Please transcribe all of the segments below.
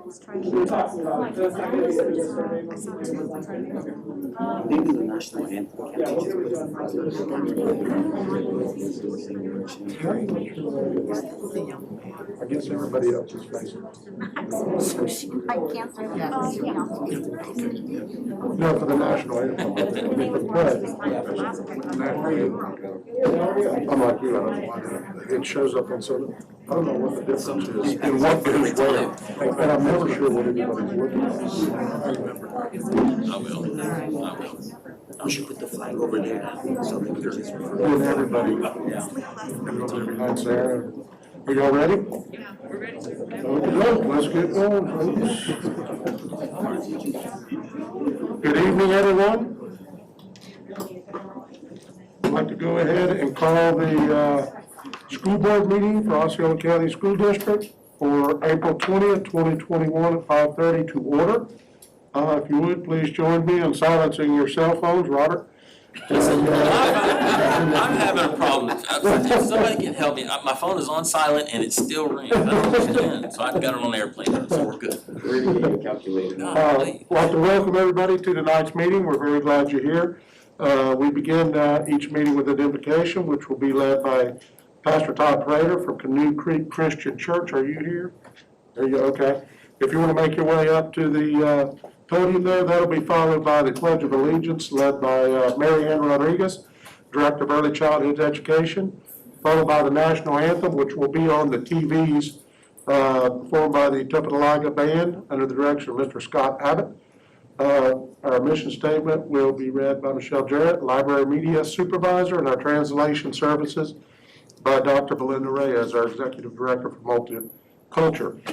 We're talking about it. Maybe the national anthem. I guess everybody else is facing. I can't. No, for the national anthem. For the pledge. I'm like you, it shows up on some, I don't know what the difference is in what goes where. And I'm never sure what anybody's looking at. I will. We should put the flag over there so that there's. And everybody. Behind Sarah. Are y'all ready? Yeah, we're ready to. Let's get going, folks. Good evening, everyone. I'd like to go ahead and call the school board meeting for Osceola County School District for April 20th, 2021 at 5:30 to order. If you would, please join me in silencing your cell phones, Robert. I'm having a problem. If somebody can help me, my phone is on silent and it still rings. I don't understand. So I've got it on airplane, so we're good. I'd like to welcome everybody to tonight's meeting. We're very glad you're here. We begin each meeting with an invocation, which will be led by Pastor Todd Prater from Canoe Creek Christian Church. Are you here? There you go. Okay. If you want to make your way up to the podium there, that'll be followed by the Pledge of Allegiance led by Mary Ann Rodriguez, Director of Early Childhood Education, followed by the National Anthem, which will be on the TVs, performed by the Tupatalaga Band under the direction of Mr. Scott Abbott. Our mission statement will be read by Michelle Jarrett, Library Media Supervisor, and our translation services by Dr. Belinda Reyes, our Executive Director for Multiculture.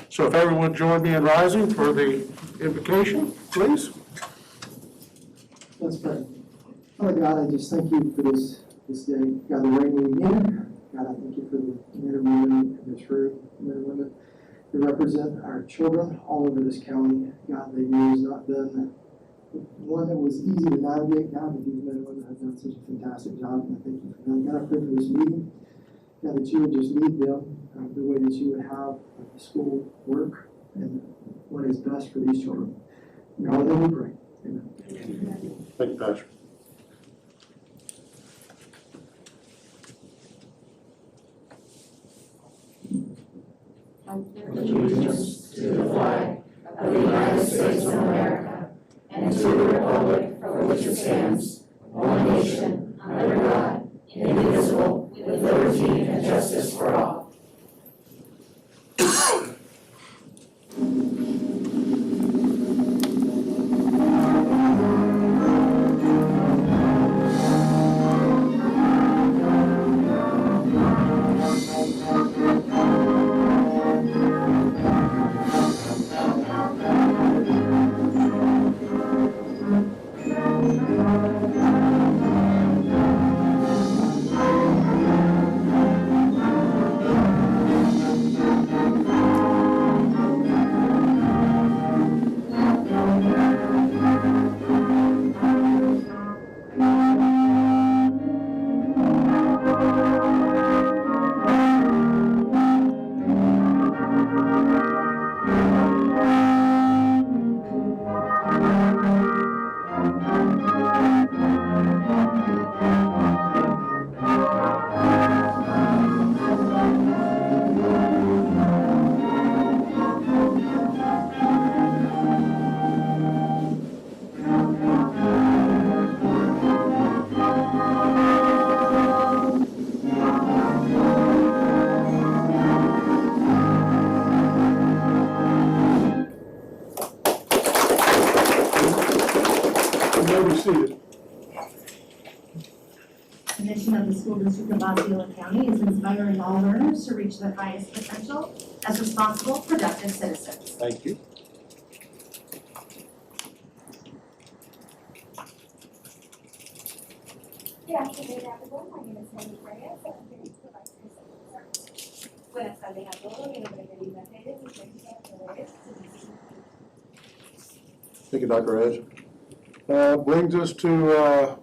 So if everyone would join me in rising for the invocation, please. Let's pray. Father God, I just thank you for this day. God, the right way again. God, I thank you for the men and women in this room, men and women who represent our children all over this county. God, the year has not been one that was easy to navigate. God, but these men and women have done such a fantastic job, and I thank you for them. God, I pray for this meeting. God, that you would just lead them the way that you would have the school work and what is best for these children. In all that we pray. Amen. Thank you, Pastor. Allegiance to the flag of the United States of America and to the republic for which it stands, one nation, under God, indivisible, with liberty and justice for all. The mission of the School District of Osceola County is inspiring all learners to reach their highest potential as responsible, productive citizens. Thank you. Good afternoon, everyone. My name is Sandy Reyes, and I'm here to provide services. Buenas tardes a todos. Mi nombre es Melina Pérez y soy Reyes. Thank you, Dr. Edge. Brings us to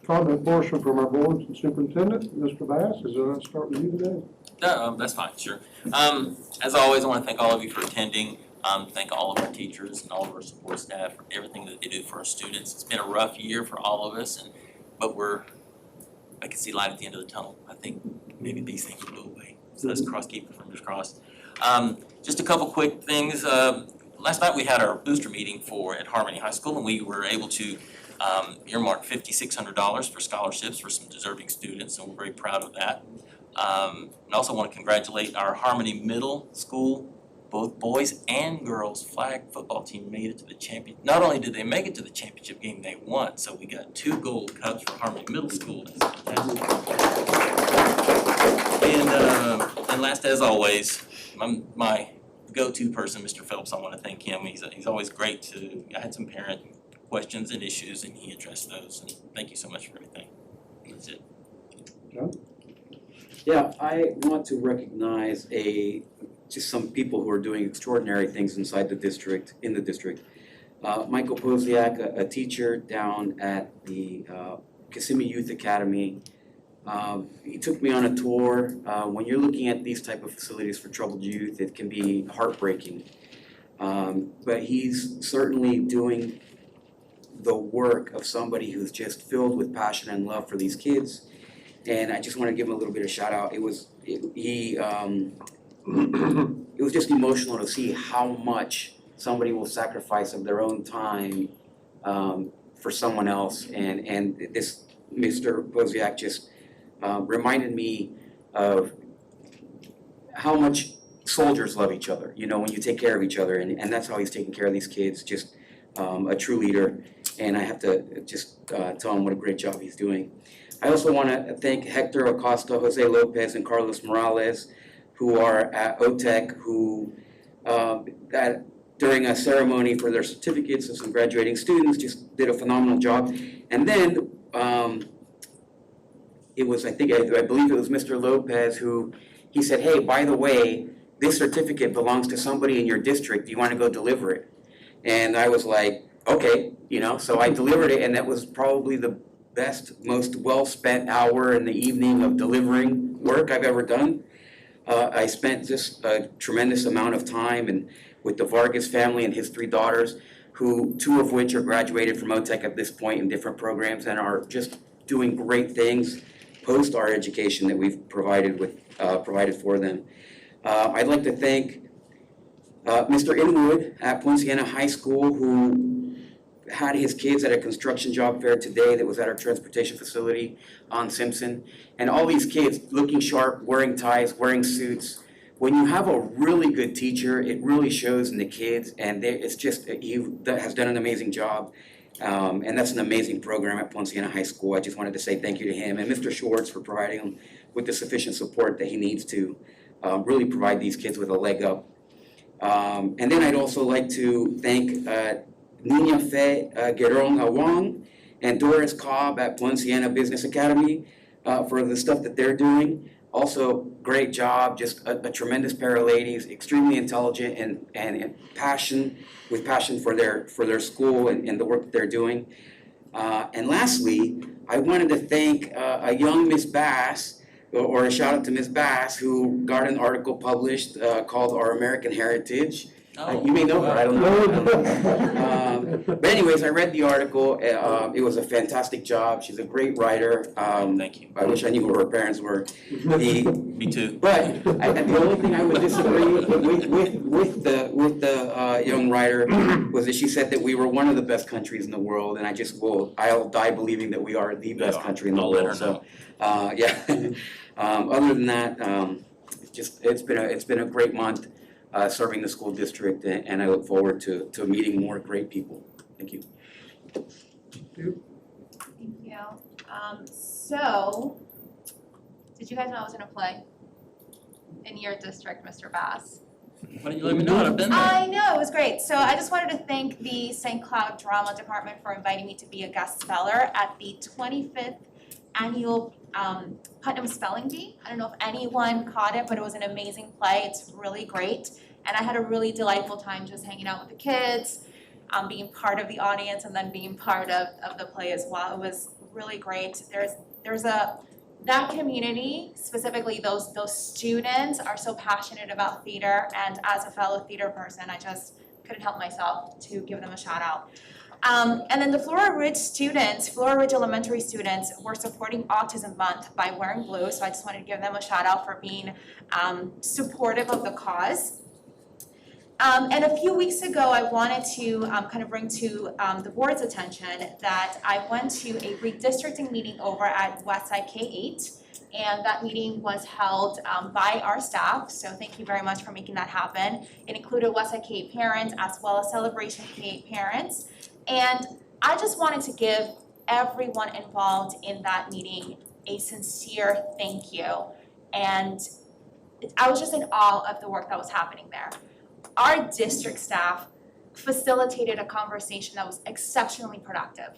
comment portion from our boards and superintendent, Mr. Bass. Is it start with you today? No, that's fine, sure. As always, I want to thank all of you for attending. Thank all of our teachers and all of our support staff for everything that they do for our students. It's been a rough year for all of us, but I can see light at the end of the tunnel. I think maybe these things will go away. So let's keep our fingers crossed. Just a couple quick things. Last night we had our booster meeting at Harmony High School, and we were able to earmark $5,600 for scholarships for some deserving students, and we're very proud of that. And also want to congratulate our Harmony Middle School, both boys and girls flag football team made it to the champion. Not only did they make it to the championship game, they won. So we got 2 gold cups for Harmony Middle School. That's fantastic. And last, as always, my go-to person, Mr. Phelps, I want to thank him. He's always great I had some parent questions and issues, and he addressed those. And thank you so much for everything. That's it. Yeah, I want to recognize just some people who are doing extraordinary things inside the district, in the district. Michael Posiak, a teacher down at the Kissimmee Youth Academy. He took me on a tour. When you're looking at these type of facilities for troubled youth, it can be heartbreaking. But he's certainly doing the work of somebody who's just filled with passion and love for these kids. And I just want to give him a little bit of shout out. It was just emotional to see how much somebody will sacrifice of their own time for someone else. And this Mr. Posiak just reminded me of how much soldiers love each other, when you take care of each other. And that's how he's taking care of these kids, just a true leader. And I have to just tell him what a great job he's doing. I also want to thank Hector Acosta, Jose Lopez, and Carlos Morales, who are at OTEC, who during a ceremony for their certificates of some graduating students just did a phenomenal job. And then I believe it was Mr. Lopez who, he said, hey, by the way, this certificate belongs to somebody in your district. Do you want to go deliver it? And I was like, okay, so I delivered it, and that was probably the best, most well-spent hour in the evening of delivering work I've ever done. I spent just a tremendous amount of time and with the Vargas family and his 3 daughters, 2 of which are graduated from OTEC at this point in different programs and are just doing great things post our education that we've provided for them. I'd like to thank Mr. Inwood at Poinciana High School, who had his kids at a construction job fair today that was at our transportation facility on Simpson. And all these kids looking sharp, wearing ties, wearing suits. When you have a really good teacher, it really shows in the kids, and it's just, he has done an amazing job. And that's an amazing program at Poinciana High School. I just wanted to say thank you to him and Mr. Schwartz for providing him with the sufficient support that he needs to really provide these kids with a leg up. And then I'd also like to thank Nina Fe Gerong Awang and Doris Cobb at Poinciana Business Academy for the stuff that they're doing. Also, great job, just a tremendous pair of ladies, extremely intelligent and passion for their school and the work that they're doing. And lastly, I wanted to thank a young Miss Bass, or a shout out to Miss Bass, who got an article published called Our American Heritage. You may know her, I don't know. But anyways, I read the article. It was a fantastic job. She's a great writer. Thank you. I wish I knew who her parents were. Me too. But the only thing I would disagree with the young writer was that she said that we were one of the best countries in the world, and I'll die believing that we are the best country in the world. So, yeah. Other than that, it's been a great month. Serving the school district, and I look forward to meeting more great people. Thank you. Thank you. So, did you guys know I was in a play in your district, Mr. Bass? Why didn't you let me know? I've been there. I know, it was great. So I just wanted to thank the St. Cloud Drama Department for inviting me to be a guest speller at the 25th annual Putnam Spelling Bee. I don't know if anyone caught it, but it was an amazing play. It's really great. And I had a really delightful time just hanging out with the kids, being part of the audience and then being part of the play as well. It was really great. There's a that community, specifically those students, are so passionate about theater, and as a fellow theater person, I just couldn't help myself to give them a shout out. And then the Flora Ridge Elementary students were supporting Autism Month by wearing blue, so I just wanted to give them a shout out for being supportive of the cause. And a few weeks ago, I wanted to kind of bring to the board's attention that I went to a redistricting meeting over at Westside K-8, and that meeting was held by our staff, so thank you very much for making that happen. It included Westside K-8 parents as well as Celebration K-8 parents, and I just wanted to give everyone involved in that meeting a sincere thank you, and I was just in awe of the work that was happening there. Our district staff facilitated a conversation that was exceptionally productive.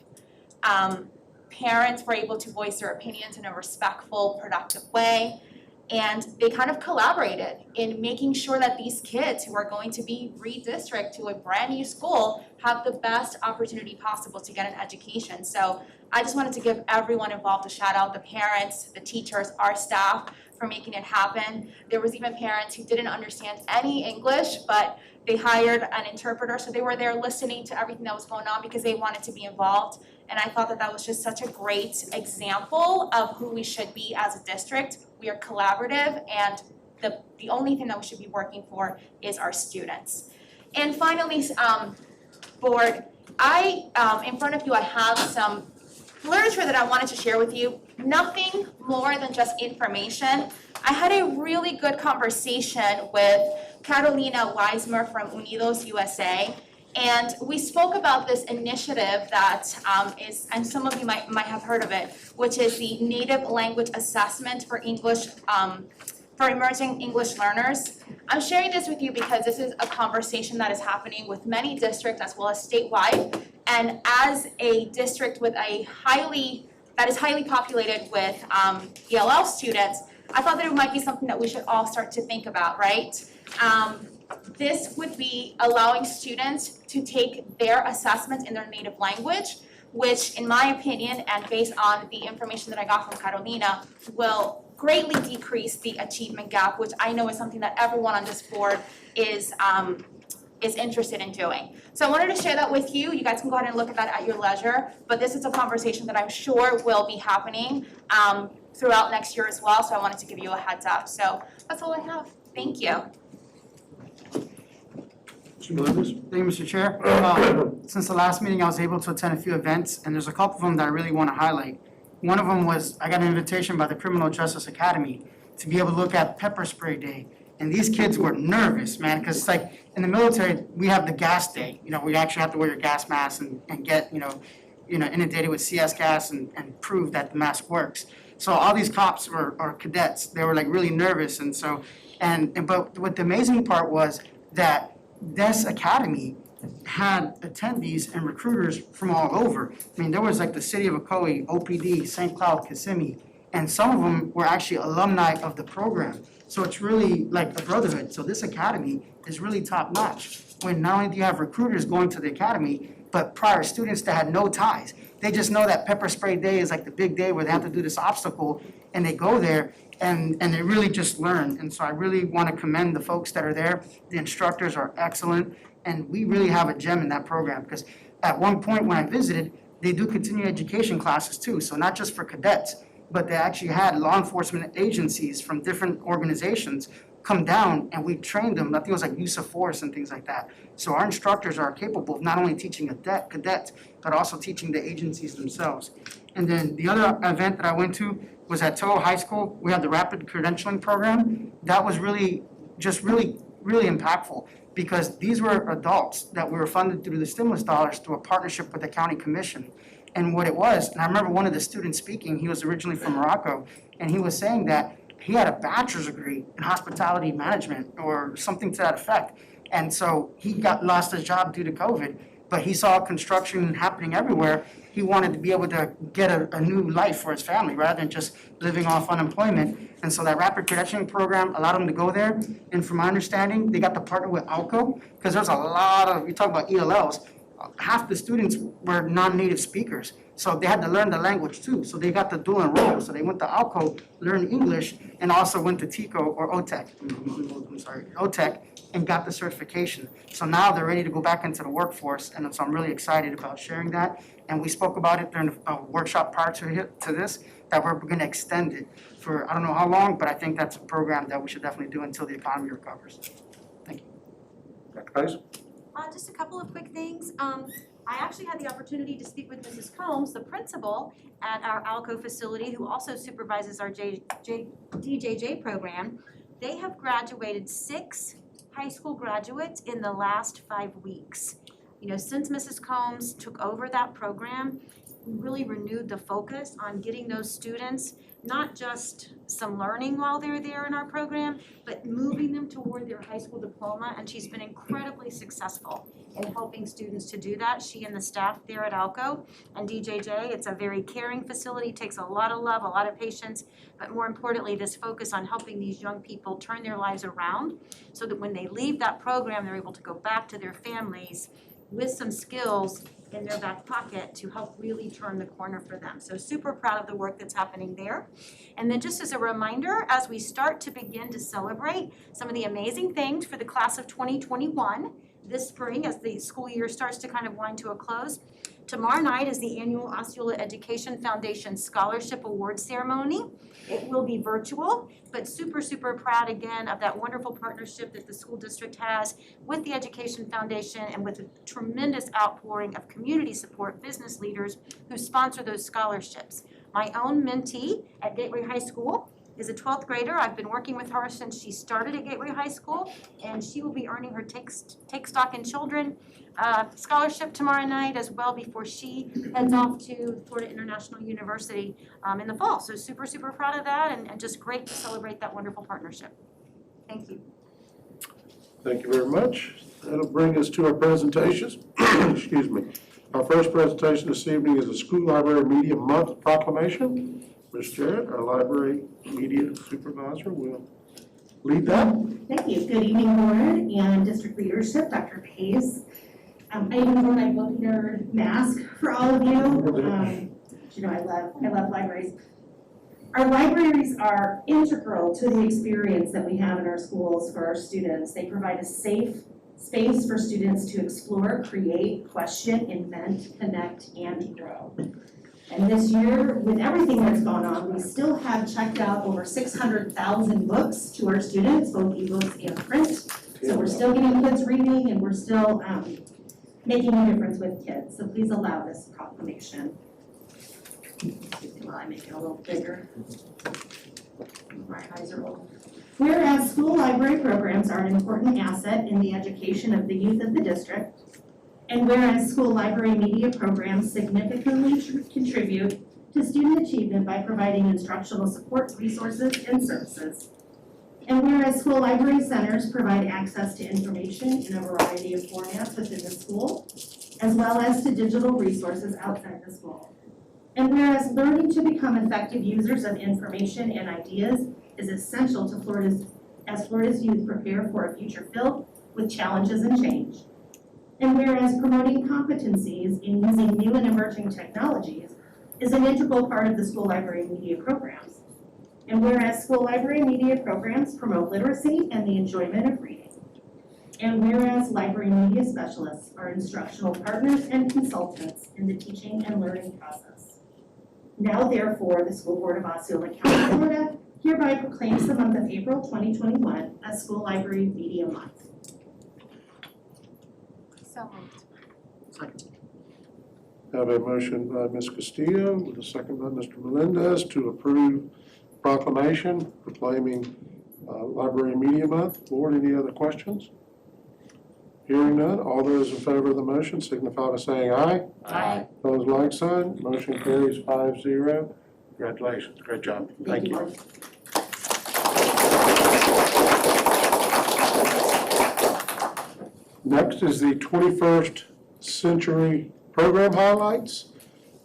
Parents were able to voice their opinions in a respectful, productive way, and they kind of collaborated in making sure that these kids who are going to be redistricted to a brand new school have the best opportunity possible to get an education. So I just wanted to give everyone involved a shout out, the parents, the teachers, our staff, for making it happen. There was even parents who didn't understand any English, but they hired an interpreter, so they were there listening to everything that was going on because they wanted to be involved. And I thought that that was just such a great example of who we should be as a district. We are collaborative, and the only thing that we should be working for is our students. And finally, board, in front of you, I have some literature that I wanted to share with you. Nothing more than just information. I had a really good conversation with Carolina Weismer from Unidos USA, and we spoke about this initiative that is, and some of you might have heard of it, which is the Native Language Assessment for English, for emerging English learners. I'm sharing this with you because this is a conversation that is happening with many districts as well as statewide. And as a district with that is highly populated with ELL students, I thought that it might be something that we should all start to think about, right? This would be allowing students to take their assessments in their native language, which in my opinion, and based on the information that I got from Carolina, will greatly decrease the achievement gap, which I know is something that everyone on this board is interested in doing. So I wanted to share that with you. You guys can go ahead and look at that at your leisure, but this is a conversation that I'm sure will be happening throughout next year as well, so I wanted to give you a heads up. So that's all I have. Thank you. Mr. Melendez? Thank you, Mr. Chair. Since the last meeting, I was able to attend a few events, and there's a couple of them that I really want to highlight. One of them was, I got an invitation by the Criminal Justice Academy to be able to look at Pepper Spray Day. And these kids were nervous, man, because it's like in the military, we have the gas day. You know, we actually have to wear your gas mask and get, inundated with CS gas and prove that the mask works. So all these cops or cadets, they were like really nervous. And so, but what the amazing part was that this academy had attendees and recruiters from all over. I mean, there was like the city of Ocoee, OPD, St. Cloud, Kissimmee, and some of them were actually alumni of the program. So it's really like a brotherhood. So this academy is really top notch. When not only do you have recruiters going to the academy, but prior students that had no ties. They just know that Pepper Spray Day is like the big day where they have to do this obstacle, and they go there and they really just learn. And so I really want to commend the folks that are there. The instructors are excellent, and we really have a gem in that program, because at one point when I visited, they do continuing education classes too. So not just for cadets, but they actually had law enforcement agencies from different organizations come down, and we trained them. I think it was like use of force and things like that. So our instructors are capable of not only teaching cadets, but also teaching the agencies themselves. And then the other event that I went to was at Toho High School. We had the rapid credentialing program. That was really impactful, because these were adults that we were funded through the stimulus dollars through a partnership with the county commission. And what it was, and I remember one of the students speaking, he was originally from Morocco, and he was saying that he had a bachelor's degree in hospitality management or something to that effect. And so he lost his job due to COVID, but he saw construction happening everywhere. He wanted to be able to get a new life for his family rather than just living off unemployment. And so that rapid credentialing program allowed him to go there. And from my understanding, they got to partner with ALCO, because there's a lot of, you talk about ELLs, half the students were non-native speakers, so they had to learn the language too. So they got the dual enroll, so they went to ALCO, learned English, and also went to TICO or OTEC, and got the certification. So now they're ready to go back into the workforce, and so I'm really excited about sharing that. And we spoke about it during a workshop prior to this, that we're gonna extend it for, I don't know how long, but I think that's a program that we should definitely do until the economy recovers. Dr. Pace? Just a couple of quick things. I actually had the opportunity to speak with Mrs. Combs, the principal at our ALCO facility, who also supervises our DJJ program. They have graduated 6 high school graduates in the last 5 weeks. You know, since Mrs. Combs took over that program, we really renewed the focus on getting those students not just some learning while they're there in our program, but moving them toward their high school diploma, and she's been incredibly successful in helping students to do that, she and the staff there at ALCO and DJJ. It's a very caring facility, takes a lot of love, a lot of patience, but more importantly, this focus on helping these young people turn their lives around so that when they leave that program, they're able to go back to their families with some skills in their back pocket to help really turn the corner for them. So super proud of the work that's happening there. And then just as a reminder, as we start to begin to celebrate some of the amazing things for the class of 2021 this spring as the school year starts to kind of wind to a close, tomorrow night is the annual Osceola Education Foundation Scholarship Award Ceremony. It will be virtual, but super, super proud again of that wonderful partnership that the school district has with the Education Foundation and with a tremendous outpouring of community support, business leaders who sponsor those scholarships. My own mentee at Gateway High School is a 12th grader. I've been working with her since she started at Gateway High School, and she will be earning her Take Stock in Children scholarship tomorrow night as well before she heads off to Florida International University in the fall. So super, super proud of that and just great to celebrate that wonderful partnership. Thank you. Thank you very much. That'll bring us to our presentations. Excuse me. Our first presentation this evening is the School Library Media Month Proclamation. Ms. Jarrett, our Library Media Supervisor, will lead that. Thank you. Good evening, board and district leadership, Dr. Pace. I even wore my book nerd mask for all of you. You know, I love libraries. Our libraries are integral to the experience that we have in our schools for our students. They provide a safe space for students to explore, create, question, invent, connect, and grow. And this year, with everything that's gone on, we still have checked out over 600,000 books to our students, both ebooks and print. So we're still getting kids reading and we're still making a difference with kids. So please allow this proclamation. While I make it a little bigger. My eyes are old. Whereas school library programs are an important asset in the education of the youth of the district, and whereas school library media programs significantly contribute to student achievement by providing instructional support, resources, and services. And whereas school library centers provide access to information in a variety of formats within the school, as well as to digital resources outside the school. And whereas learning to become effective users of information and ideas is essential to Florida's youth prepare for a future filled with challenges and change. And whereas promoting competencies in using new and emerging technologies is an integral part of the school library media programs. And whereas school library media programs promote literacy and the enjoyment of reading. And whereas library media specialists are instructional partners and consultants in the teaching and learning process. Now therefore, the School Board of Osceola County, Florida hereby proclaims the month of April 2021 as School Library Media Month. So moved. Second. Have a motion by Ms. Castillo with a second by Mr. Melendez to approve proclamation proclaiming Library Media Month. Board, any other questions? Hearing none, all those in favor of the motion signify by saying aye. Aye. Opposed, like sign. Motion carries 5-0. Congratulations, great job. Thank you. Next is the 21st Century Program Highlights.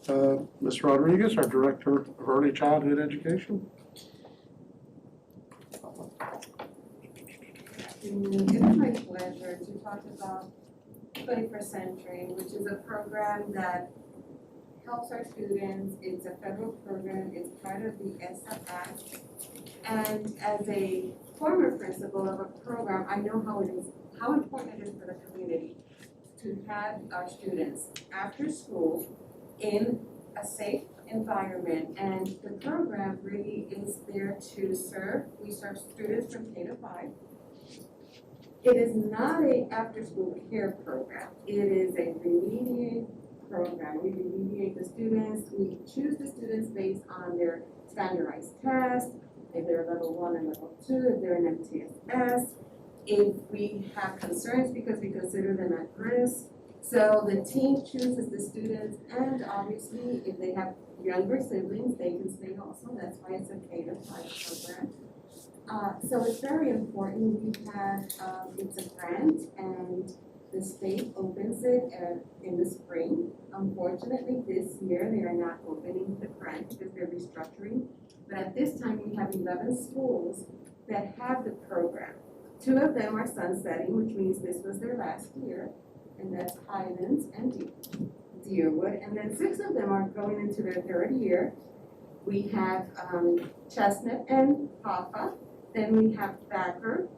Ms. Rodriguez, our Director of Early Childhood Education. It is my pleasure to talk about 21st Century, which is a program that helps our students. It's a federal program, it's part of the ESSA Act. And as a former principal of a program, I know how important it is for the community to have our students after school in a safe environment. And the program really is there to serve. We serve students from K to 5. It is not a after-school care program. It is a remediate program. We remediate the students. We choose the students based on their standardized tests, if they're level 1 and level 2, if they're an MTSS, if we have concerns because we consider them at risk. So the team chooses the students, and obviously if they have younger siblings, they can stay also. That's why it's a K to 5 program. So it's very important. We have, it's a grant, and the state opens it in the spring. Unfortunately, this year they are not opening the grant because they're restructuring. But at this time, we have 11 schools that have the program. 2 of them are sunsetting, which means this was their last year, and that's Highlands and Deerwood. And then 6 of them are going into their 3rd year. We have Chestnut and Papa. Then we have Thacker,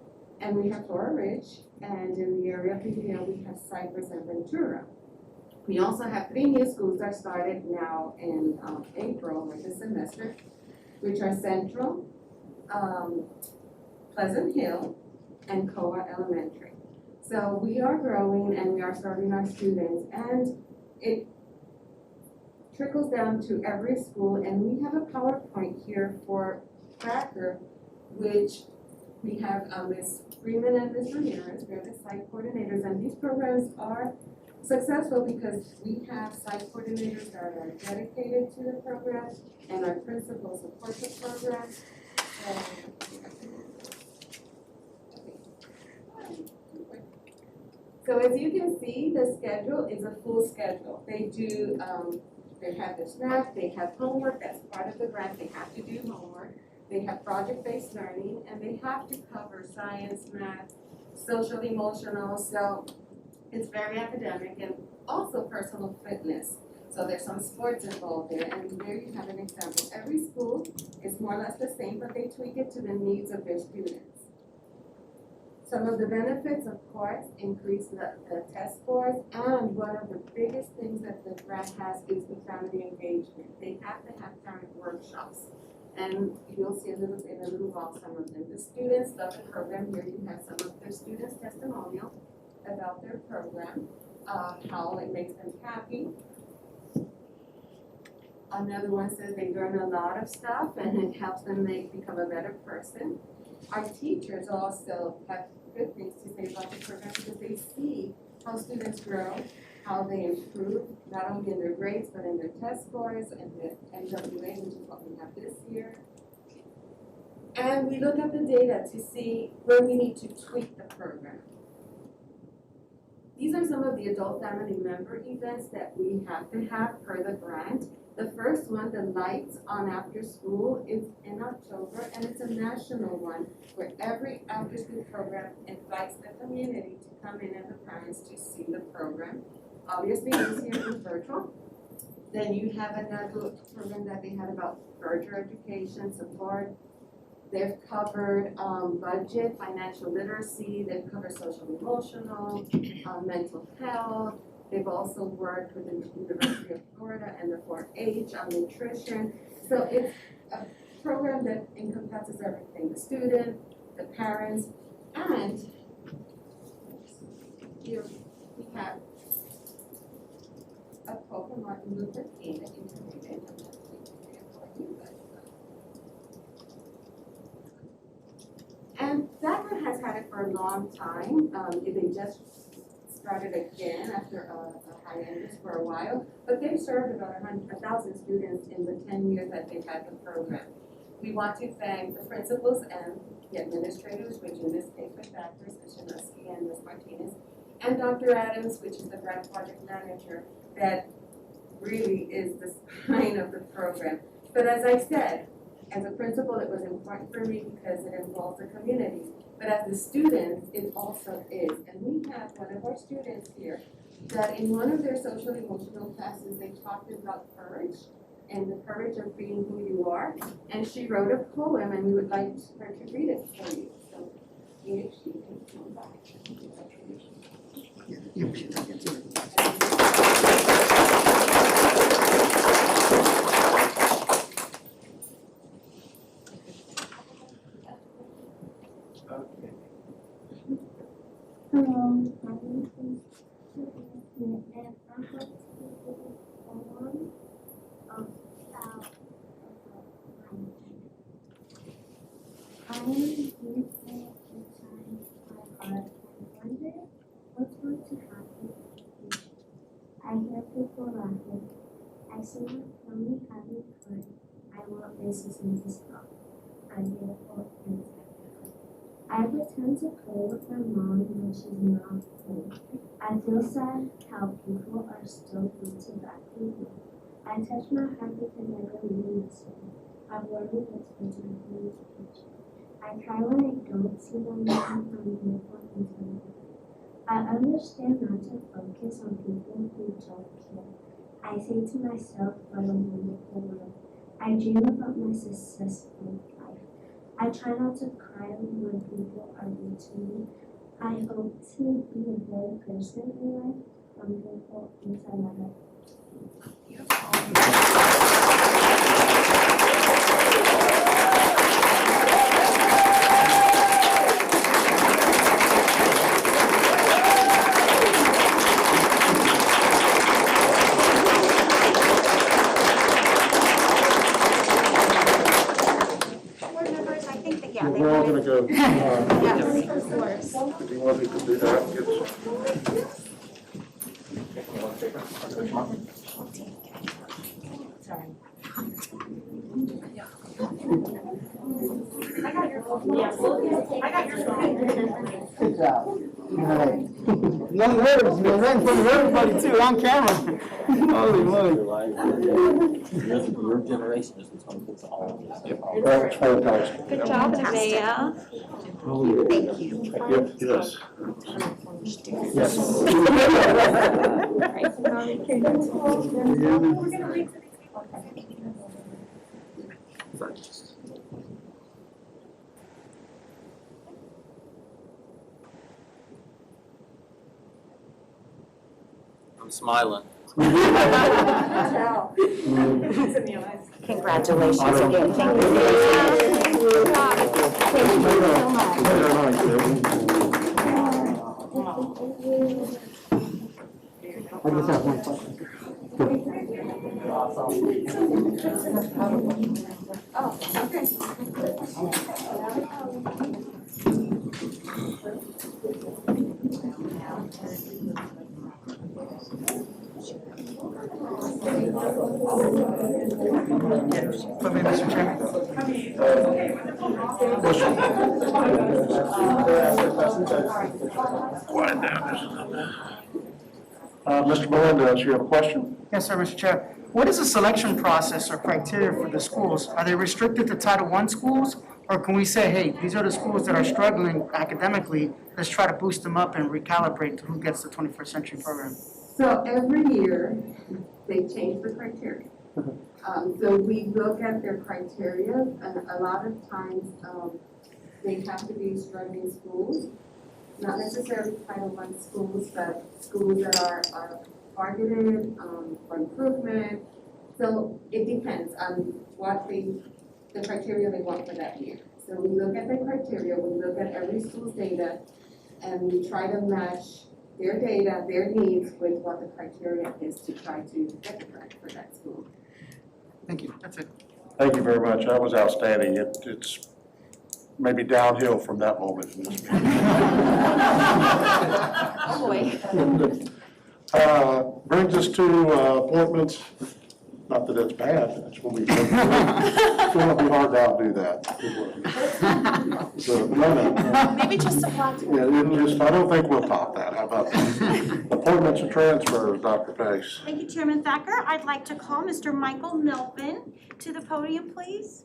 and we have Flora Ridge, and in the area of PDL, we have Cypress and Ventura. We also have 3 new schools that started now in April, like this semester, which are Central, Pleasant Hill, and Koa Elementary. So we are growing and we are serving our students, and it trickles down to every school, and we have a PowerPoint here for Thacker, which we have Ms. Freeman and Ms. Ramirez. They're the site coordinators, and these programs are successful because we have site coordinators that are dedicated to the program, and our principals support the program. So as you can see, the schedule is a full schedule. They do, they have the snack, they have homework, that's part of the grant, they have to do homework. They have project-based learning, and they have to cover science, math, social, emotional, so it's very academic, and also personal fitness. So there's some sports involved there, and there you have an example. Every school is more or less the same, but they tweak it to the needs of their students. Some of the benefits, of course, increase the test scores, and one of the biggest things that the grant has is the family engagement. They have to have parent workshops. And you'll see in a little while some of them. The students love the program. Here you have some of the students' testimonial about their program, how it makes them happy. Another one says they learn a lot of stuff and it helps them become a better person. Our teachers also have good things to say about the program because they see how students grow, how they improve, not only in their grades, but in their test scores and the NWA, which is what we have this year. And we look at the data to see where we need to tweak the program. These are some of the adult family member events that we have to have per the grant. The first one, the Lights on After School, is in October, and it's a national one where every after-school program invites the community to come in and the parents to see the program. Obviously, this year is virtual. Then you have another program that they had about further education support. They've covered budget, financial literacy, they've covered social emotional, mental health. They've also worked with the University of Florida and the 4-H on nutrition. So it's a program that encompasses everything, the student, the parents, and here we have a quote from Martin Luther King that you can read it. And Thacker has had it for a long time. They just started again after a hiatus for a while, but they've served about 1,000 students in the 10 years that they've had the program. We want to thank the principals and the administrators, which in this case were Thacker, Ms. Januski and Ms. Martinez, and Dr. Adams, which is the grant project manager, that really is the spine of the program. But as I said, as a principal, it was important for me because it involves the community. but as the students, it also is. And we have one of our students here that in one of their social emotional classes, they talked about courage and the courage of being who you are. And she wrote a poem, and we would like her to read it for you. So if she can come back. Hello, my name is Superintendent, and I'm going to be giving a poem about I am here inside my heart and wonder what's going to happen in the future. I hear people laughing. I see my family having fun. I want businesses to stop. I'm beautiful and I pretend to play with my mom when she's not home. I feel sad how people are still rude to black people. I touch my heart because I really miss them. I worry what's going to happen in the future. I cry when I don't see my mom from beautiful and tender. I understand not to focus on people who don't care. I say to myself, what a wonderful world. I dream about my successful life. I try not to cry when people are rude to me. I hope to be a better person in life. I'm grateful inside my heart. Board members, I think that, yeah, they We're all would. gonna go. Yes, of course. Do you want me to do that? I got your phone. Yes, I got your phone. Good job. All right. Young words, you're right in front of everybody too, on camera. Holy moly. Your generation is what's gonna fix all of this. That's fantastic. Good job, Nevaeh. Thank you. Yes. I'm smiling. Congratulations again. Thank you. Thank you so much. I just have one question. Mr. Chairman. Quiet down. Mr. Melendez, you have a question? Yes, sir, Mr. Chair. What is the selection process or criteria for the schools? Are they restricted to Title I schools? Or can we say, hey, these are the schools that are struggling academically, let's try to boost them up and recalibrate to who gets the 21st century program? So every year, they change the criteria. So we look at their criteria, and a lot of times, they have to be struggling schools, not necessarily Title I schools, but schools that are targeted, for improvement. So it depends on what the criteria they want for that year. So we look at the criteria, we look at every school's data, and we try to match their data, their needs with what the criteria is to try to get the grant for that school. Thank you, that's it. Thank you very much. That was outstanding. It's maybe downhill from that moment in this meeting. Oh, boy. Brings us to appointments. Not that it's bad, that's when we, it's gonna be hard to outdo that. So, no. Maybe just a plot. Yeah, I don't think we'll top that. How about that? Appointments and transfers, Dr. Pace. Thank you, Chairman Thacker. I'd like to call Mr. Michael Milvin to the podium, please.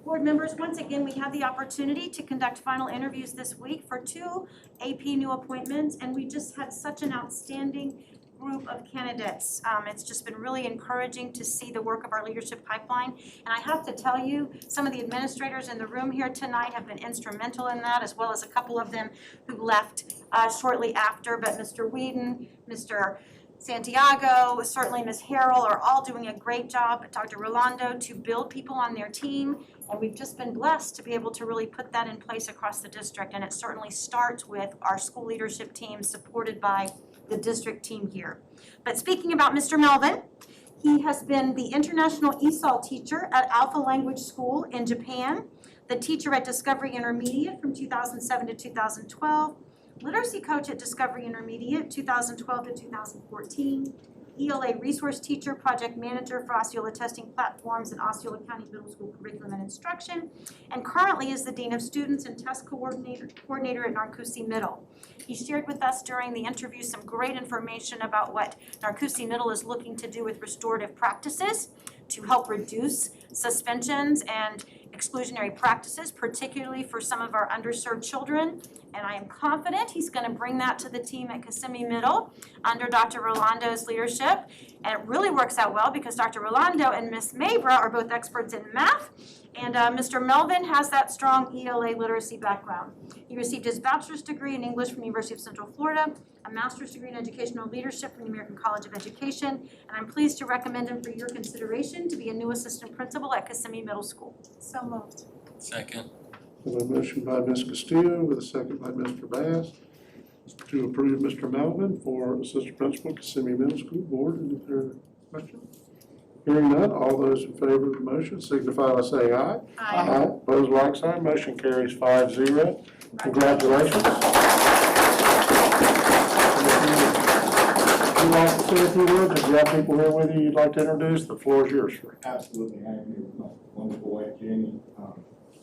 Board members, once again, we had the opportunity to conduct final interviews this week for 2 AP new appointments, and we just had such an outstanding group of candidates. It's just been really encouraging to see the work of our leadership pipeline. And I have to tell you, some of the administrators in the room here tonight have been instrumental in that, as well as a couple of them who left shortly after. But Mr. Whedon, Mr. Santiago, certainly Ms. Harrell are all doing a great job, Dr. Rolando, to build people on their team. And we've just been blessed to be able to really put that in place across the district. And it certainly starts with our school leadership team supported by the district team here. But speaking about Mr. Melvin, he has been the International ESOL teacher at Alpha Language School in Japan, the teacher at Discovery Intermediate from 2007 to 2012, literacy coach at Discovery Intermediate 2012 to 2014, ELA resource teacher, project manager for Osceola testing platforms in Osceola County Middle School curriculum and instruction, and currently is the Dean of Students and Test Coordinator at Narcoossee Middle. He shared with us during the interview some great information about what Narcoossee Middle is looking to do with restorative practices to help reduce suspensions and exclusionary practices, particularly for some of our underserved children. And I am confident he's going to bring that to the team at Kissimmee Middle under Dr. Rolando's leadership. And it really works out well because Dr. Rolando and Ms. Mabra are both experts in math, and Mr. Melvin has that strong ELA literacy background. He received his bachelor's degree in English from the University of Central Florida, a master's degree in educational leadership from the American College of Education, and I'm pleased to recommend him for your consideration to be a new assistant principal at Kissimmee Middle School. So moved. Second. We have a motion by Ms. Castillo with a second by Mr. Bass to approve Mr. Melvin for assistant principal, Kissimmee Middle School Board. Any further questions? Hearing none, all those in favor of the motion signify by saying aye. Aye. Opposed, like sign. Motion carries 5-0. Congratulations. If you'd like to say a few words, if you have people here with you you'd like to introduce, the floor is yours, sir. Absolutely. I am here with my wonderful wife, Jenny,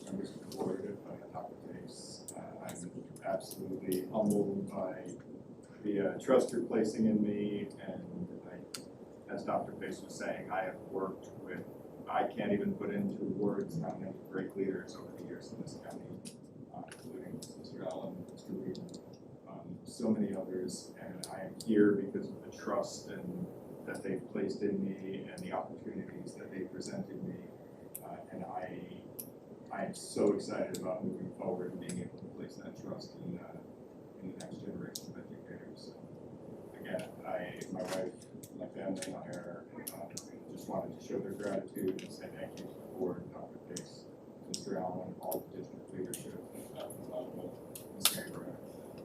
members of the board, Dr. Pace. I'm absolutely humbled by the trust you're placing in me, and as Dr. Pace was saying, I have worked with, I can't even put into words how many great leaders over the years in this county, including Mr. Allen, Mr. Reed, so many others, and I am here because of the trust and that they've placed in me and the opportunities that they presented me, and I am so excited about moving forward and being able to place that trust in the next generation of educators. So, again, my wife, my family, and I are just wanted to show their gratitude and say thank you to the board, Dr. Pace, Mr. Allen, all the district leadership, Ms. Mabra,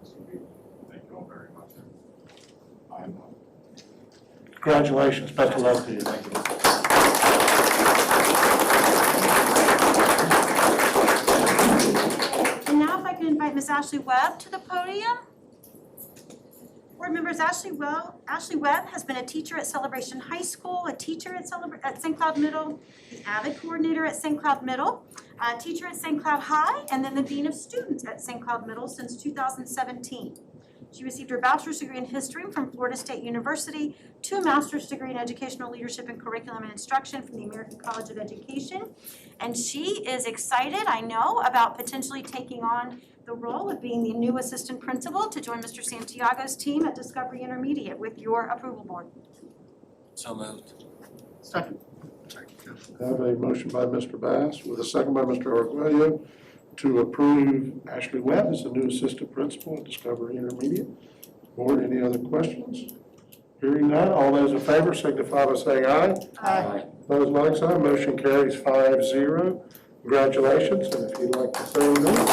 Mr. Reed. Thank you all very much. I'm Congratulations. Best of luck to you. Thank you. And now if I can invite Ms. Ashley Webb to the podium. Board members, Ashley Webb has been a teacher at Celebration High School, a teacher at St. Cloud Middle, the AVID coordinator at St. Cloud Middle, a teacher at St. Cloud High, and then the Dean of Students at St. Cloud Middle since 2017. She received her bachelor's degree in history from Florida State University, 2 master's degree in educational leadership and curriculum and instruction from the American College of Education. And she is excited, I know, about potentially taking on the role of being the new assistant principal to join Mr. Santiago's team at Discovery Intermediate with your approval board. So moved. Second. I have a motion by Mr. Bass with a second by Mr. Arguello to approve Ashley Webb as the new assistant principal at Discovery Intermediate. Board, any other questions? Hearing none, all those in favor signify by saying aye. Aye. Those like sign, motion carries 5-0. Congratulations, and if you'd like to say anything.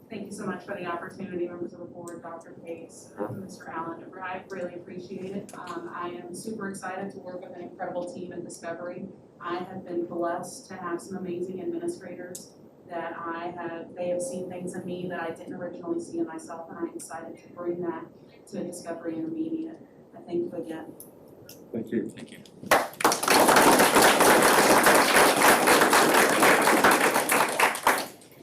Thank you so much for the opportunity, members of the board, Dr. Pace, Mr. Allen. I really appreciate it. I am super excited to work with an incredible team in Discovery. I have been blessed to have some amazing administrators that they have seen things in me that I didn't originally see in myself, and I'm excited to bring that to Discovery Intermediate. I thank you again. Thank you. Thank you.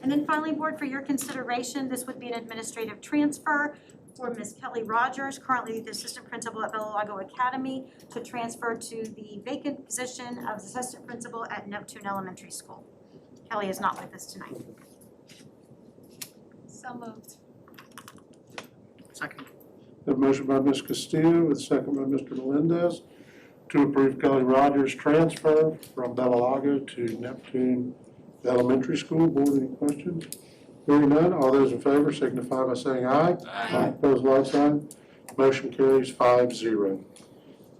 And then finally, board, for your consideration, this would be an administrative transfer for Ms. Kelly Rogers, currently the assistant principal at Bellalago Academy, to transfer to the vacant position of assistant principal at Neptune Elementary School. Kelly is not with us tonight. So moved. Second. A motion by Ms. Castillo with a second by Mr. Melendez to approve Kelly Rogers' transfer from Bellalago to Neptune Elementary School. Board, any questions? Hearing none, all those in favor signify by saying aye. Aye. Opposed, like sign. Motion carries 5-0.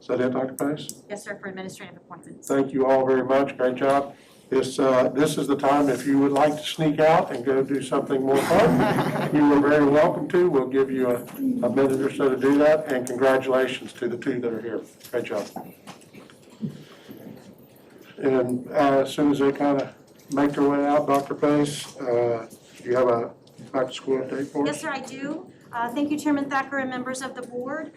Is that it, Dr. Pace? Yes, sir, for administrative appointments. Thank you all very much. Great job. This is the time, if you would like to sneak out and go do something more fun, you are very welcome to. We'll give you a minute or so to do that, and congratulations to the two that are here. Great job. And as soon as they kind of make their way out, Dr. Pace, do you have a back-to-school update for us? Yes, sir, I do. Thank you, Chairman Thacker and members of the board.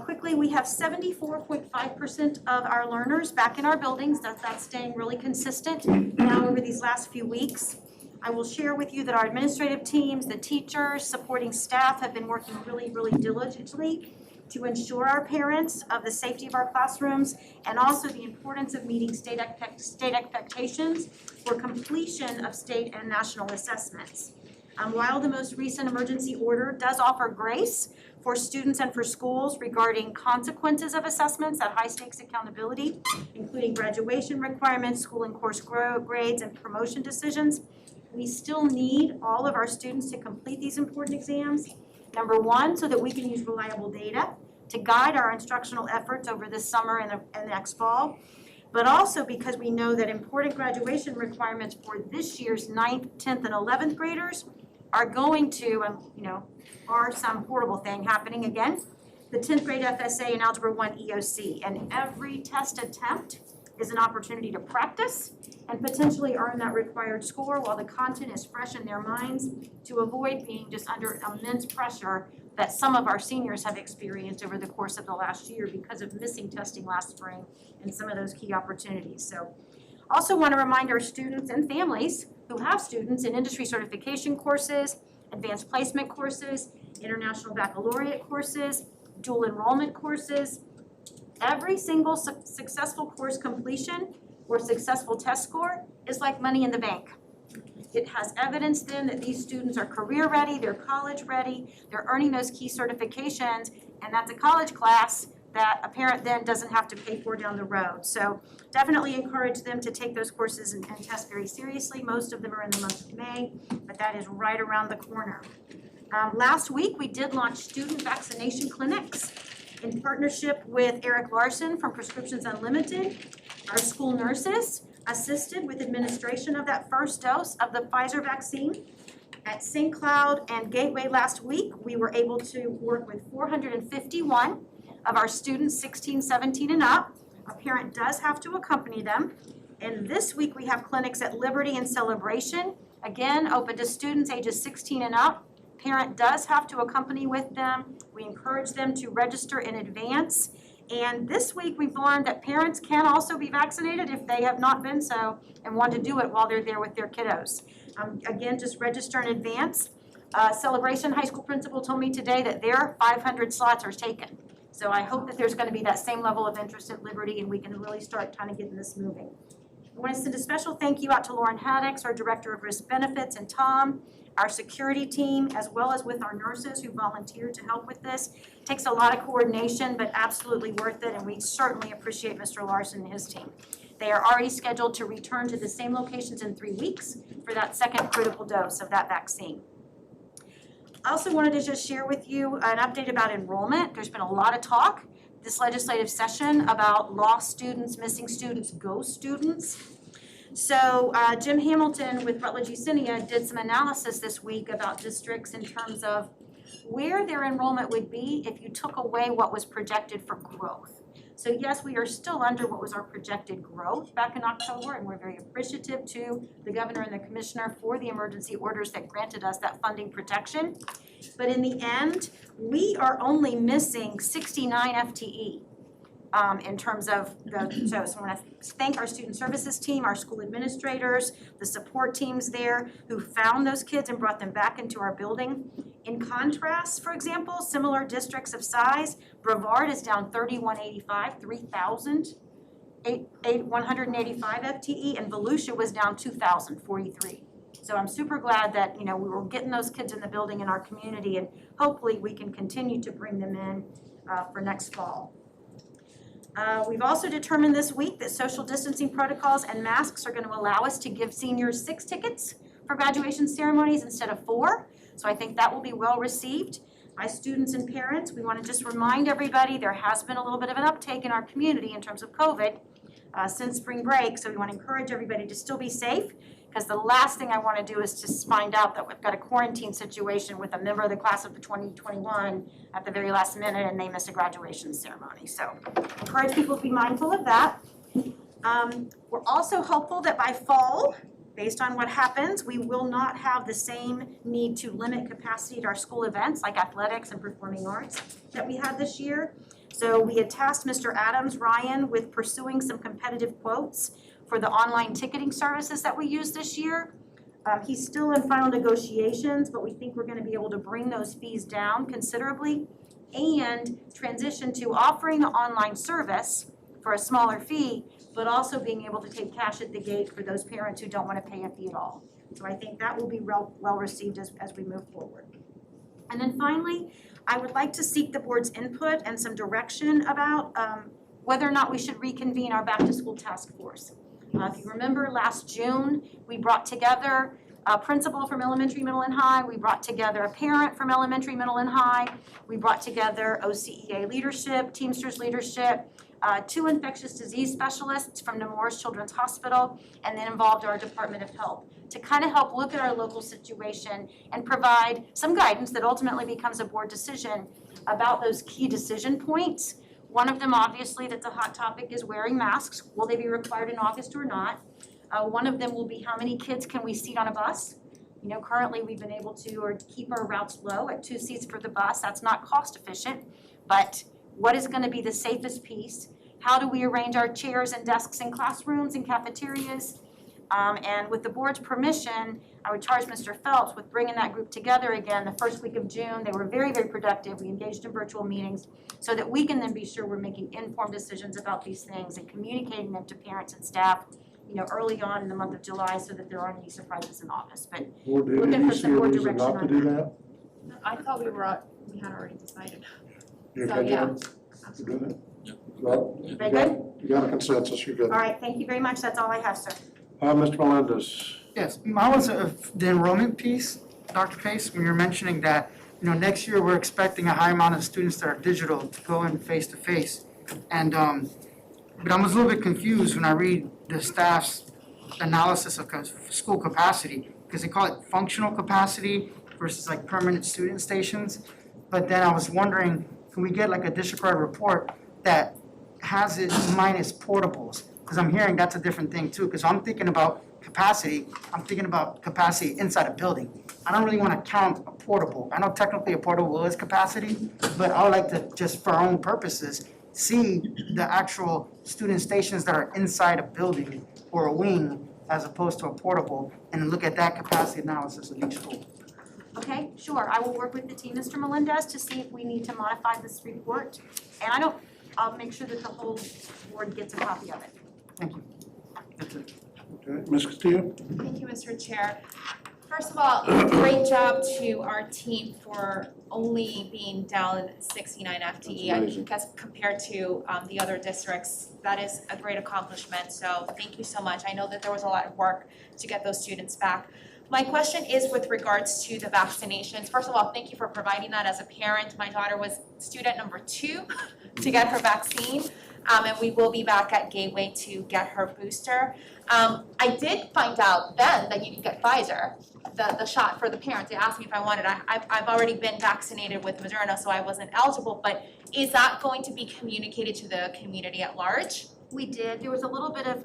Quickly, we have 74.5% of our learners back in our buildings. That's staying really consistent now over these last few weeks. I will share with you that our administrative teams, the teachers, supporting staff have been working really, really diligently to ensure our parents of the safety of our classrooms and also the importance of meeting state expectations for completion of state and national assessments. While the most recent emergency order does offer grace for students and for schools regarding consequences of assessments at high stakes accountability, including graduation requirements, school and course grades, and promotion decisions, we still need all of our students to complete these important exams. Number one, so that we can use reliable data to guide our instructional efforts over this summer and next fall, but also because we know that important graduation requirements for this year's 9th, 10th, and 11th graders are going to, are some horrible thing happening again, the 10th grade FSA and Algebra 1 EOC. And every test attempt is an opportunity to practice and potentially earn that required score while the content is fresh in their minds, to avoid being just under immense pressure that some of our seniors have experienced over the course of the last year because of missing testing last spring and some of those key opportunities. So also want to remind our students and families who have students in industry certification courses, advanced placement courses, international baccalaureate courses, dual enrollment courses. Every single successful course completion or successful test score is like money in the bank. It has evidence then that these students are career ready, they're college ready, they're earning those key certifications, and that's a college class that a parent then doesn't have to pay for down the road. So definitely encourage them to take those courses and test very seriously. Most of them are in the month of May, but that is right around the corner. Last week, we did launch student vaccination clinics in partnership with Eric Larson from Prescriptions Unlimited. Our school nurses assisted with administration of that first dose of the Pfizer vaccine. At St. Cloud and Gateway last week, we were able to work with 451 of our students 16, 17 and up. A parent does have to accompany them. And this week we have clinics at Liberty and Celebration, again, open to students ages 16 and up. Parent does have to accompany with them. We encourage them to register in advance. And this week we've learned that parents can also be vaccinated if they have not been so and want to do it while they're there with their kiddos. Again, just register in advance. Celebration High School principal told me today that their 500 slots are taken. So I hope that there's going to be that same level of interest at Liberty and we can really start kind of getting this moving. I want to send a special thank you out to Lauren Haddix, our Director of Risk Benefits, and Tom, our security team, as well as with our nurses who volunteered to help with this. It takes a lot of coordination, but absolutely worth it, and we certainly appreciate Mr. Larson and his team. They are already scheduled to return to the same locations in 3 weeks for that second critical dose of that vaccine. I also wanted to just share with you an update about enrollment. There's been a lot of talk this legislative session about lost students, missing students, ghost students. So Jim Hamilton with Rutledge Yesenia did some analysis this week about districts in terms of where their enrollment would be if you took away what was projected for growth. So yes, we are still under what was our projected growth back in October, and we're very appreciative to the governor and the commissioner for the emergency orders that granted us that funding protection. But in the end, we are only missing 69 FTE in terms of so I want to thank our student services team, our school administrators, the support teams there who found those kids and brought them back into our building. In contrast, for example, similar districts of size, Brevard is down 3,185, 185 FTE, and Volusia was down 2,043. So I'm super glad that, we were getting those kids in the building in our community, and hopefully we can continue to bring them in for next fall. We've also determined this week that social distancing protocols and masks are going to allow us to give seniors 6 tickets for graduation ceremonies instead of 4. So I think that will be well received by students and parents. We want to just remind everybody there has been a little bit of an uptake in our community in terms of COVID since spring break. So we want to encourage everybody to still be safe, because the last thing I want to do is just find out that we've got a quarantine situation with a member of the class of the 2021 at the very last minute and they miss a graduation ceremony. So encourage people to be mindful of that. We're also hopeful that by fall, based on what happens, we will not have the same need to limit capacity at our school events like athletics and performing arts that we had this year. So we had tasked Mr. Ryan with pursuing some competitive quotes for the online ticketing services that we use this year. He's still in final negotiations, but we think we're going to be able to bring those fees down considerably and transition to offering the online service for a smaller fee, but also being able to take cash at the gate for those parents who don't want to pay a fee at all. So I think that will be well received as we move forward. And then finally, I would like to seek the board's input and some direction about whether or not we should reconvene our back to school task force. If you remember last June, we brought together a principal from elementary, middle, and high. We brought together a parent from elementary, middle, and high. We brought together OCEA leadership, Teamsters leadership, 2 infectious disease specialists from Nemours Children's Hospital, and then involved our Department of Health to kind of help look at our local situation and provide some guidance that ultimately becomes a board decision about those key decision points. One of them, obviously, that's a hot topic is wearing masks. Will they be required in August or not? One of them will be how many kids can we seat on a bus? Currently we've been able to keep our routes low at 2 seats for the bus. That's not cost efficient, but what is going to be the safest piece? How do we arrange our chairs and desks in classrooms and cafeterias? And with the board's permission, I would charge Mr. Phelps with bringing that group together again the first week of June. They were very, very productive. We engaged in virtual meetings so that we can then be sure we're making informed decisions about these things and communicating them to parents and staff, early on in the month of July so that there aren't any surprises in August. But looking for some more direction not to do that? I thought we had already decided. You So, okay, yeah. Jen? You doing it? Yep. Well, Very good? you got a consensus, you're good. All right, thank you very much. That's all I have, sir. Mr. Melendez. Yes, mine was the enrollment piece, Dr. Pace, when you're mentioning that, next year we're expecting a high amount of students that are digital to go in face to face. And, but I was a little bit confused when I read the staff's analysis of school capacity, because they call it functional capacity versus like permanent student stations. But then I was wondering, can we get like a district-wide report that has it minus portables? Because I'm hearing that's a different thing too, because I'm thinking about capacity, I'm thinking about capacity inside a building. I don't really want to count a portable. I know technically a portable is capacity, but I would like to just for our own purposes, see the actual student stations that are inside a building or a wing as opposed to a portable, and look at that capacity analysis of each school. Okay, sure. I will work with the team, Mr. Melendez, to see if we need to modify this report. And I'll make sure that the whole board gets a copy of it. Thank you. That's it. Okay, Ms. Castillo? Thank you, Mr. Chair. First of all, great job to our team for only being down 69 FTE. I think as compared to the other districts, that is a great accomplishment. So thank you so much. I know that there was a lot of work to get those students back. My question is with regards to the vaccinations. First of all, thank you for providing that as a parent. My daughter was student number 2 to get her vaccine. And we will be back at Gateway to get her booster. I did find out then that you can get Pfizer, the shot for the parents. They asked me if I wanted. I've already been vaccinated with Moderna, so I wasn't eligible. But is that going to be communicated to the community at large? We did. There was a little bit of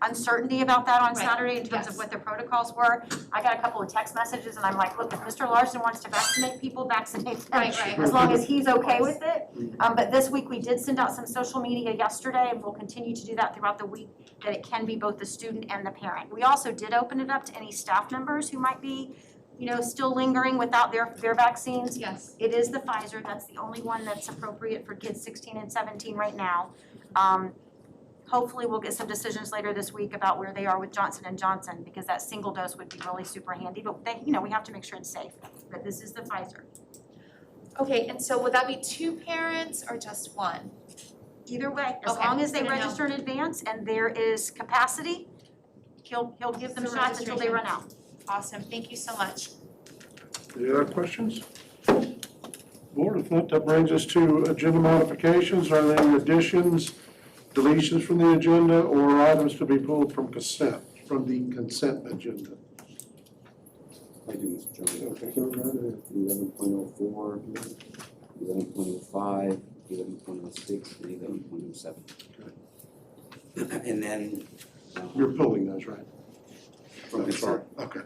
uncertainty about that on Right. Saturday in terms of what the protocols were. I got a couple of text messages and I'm like, look, if Mr. Larson wants to vaccinate people, vaccinate them. Right. As long as he's okay with it. But this week we did send out some social media yesterday and we'll continue to do that throughout the week, that it can be both the student and the parent. We also did open it up to any staff members who might be still lingering without their vaccines. Yes. It is the Pfizer, that's the only one that's appropriate for kids 16 and 17 right now. Hopefully we'll get some decisions later this week about where they are with Johnson & Johnson, because that single dose would be really super handy, but we have to make sure it's safe. But this is the Pfizer. Okay, and so would that be 2 parents or just 1? Either way, as Okay, long as they good to know. register in advance and there is capacity, he'll give them The shots until they registration. run out. Awesome, thank you so much. Any other questions? Board, if not, that brings us to agenda modifications. Are there any additions, deletions from the agenda, or items to be pulled from the consent agenda? I do, Mr. Chairman. Okay. 11.04, 11.05, 11.06, and 11.07. And then. You're pulling those, right? From I'm sorry. consent. Okay.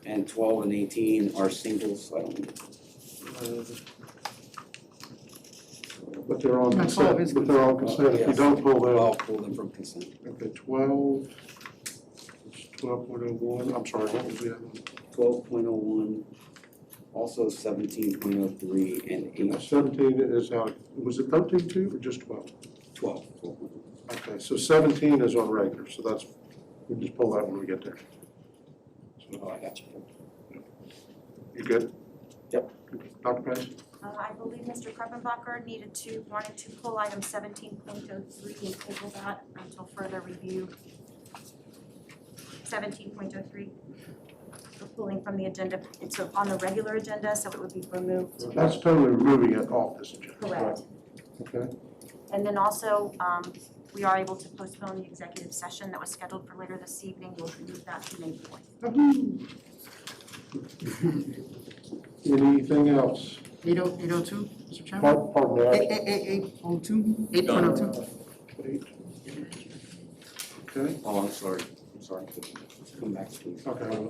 And 12 and 18 are singles, so I don't. But they're on No, 12 consent, is but they're on consent. If you Yes. don't pull I'll them, pull them from consent. okay, 12, it's 12.01, I'm sorry, what was the other one? 12.01, also 17.03, and 8. 17 is out, was it 13 too, or just 12? 12. Okay, so 17 is on regular, so that's, we just pull that when we get there. Oh, I got you. You good? Yep. Dr. Pace? I believe Mr. Kreppenbacher wanted to pull item 17.03 and table that until further review. 17.03. We're pulling from the agenda, it's on the regular agenda, so it would be removed. That's totally removing it off this agenda. Correct. Okay. And then also, we are able to postpone the executive session that was scheduled for later this evening. We'll move that to May 4th. Anything else? 802, Mr. Chairman? Pardon me. 802, 8.02. Okay, Oh, I'm sorry. Come back, please. okay.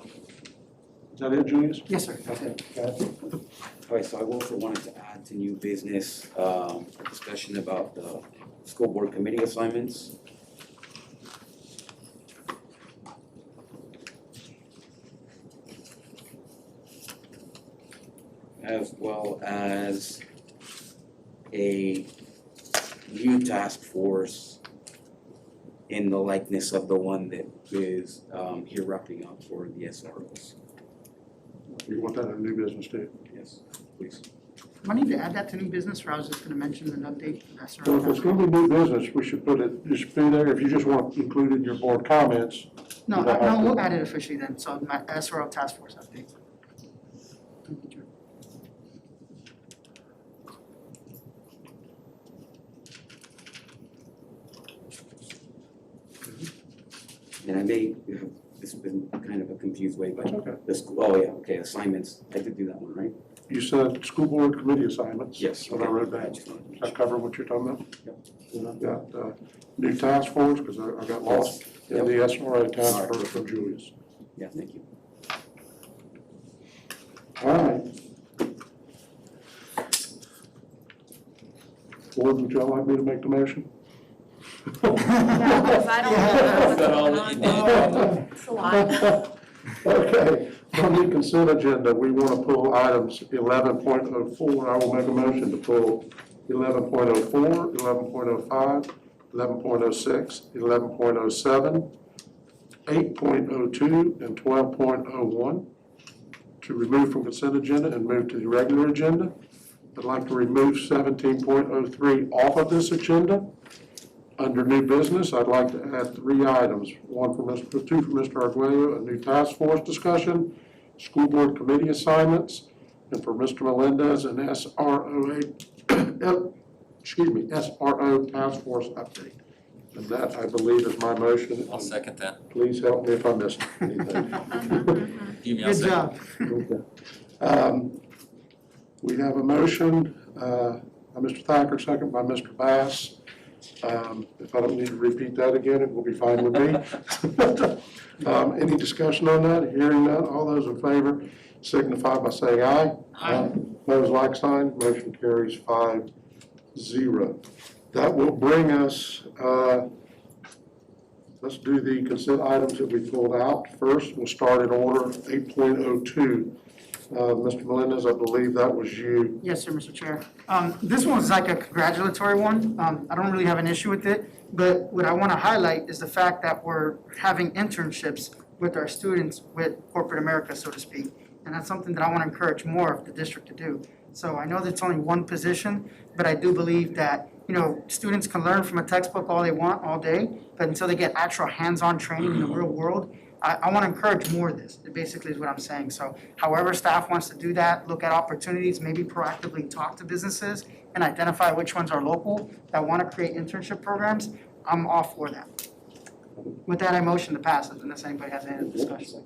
Is that it, Julius? Yes, sir. Okay. All right, so I also wanted to add to new business, a discussion about the school board committee assignments. As well as a new task force in the likeness of the one that is here wrapping up for the SROs. You want that in new business too? Yes, please. Do I need to add that to new business, or I was just gonna mention an update? That's So if it's gonna be new business, we should put it, it should be there. If you just want to include in your board comments. No, you don't have no, to. we'll add it officially then, so my SRO task force update. Thank you, Chair. And I may have, this has been kind of a confused way, but Okay. the school, oh yeah, okay, assignments, I did do that one, right? You said school board committee assignments. Yes. What I wrote I down. just wanted to make Does that cover what you're talking about? Yep. And I've got, new task force, because I got lost in the SRA task All right. force from Julius. Yeah, thank you. All right. Board, would y'all like me to make the motion? Yeah, because I don't know what's going on. It's a lot. Okay, on the consent agenda, we want to pull items 11.04. I will make a motion to pull 11.04, 11.05, 11.06, 11.07, 8.02, and 12.01 to remove from consent agenda and move to the regular agenda. I'd like to remove 17.03 off of this agenda. Under new business, I'd like to add 3 items, two for Mr. Arguello, a new task force discussion, school board committee assignments, and for Mr. Melendez, an SRO task force update. And that, I believe, is my motion. I'll second that. Please help me if I missed anything. Email Good second. job. Okay. We have a motion by Mr. Thacker, second by Mr. Bass. If I don't need to repeat that again, it will be fine with me. Any discussion on that? Hearing none, all those in favor signify by saying aye. Aye. Opposed, like sign, motion carries 5-0. That will bring us let's do the consent items that we pulled out. First, we'll start in order, 8.02. Mr. Melendez, I believe that was you. Yes, sir, Mr. Chair. This one's like a congratulatory one. I don't really have an issue with it, but what I want to highlight is the fact that we're having internships with our students with corporate America, so to speak. And that's something that I want to encourage more of the district to do. So I know that's only one position, but I do believe that, students can learn from a textbook all they want all day, but until they get actual hands-on training in the real world, I want to encourage more of this, basically is what I'm saying. So however staff wants to do that, look at opportunities, maybe proactively talk to businesses and identify which ones are local that want to create internship programs, I'm all for that. With that, I motion to pass it, unless anybody has any discussion.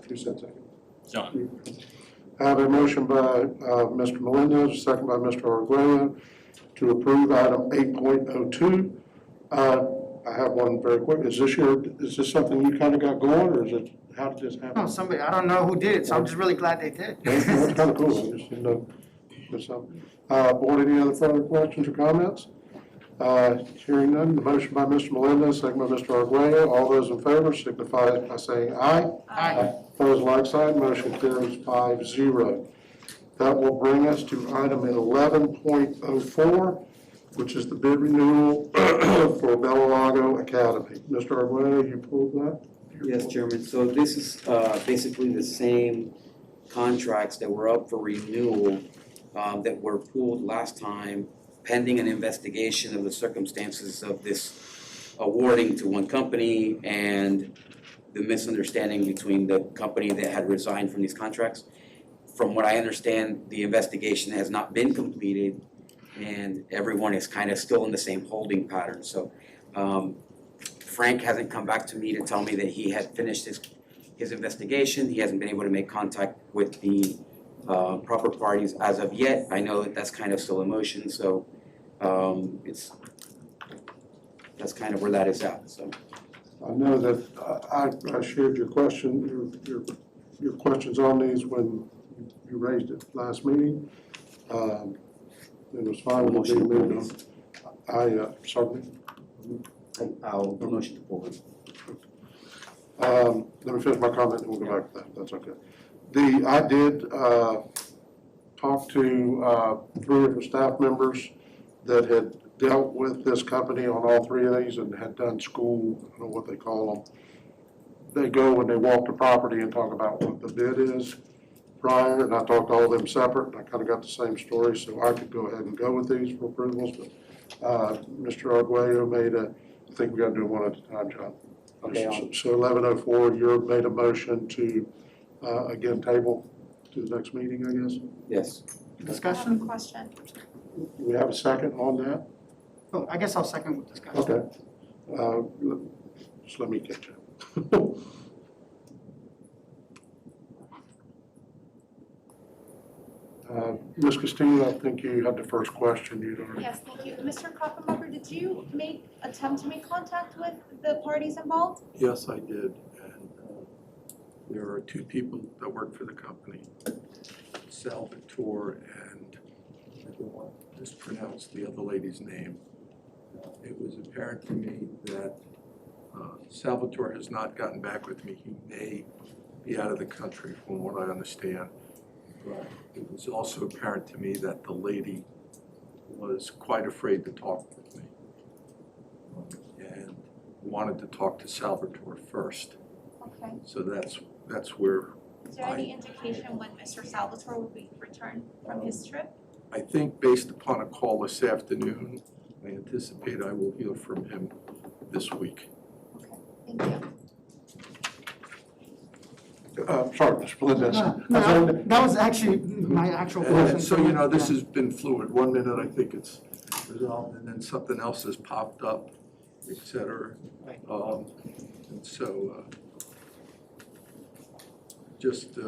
Who said second? John. I have a motion by Mr. Melendez, second by Mr. Arguello, to approve item 8.02. I have one very quick. Is this something you kind of got going, or is it, how did this happen? No, somebody, I don't know who did it, so I'm just really glad they did. That's kind of cool. I just didn't know. There's something. Board, any other further questions or comments? Hearing none, the motion by Mr. Melendez, second by Mr. Arguello. All those in favor signify by saying aye. Aye. Opposed, like sign, motion carries 5-0. That will bring us to item 11.04, which is the bid renewal for Bellalago Academy. Mr. Arguello, you pulled that? Yes, Chairman. So this is basically the same contracts that were up for renewal that were pulled last time, pending an investigation of the circumstances of this awarding to one company and the misunderstanding between the company that had resigned from these contracts. From what I understand, the investigation has not been completed and everyone is kind of still in the same holding pattern. So Frank hasn't come back to me to tell me that he had finished his investigation. He hasn't been able to make contact with the proper parties as of yet. I know that that's kind of still in motion, so that's kind of where that is at, so. I know that I shared your question, your questions on these when you raised it last meeting. It was fine with the moved on. Certainly. I'll motion to pull it. Let me finish my comment and we'll go back to that. That's okay. I did talk to 3 different staff members that had dealt with this company on all 3 of these and had done school, I don't know what they call them. They go and they walk the property and talk about what the bid is prior, and I talked to all of them separate, and I kind of got the same story, so I could go ahead and go with these for approvals, but Mr. Arguello made I think we got to do one at a time, John. Okay. So 11:04, you made a motion to, again, table to the next meeting, I guess? Yes. I have a Discussion? question. Do we have a second on that? Oh, I guess I'll second with discussion. Okay. Just let me catch up. Ms. Castillo, I think you had the first question. Yes, thank you. Mr. Koppenbacher, did you attempt to make contact with the parties involved? Yes, I did, and there are 2 people that work for the company, Salvatore and I don't want to mispronounce the other lady's name. It was apparent to me that Salvatore has not gotten back with me. He may be out of the country from what I understand. But it was also apparent to me that the lady was quite afraid to talk with me and wanted to talk to Salvatore first. Okay. So that's where Is there any indication when Mr. Salvatore will be returned from his trip? I think based upon a call this afternoon, I anticipate I will hear from him this week. Thank you. Sorry, Mr. Melendez. No, that was actually my actual question. And so, this has been fluid. 1 minute I think it's resolved, and then something else has popped up, et cetera. And so, just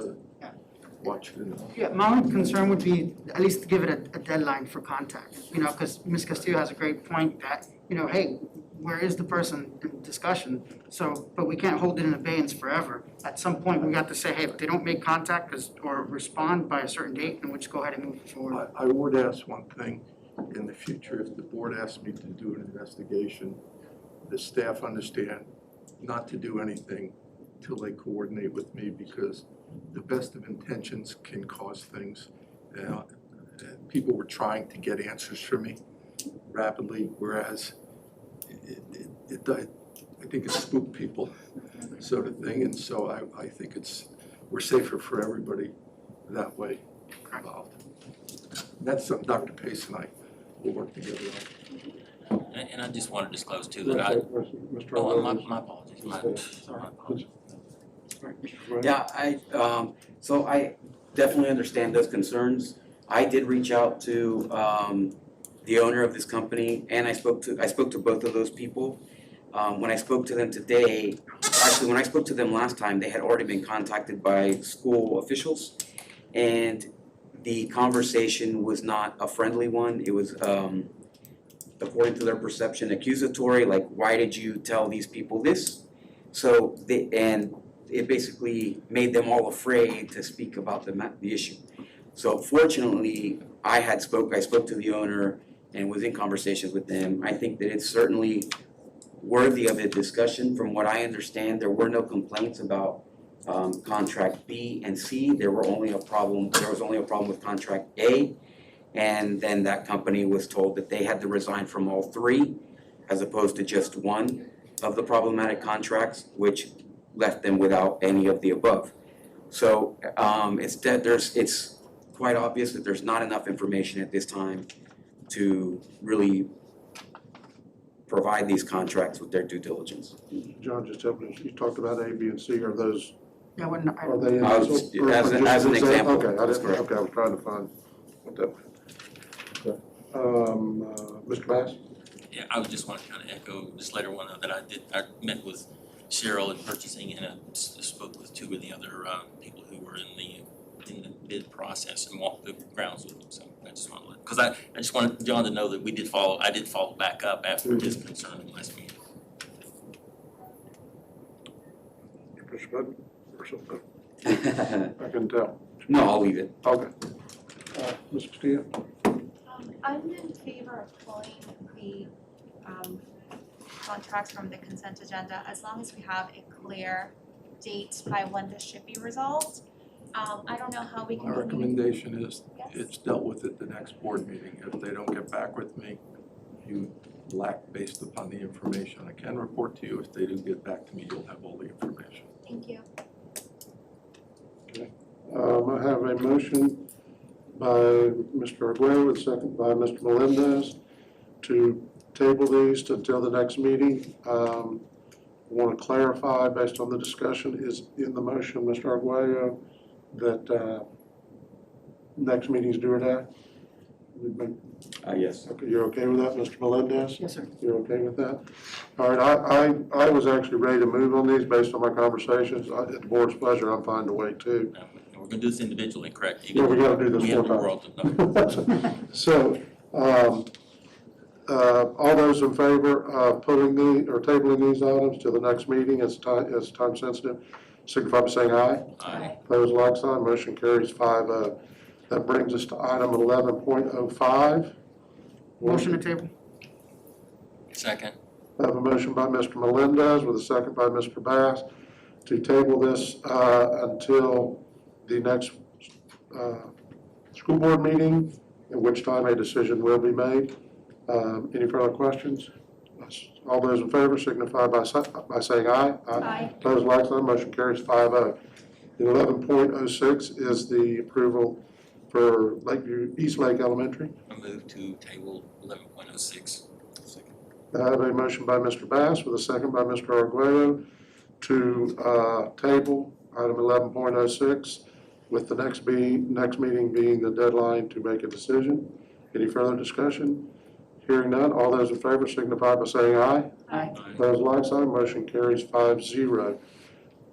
watch it. Yeah, my only concern would be at least to give it a deadline for contact, because Ms. Castillo has a great point that, hey, where is the person in discussion? So, but we can't hold it in abeyance forever. At some point, we got to say, hey, if they don't make contact or respond by a certain date, then we'll just go ahead and move forward. I would ask one thing in the future, if the board asks me to do an investigation, the staff understand not to do anything till they coordinate with me, because the best of intentions can cause things. And people were trying to get answers from me rapidly, whereas I think it spooked people, sort of thing. And so I think we're safer for everybody that way involved. And that's something Dr. Pace and I will work together on. And I just want to disclose too that my apologies, my apologies. Yeah, so I definitely understand those concerns. I did reach out to the owner of this company, and I spoke to both of those people. When I spoke to them today, actually when I spoke to them last time, they had already been contacted by school officials, and the conversation was not a friendly one. It was, according to their perception, accusatory, like, why did you tell these people this? So it basically made them all afraid to speak about the issue. So fortunately, I spoke to the owner and was in conversations with them. I think that it's certainly worthy of a discussion. From what I understand, there were no complaints about contract B and C. There was only a problem with contract A. And then that company was told that they had to resign from all three, as opposed to just one of the problematic contracts, which left them without any of the above. So it's quite obvious that there's not enough information at this time to really provide these contracts with their due diligence. John, just help me, you talked about A, B, and C, are those, Yeah, when are they in? As an example, Okay, that's correct. okay, I was trying to find what that meant. Okay. Mr. Bass? Yeah, I would just want to kind of echo, just let everyone know that I met with Cheryl in purchasing, and I spoke with two of the other people who were in the bid process and walked the grounds with them. So I just want to because I just wanted John to know that I did follow back up after his concern last meeting. Mr. Bud, or something? I can tell. No, I'll leave it. Okay. Ms. Castillo? I'm in favor of pulling the contracts from the consent agenda as long as we have a clear date by when this should be resolved. I don't know how we can. My recommendation is Yes. it's dealt with at the next board meeting. If they don't get back with me, you lack based upon the information I can report to you. If they do get back to me, you'll have all the information. Thank you. Okay. I have a motion by Mr. Arguello, and second by Mr. Melendez to table these until the next meeting. I want to clarify, based on the discussion, is in the motion, Mr. Arguello, that next meeting's due or die? Yes. Okay, you're okay with that, Mr. Melendez? Yes, sir. You're okay with that? All right, I was actually ready to move on these based on my conversations. At the board's pleasure, I'm fine to wait too. We're going to do this individually, correct? Yeah, we gotta do this We have four the world to know. So, all those in favor of tabling these items to the next meeting as time sensitive, signify by saying aye. Aye. Opposed, like sign, motion carries 5-0. That brings us to item 11.05. Motion to table. Second. I have a motion by Mr. Melendez with a second by Mr. Bass to table this until the next school board meeting, at which time a decision will be made. Any further questions? All those in favor signify by saying aye. Aye. Opposed, like sign, motion carries 5-0. 11.06 is the approval for Lakeview, East Lake Elementary. I move to table 11.06. I have a motion by Mr. Bass with a second by Mr. Arguello to table item 11.06 with the next meeting being the deadline to make a decision. Any further discussion? Hearing none, all those in favor signify by saying aye. Aye. Opposed, like sign, motion carries 5-0.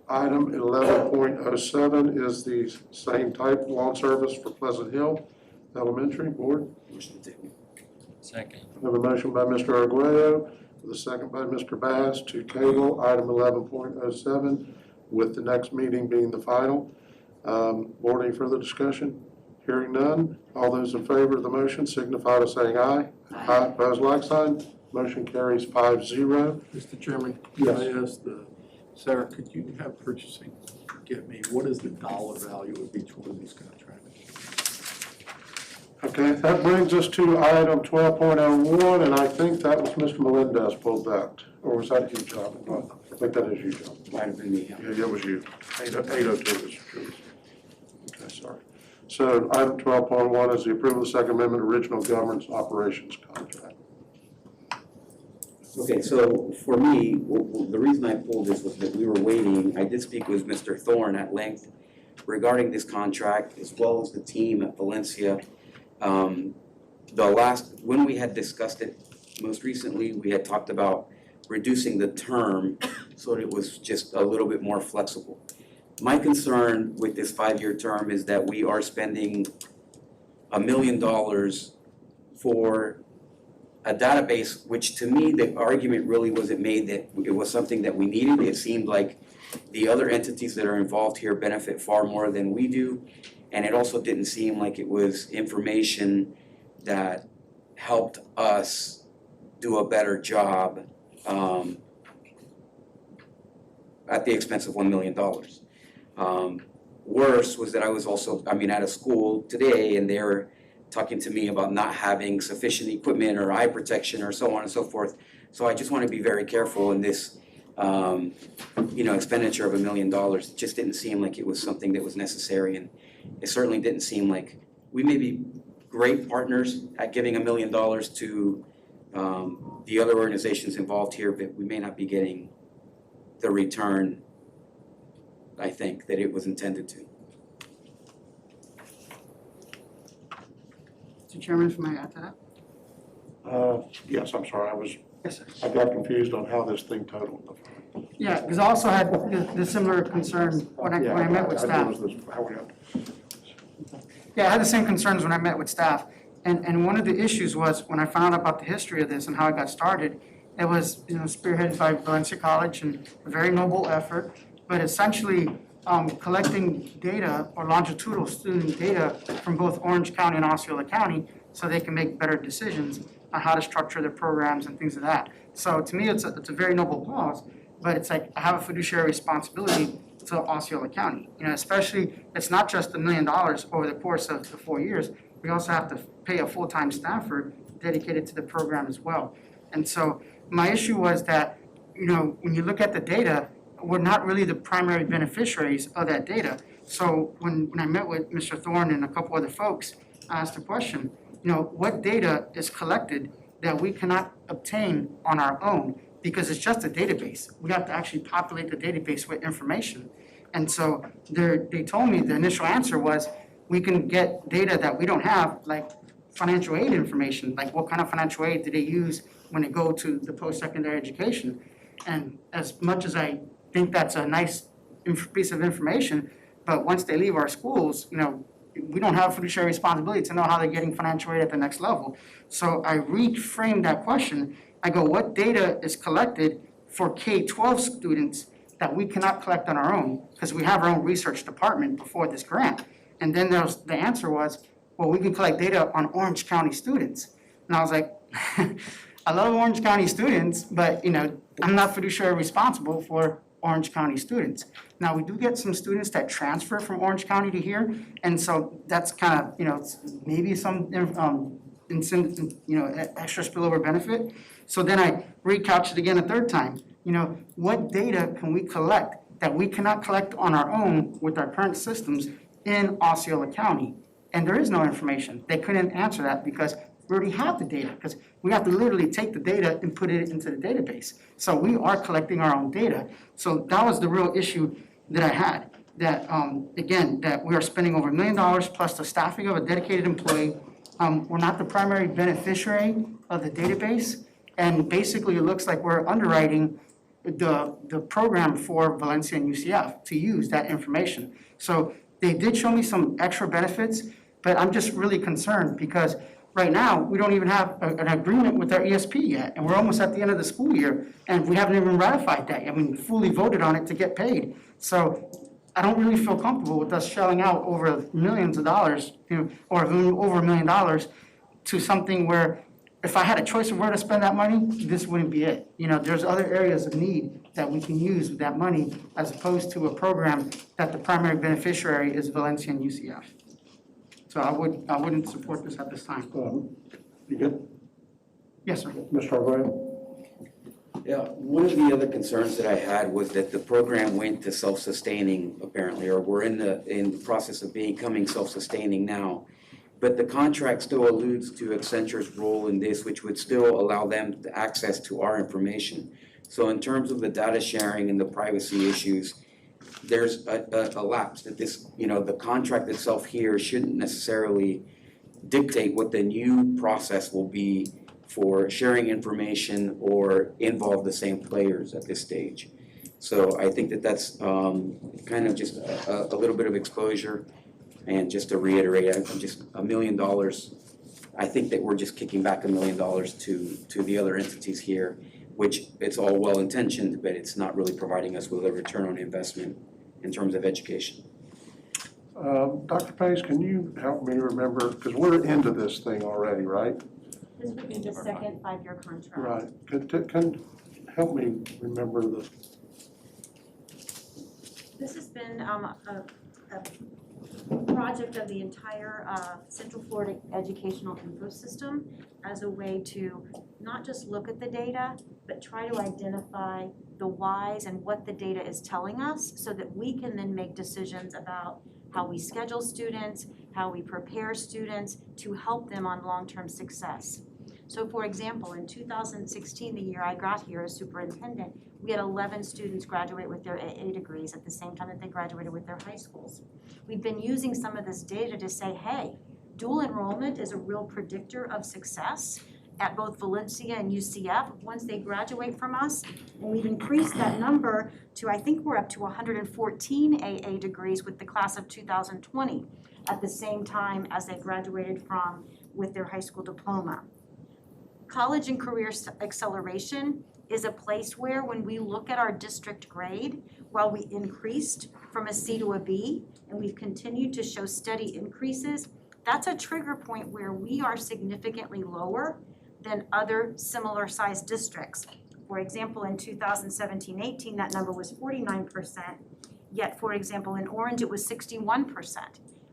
Item 11.07 is the same type lawn service for Pleasant Hill Elementary Board. Motion to table. Second. I have a motion by Mr. Arguello with a second by Mr. Bass to table item 11.07 with the next meeting being the final. Board, any further discussion? Hearing none, all those in favor of the motion signify by saying aye. Aye. Opposed, like sign. Motion carries 5-0. Mr. Chairman, Yes. can I ask Sarah, could you have purchasing get me, what is the dollar value of each one of these contracts? Okay, that brings us to item 12.01, and I think that was Mr. Melendez pulled that, or was that you, John? I think that is you, John. Might have been me, yeah. Yeah, it was you. 802 is yours. Okay, sorry. So item 12.1 is the approval of the Second Amendment Original Governance Operations Contract. Okay, so for me, the reason I pulled this was that we were waiting. I did speak with Mr. Thorne at length regarding this contract, as well as the team at Valencia. When we had discussed it most recently, we had talked about reducing the term so that it was just a little bit more flexible. My concern with this 5-year term is that we are spending $1 million for a database, which to me, the argument really wasn't made that it was something that we needed. It seemed like the other entities that are involved here benefit far more than we do. And it also didn't seem like it was information that helped us do a better job at the expense of $1 million. Worse was that I was also, at a school today, and they're talking to me about not having sufficient equipment or eye protection or so on and so forth. So I just want to be very careful in this, expenditure of $1 million. It just didn't seem like it was something that was necessary, and it certainly didn't seem like we may be great partners at giving $1 million to the other organizations involved here, but we may not be getting the return, I think, that it was intended to. Mr. Chairman, if I may add to that? Yes, I'm sorry, Yes, sir. I got confused on how this thing totaled. Yeah, because I also had the similar concern when I met with staff. Yeah, I had the same concerns when I met with staff. And one of the issues was when I found out about the history of this and how it got started, it was, spearheaded by Valencia College and a very noble effort, but essentially collecting data or longitudinal student data from both Orange County and Osceola County so they can make better decisions on how to structure their programs and things of that. So to me, it's a very noble cause, but it's like I have a fiduciary responsibility to Osceola County. Especially, it's not just $1 million over the course of the 4 years. We also have to pay a full-time staffer dedicated to the program as well. And so my issue was that, when you look at the data, we're not really the primary beneficiaries of that data. So when I met with Mr. Thorne and a couple other folks, I asked the question, what data is collected that we cannot obtain on our own? Because it's just a database. We have to actually populate the database with information. And so they told me the initial answer was, we can get data that we don't have, like financial aid information, like what kind of financial aid do they use when they go to the post-secondary education. And as much as I think that's a nice piece of information, but once they leave our schools, we don't have a fiduciary responsibility to know how they're getting financial aid at the next level. So I reframed that question. I go, what data is collected for K-12 students that we cannot collect on our own? Because we have our own research department before this grant. And then the answer was, well, we can collect data on Orange County students. And I was like, I love Orange County students, but I'm not fiduciary responsible for Orange County students. Now, we do get some students that transfer from Orange County to here, and so that's kind of, maybe some extra spillover benefit. So then I recouched it again a third time. What data can we collect that we cannot collect on our own with our current systems in Osceola County? And there is no information. They couldn't answer that because we already have the data, because we have to literally take the data and put it into the database. So we are collecting our own data. So that was the real issue that I had, that, again, that we are spending over $1 million plus the staffing of a dedicated employee. We're not the primary beneficiary of the database. And basically, it looks like we're underwriting the program for Valencia and UCF to use that information. So they did show me some extra benefits, but I'm just really concerned because right now, we don't even have an agreement with our ESP yet, and we're almost at the end of the school year, and we haven't even ratified that yet. Fully voted on it to get paid. So I don't really feel comfortable with us shelling out over millions of dollars, or over $1 million to something where if I had a choice of where to spend that money, this wouldn't be it. You know, there's other areas of need that we can use with that money as opposed to a program that the primary beneficiary is Valencia and UCF. So I wouldn't support this at this time. You good? Yes, sir. Mr. Arroyo? Yeah, one of the other concerns that I had was that the program went to self-sustaining apparently, or we're in the process of becoming self-sustaining now. But the contract still alludes to Accenture's role in this, which would still allow them the access to our information. So in terms of the data sharing and the privacy issues, there's a lapse that this, you know, the contract itself here shouldn't necessarily dictate what the new process will be for sharing information or involve the same players at this stage. So I think that that's kind of just a little bit of exposure. And just to reiterate, I'm just $1 million, I think that we're just kicking back $1 million to the other entities here, which it's all well intentioned, but it's not really providing us with a return on investment in terms of education. Dr. Pace, can you help me remember, because we're into this thing already, right? This would be the second 5-year contract. Right. Can help me remember the. This has been a project of the entire Central Florida Educational Info System as a way to not just look at the data, but try to identify the whys and what the data is telling us so that we can then make decisions about how we schedule students, how we prepare students to help them on long-term success. So for example, in 2016, the year I got here as superintendent, we had 11 students graduate with their AA degrees at the same time that they graduated with their high schools. We've been using some of this data to say, hey, dual enrollment is a real predictor of success at both Valencia and UCF once they graduate from us. And we've increased that number to, I think we're up to 114 AA degrees with the class of 2020 at the same time as they graduated from with their high school diploma. College and career acceleration is a place where when we look at our district grade, while we increased from a C to a B, and we've continued to show steady increases, that's a trigger point where we are significantly lower than other similar sized districts. For example, in 2017-18, that number was 49%, yet for example, in Orange, it was 61%.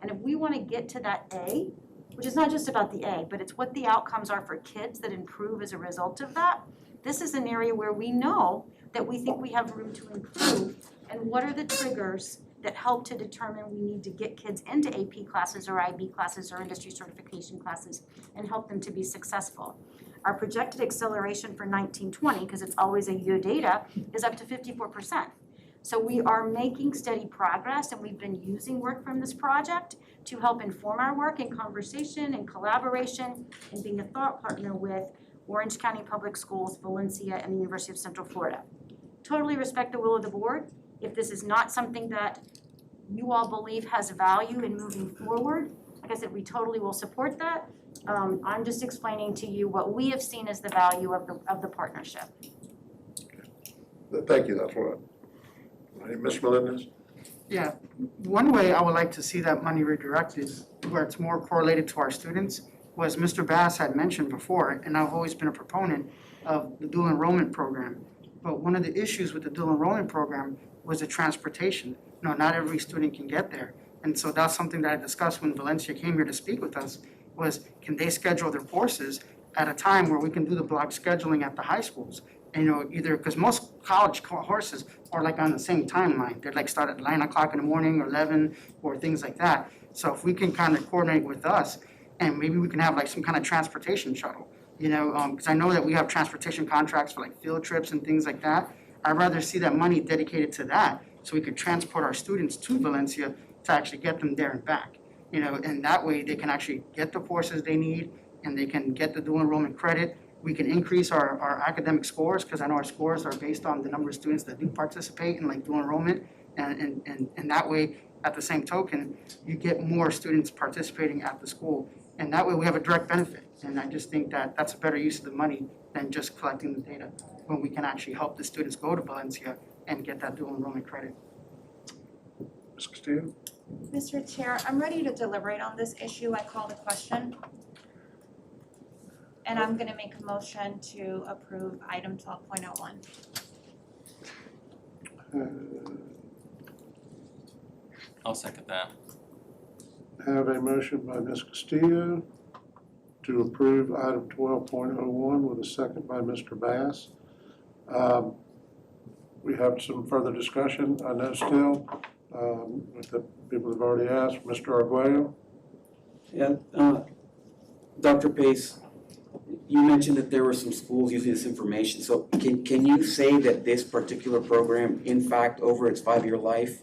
And if we want to get to that A, which is not just about the A, but it's what the outcomes are for kids that improve as a result of that, this is an area where we know that we think we have room to improve, and what are the triggers that help to determine we need to get kids into AP classes or IB classes or industry certification classes and help them to be successful. Our projected acceleration for 19-20, because it's always a year data, is up to 54%. So we are making steady progress, and we've been using work from this project to help inform our work in conversation and collaboration and being a thought partner with Orange County Public Schools, Valencia, and the University of Central Florida. Totally respect the will of the board. If this is not something that you all believe has value in moving forward, like I said, we totally will support that. I'm just explaining to you what we have seen as the value of the partnership. Thank you, that's what. Ms. Melendez? Yeah, one way I would like to see that money redirected where it's more correlated to our students was Mr. Bass had mentioned before, and I've always been a proponent of the dual enrollment program. But one of the issues with the dual enrollment program was the transportation. You know, not every student can get there. And so that's something that I discussed when Valencia came here to speak with us, was can they schedule their courses at a time where we can do the block scheduling at the high schools? And, you know, either, because most college courses are like on the same timeline. They're like start at 9 o'clock in the morning or 11 or things like that. So if we can kind of coordinate with us, and maybe we can have like some kind of transportation shuttle, you know, because I know that we have transportation contracts for like field trips and things like that. I'd rather see that money dedicated to that so we could transport our students to Valencia to actually get them there and back, you know, and that way they can actually get the courses they need and they can get the dual enrollment credit. We can increase our academic scores, because I know our scores are based on the number of students that do participate in like dual enrollment, and that way, at the same token, you get more students participating at the school, and that way we have a direct benefit. And I just think that that's a better use of the money than just collecting the data, when we can actually help the students go to Valencia and get that dual enrollment credit. Ms. Castillo? Mr. Chair, I'm ready to deliberate on this issue. I call the question. And I'm gonna make a motion to approve item 12.01. I'll second that. Have a motion by Ms. Castillo to approve item 12.01 with a second by Mr. Bass. We have some further discussion, I know still, with the people have already asked. Mr. Arguello? Yeah, Dr. Pace, you mentioned that there were some schools using this information. So can you say that this particular program, in fact, over its 5-year life,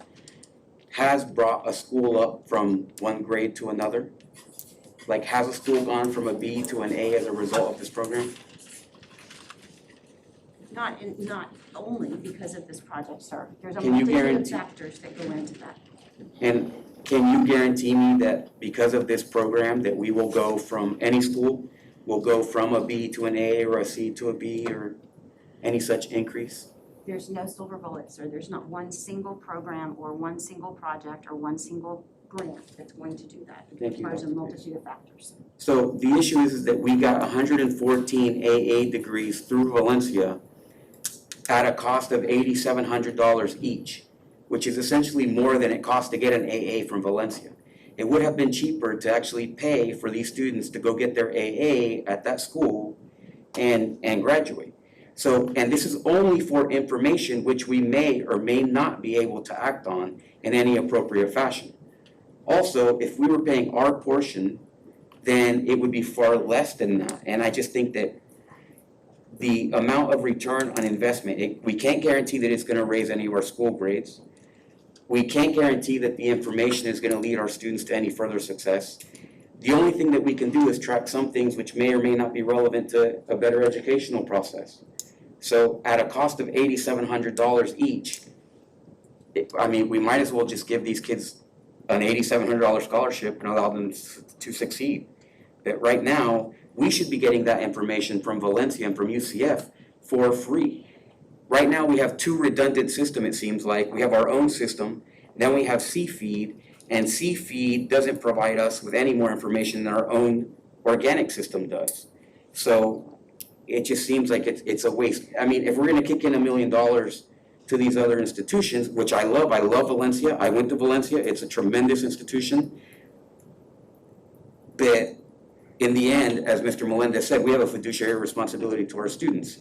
has brought a school up from one grade to another? Like, has a school gone from a B to an A as a result of this program? Not only because of this project, sir. There's a Can you multitude of guarantee- factors that go into that. And can you guarantee me that because of this program, that we will go from, any school will go from a B to an A or a C to a B or any such increase? There's no silver bullet, sir. There's not one single program or one single project or one single grant that's going to do that. It Thank you, requires a Dr. multitude of factors. So the issue is that we got 114 AA degrees through Valencia at a cost of $8,700 each, which is essentially more than it costs to get an AA from Valencia. It would have been cheaper to actually pay for these students to go get their AA at that school and graduate. So, and this is only for information which we may or may not be able to act on in any appropriate fashion. Also, if we were paying our portion, then it would be far less than that. And I just think that the amount of return on investment, we can't guarantee that it's gonna raise any of our school grades. We can't guarantee that the information is gonna lead our students to any further success. The only thing that we can do is track some things which may or may not be relevant to a better educational process. So at a cost of $8,700 each, we might as well just give these kids an $8,700 scholarship and allow them to succeed. But right now, we should be getting that information from Valencia and from UCF for free. Right now, we have two redundant systems, it seems like. We have our own system, then we have CFeed, and CFeed doesn't provide us with any more information than our own organic system does. So it just seems like it's a waste. I mean, if we're gonna kick in $1 million to these other institutions, which I love Valencia, I went to Valencia, it's a tremendous institution. But in the end, as Mr. Melendez said, we have a fiduciary responsibility to our students.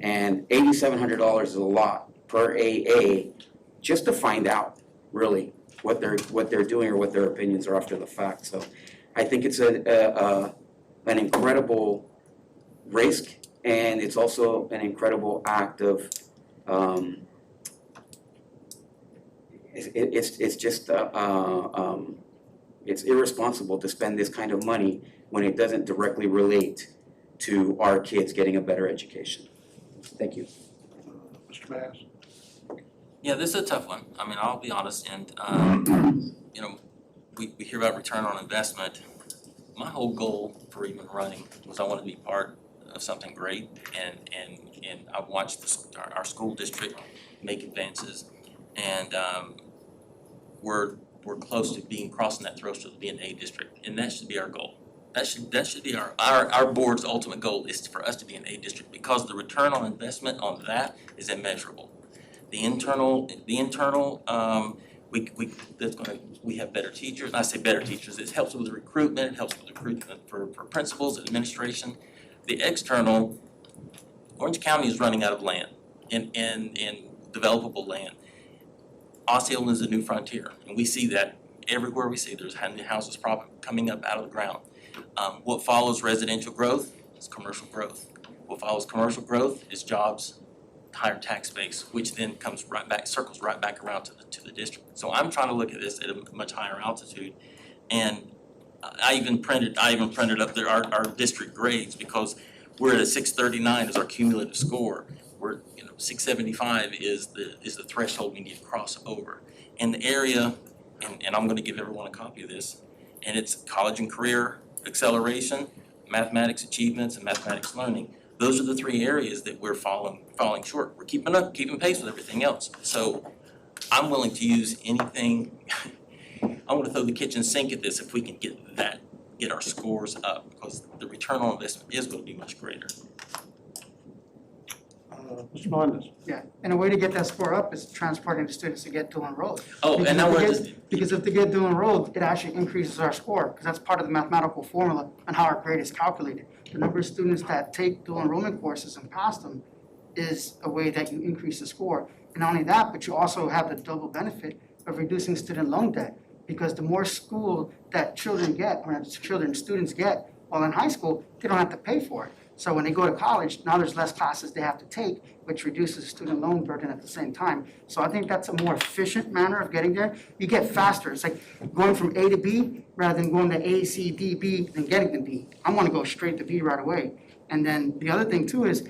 And $8,700 is a lot per AA just to find out really what they're doing or what their opinions are after the fact. So I think it's an incredible risk, and it's also an incredible act of it's irresponsible to spend this kind of money when it doesn't directly relate to our kids getting a better education. Thank you. Mr. Bass? Yeah, this is a tough one. I mean, I'll be honest, and we hear about return on investment. My whole goal for even running was I wanted to be part of something great, and I've watched our school district make advances, and we're close to crossing that threshold to be an A district, and that should be our goal. That should be our board's ultimate goal, is for us to be an A district, because the return on investment on that is immeasurable. The internal, we have better teachers. And I say better teachers, it helps with recruitment, it helps with recruitment for principals, administration. The external, Orange County is running out of land, in developable land. Osceola is a new frontier, and we see that everywhere we see. There's new houses coming up out of the ground. What follows residential growth is commercial growth. What follows commercial growth is jobs, higher tax base, which then circles right back around to the district. So I'm trying to look at this at a much higher altitude, and I even printed up there our district grades, because we're at a 639 is our cumulative score. We're 675 is the threshold we need to cross over. And the area, and I'm going to give everyone a copy of this, and it's college and career acceleration, mathematics achievements, and mathematics learning. Those are the three areas that we're falling short. We're keeping pace with everything else. So I'm willing to use anything. I want to throw the kitchen sink at this if we can get get our scores up, because the return on investment is gonna be much greater. Mr. Melendez? Yeah, and a way to get that score up is transporting the students to get dual enrolled. Oh, Because and I if they wanted get- to, Because if they get dual enrolled, it actually increases our score, because that's part of the mathematical formula on how our grade is calculated. The number of students that take dual enrollment courses and pass them is a way that you increase the score. And not only that, but you also have the double benefit of reducing student loan debt, because the more school that students get while in high school, they don't have to pay for it. So when they go to college, now there's less classes they have to take, which reduces student loan burden at the same time. So I think that's a more efficient manner of getting there. You get faster. It's like going from A to B rather than going to A, C, D, B, and getting to B. I want to go straight to B right away. And then the other thing too is,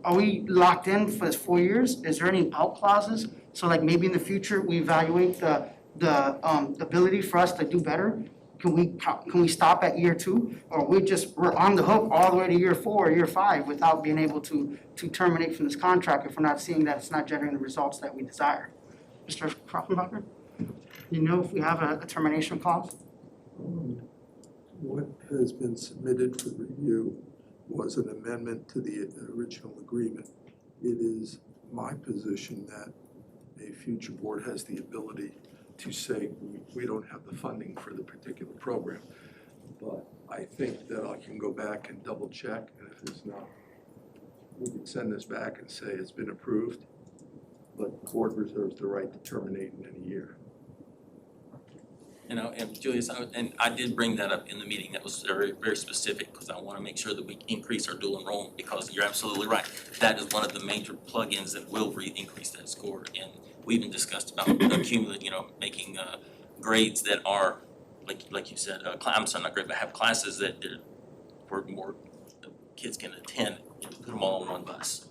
are we locked in for this 4 years? Is there any out clauses? So like maybe in the future, we evaluate the ability for us to do better. Can we stop at year 2, or we're on the hook all the way to year 4 or year 5 without being able to terminate from this contract if we're not seeing that it's not generating the results that we desire? Mr. Kroffenbacher, you know if we have a termination clause? What has been submitted for review was an amendment to the original agreement. It is my position that a future board has the ability to say, we don't have the funding for the particular program. But I think that I can go back and double check, and if it's not, we can send this back and say it's been approved, but the board reserves the right to terminate in any year. you know, and Julius, I did bring that up in the meeting. That was very, very specific, because I wanna make sure that we increase our dual enrollment, because you're absolutely right. That is one of the major plugins that will increase that score. And we even discussed about accumulate, making grades that are, like you said, I'm sorry, not grade, but have classes that where more kids can attend, put them all on one bus,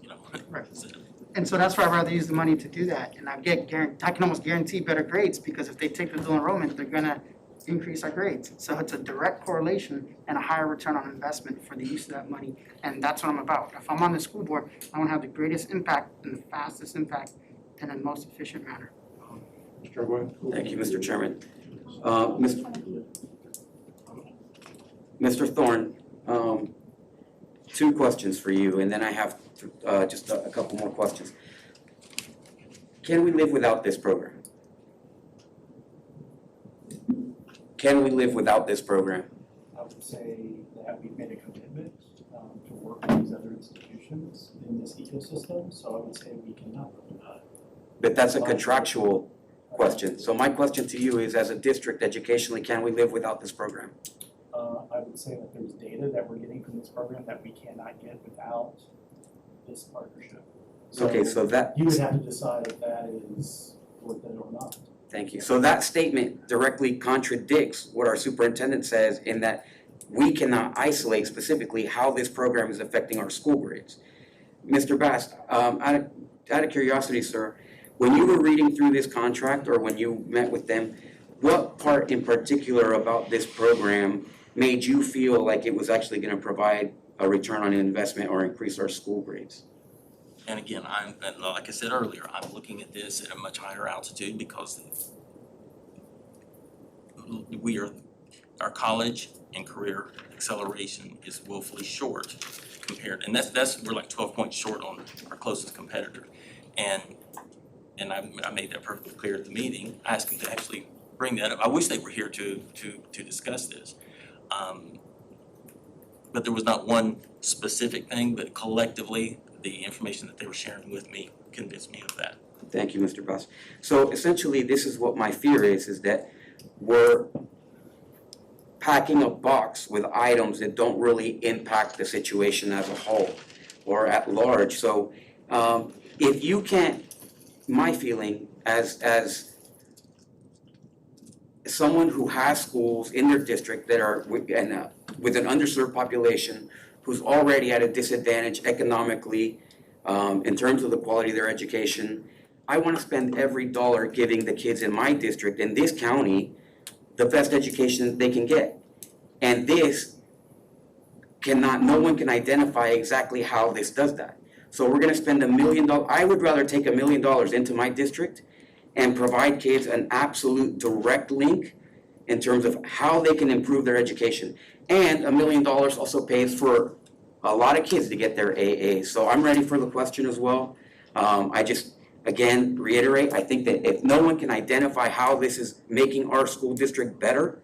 Right. So, And so that's why I'd rather use the money to do that, and I can almost guarantee better grades, because if they take the dual enrollment, they're gonna increase our grades. So it's a direct correlation and a higher return on investment for the use of that money, and that's what I'm about. If I'm on the school board, I wanna have the greatest impact and the fastest impact in the most efficient manner. Mr. Ogwin? Thank you, Mr. Chairman. Mr. Thorne, 2 questions for you, and then I have just a couple more questions. Can we live without this program? Can we live without this program? I would say that we've made a commitment to work with these other institutions in this ecosystem, so I would say we cannot live without it. But that's a contractual question. So my question to you is, as a district, educationally, can we live without this program? I would say that there's data that we're getting from this program that we cannot get without this partnership. Okay, so that. You would have to decide if that is worth it or not. Thank you. So that statement directly contradicts what our superintendent says, in that we cannot isolate specifically how this program is affecting our school grades. Mr. Bass, out of curiosity, sir, when you were reading through this contract, or when you met with them, what part in particular about this program made you feel like it was actually going to provide a return on investment or increase our school grades? And again, like I said earlier, I'm looking at this at a much higher altitude, because our college and career acceleration is woefully short compared, and we're like 12 points short on our closest competitor. And I made that perfectly clear at the meeting. I asked them to actually bring that up. I wish they were here to discuss this. But there was not one specific thing, but collectively, the information that they were sharing with me convinced me of that. Thank you, Mr. Bass. So essentially, this is what my fear is that we're packing a box with items that don't really impact the situation as a whole or at large. So if you can't, my feeling as someone who has schools in their district that are with an underserved population, who's already at a disadvantage economically in terms of the quality of their education, I want to spend every dollar giving the kids in my district, in this county, the best education they can get. And this no one can identify exactly how this does that. So we're going to spend $1 million. I would rather take $1 million into my district and provide kids an absolute direct link in terms of how they can improve their education. And $1 million also pays for a lot of kids to get their AA. So I'm ready for the question as well. I just, again, reiterate, I think that if no one can identify how this is making our school district better,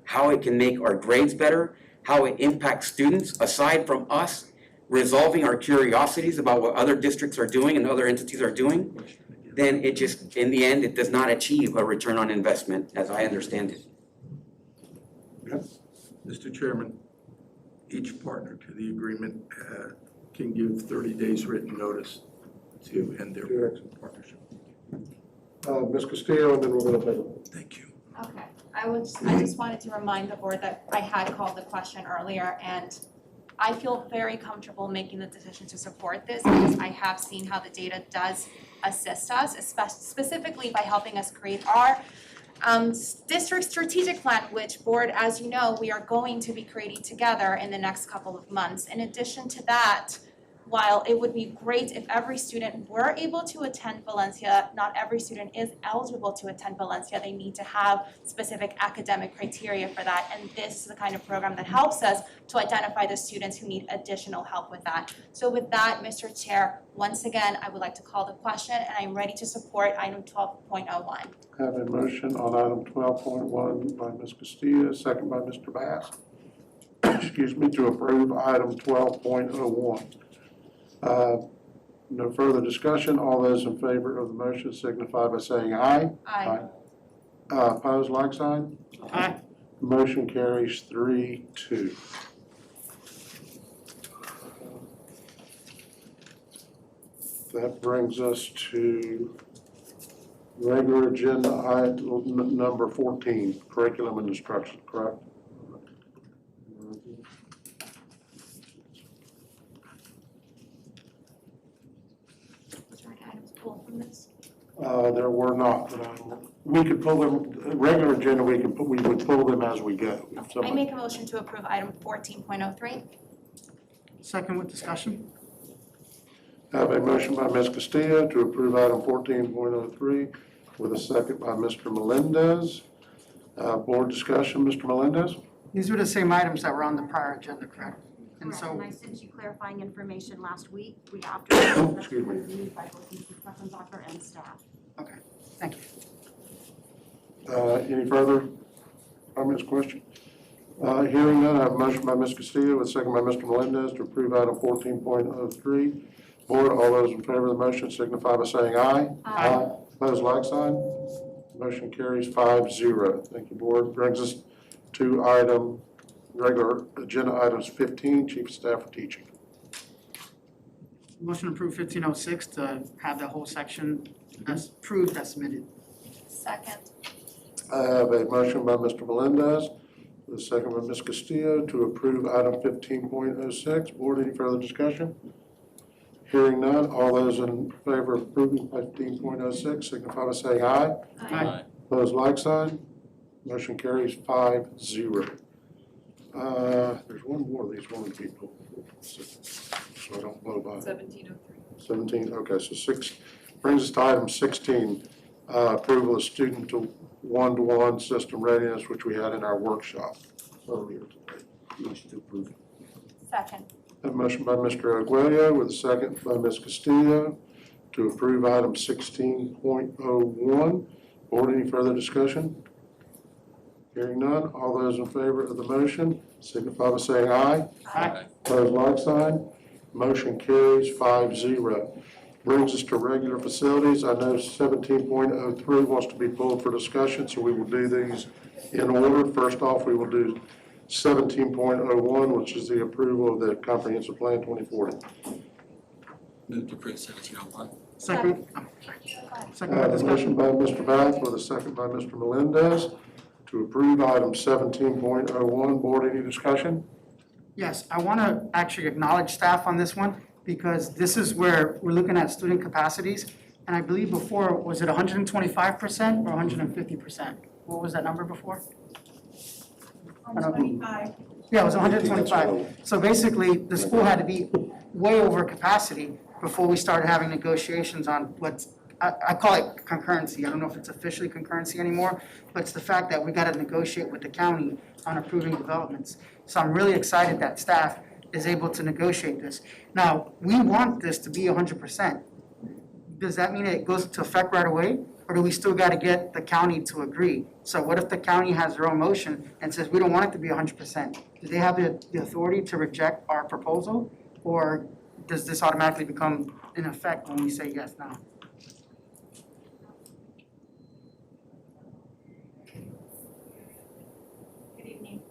how it can make our grades better, how it impacts students, aside from us resolving our curiosities about what other districts are doing and other entities are doing, then it just, in the end, it does not achieve a return on investment, as I understand it. Mr. Chairman, each partner to the agreement can give 30 days written notice to end their partnership. Ms. Castillo, and then we're gonna take a vote. Thank you. Okay, I just wanted to remind the board that I had called the question earlier, and I feel very comfortable making the decision to support this because I have seen how the data does assist us, specifically by helping us create our district strategic plan, which board, as you know, we are going to be creating together in the next couple of months. In addition to that, while it would be great if every student were able to attend Valencia, not every student is eligible to attend Valencia. They need to have specific academic criteria for that, and this is the kind of program that helps us to identify the students who need additional help with that. So with that, Mr. Chair, once again, I would like to call the question, and I'm ready to support item 12.01. Have a motion on item 12.1 by Ms. Castillo, second by Mr. Bass. Excuse me, to approve item 12.01. No further discussion. All those in favor of the motion signify by saying aye. Aye. Opposed, like sign? Aye. Motion carries 3-2. That brings us to regular agenda item number 14, curriculum and instruction, correct? Was there any items pulled from this? There were not, but we could pull them, regular agenda, we would pull them as we go. If I somebody- make a motion to approve item 14.03. Second with discussion? Have a motion by Ms. Castillo to approve item 14.03 with a second by Mr. Melendez. Board discussion, Mr. Melendez? These were the same items that were on the prior agenda, correct? And Correct, so, and I sent you clarifying information last week, after that's Excuse me. reviewed by both Mrs. Stephens Doctor and staff. thank you. Any further comments, questions? Hearing none, I have a motion by Ms. Castillo with a second by Mr. Melendez to approve item 14.03. Board, all those in favor of the motion signify by saying aye. Aye. Opposed, like sign. Motion carries 5-0. Thank you, board. Brings us to item, regular agenda items 15, chief of staff for teaching. Motion to approve 1506 to have the whole section as approved as submitted. Second. I have a motion by Mr. Melendez with a second by Ms. Castillo to approve item 15.06. Board, any further discussion? Hearing none, all those in favor of approving 15.06 signify by saying aye. Aye. Opposed, like sign. Motion carries 5-0. There's one more of these women people, so I don't blow by. 1703. 17, okay, so 6, brings us to item 16, approval of student to one-to-one system readiness, which we had in our workshop earlier today. Motion to approve. Second. A motion by Mr. Arguello with a second by Ms. Castillo to approve item 16.01. Board, any further discussion? Hearing none, all those in favor of the motion signify by saying aye. Aye. Opposed, like sign. Motion carries 5-0. Brings us to regular facilities. I know 17.03 wants to be pulled for discussion, so we will do these in order. First off, we will do 17.01, which is the approval of the comprehensive plan 2040. Move to approve 1701. Second, second with A motion discussion? by Mr. Bath with a second by Mr. Melendez to approve item 17.01. Board, any discussion? Yes, I want to actually acknowledge staff on this one because this is where we're looking at student capacities. And I believe before, was it 125% or 150%? What was that number before? 125. Yeah, it was 125. So basically, the school had to be way over capacity before we started having negotiations on what I call it concurrency, I don't know if it's officially concurrency anymore, but it's the fact that we gotta negotiate with the county on approving developments. So I'm really excited that staff is able to negotiate this. Now, we want this to be 100%. Does that mean it goes into effect right away? Or do we still gotta get the county to agree? So what if the county has their own motion and says, we don't want it to be 100%? Do they have the authority to reject our proposal? Or does this automatically become in effect when we say yes now? Good evening.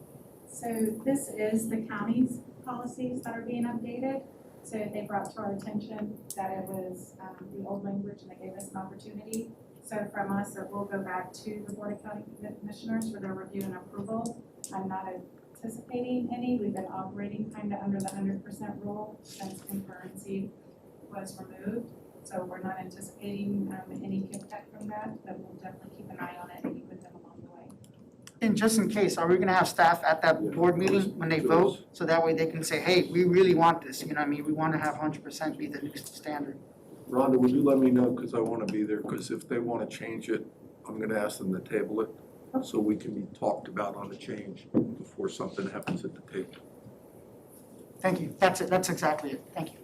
So this is the county's policies that are being updated. So they brought to our attention that it was the old language and they gave us an opportunity. So from us, it will go back to the Board of County Commissioners for their review and approval. I'm not anticipating any. We've been operating kind of under the 100% rule since concurrency was removed. So we're not anticipating any kickback from that, but we'll definitely keep an eye on it and meet with them along the way. And just in case, are we gonna have staff at that board meeting when they vote? So that way they can say, hey, we really want this, you know what I mean? We wanna have 100% be the new standard. Rhonda, would you let me know, because I want to be there, because if they want to change it, I'm going to ask them to table it, so we can be talked about on the change before something happens at the table. Thank you, that's it, that's exactly it, thank you.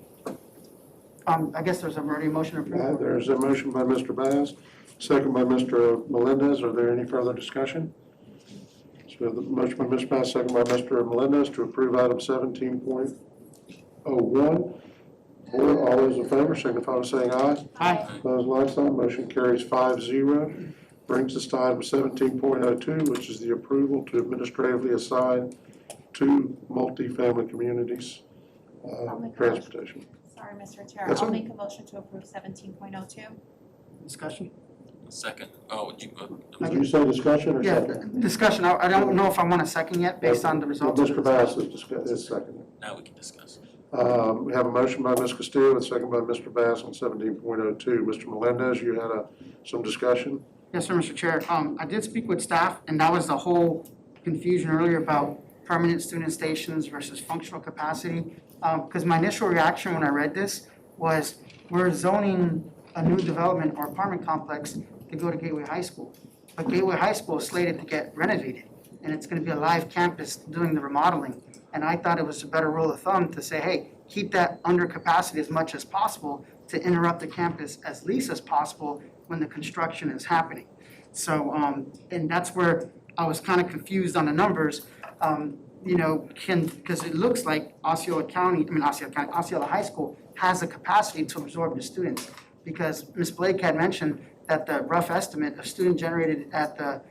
I guess there's already a motion approved. There's a motion by Mr. Bass, second by Mr. Melendez. Are there any further discussion? So we have the motion by Mr. Bass, second by Mr. Melendez to approve item 17.01. All those in favor signify by saying aye. Aye. Opposed, like sign. Motion carries 5-0. Brings us to item 17.02, which is the approval to administratively assign two multifamily communities transportation. Sorry, Mr. Chair, That's I'll okay. make a motion to approve 17.02. Discussion? Second, oh, would you, Did you say discussion or Yeah, second? discussion, I don't know if I want a second yet, based on the results of the Mr. Bass discussion. is second. now we can discuss. We have a motion by Ms. Castillo and second by Mr. Bass on 17.02. Mr. Melendez, you had some discussion? Yes, sir, Mr. Chair. I did speak with staff, and that was the whole confusion earlier about permanent student stations versus functional capacity. Because my initial reaction when I read this was, we're zoning a new development or apartment complex to go to Gateway High School. But Gateway High School is slated to get renovated, and it's gonna be a live campus doing the remodeling. And I thought it was a better rule of thumb to say, hey, keep that under capacity as much as possible to interrupt the campus as least as possible when the construction is happening. So, and that's where I was kind of confused on the numbers. Because it looks like Osceola High School has the capacity to absorb the students. Because Ms. Blake had mentioned that the rough estimate of student generated at the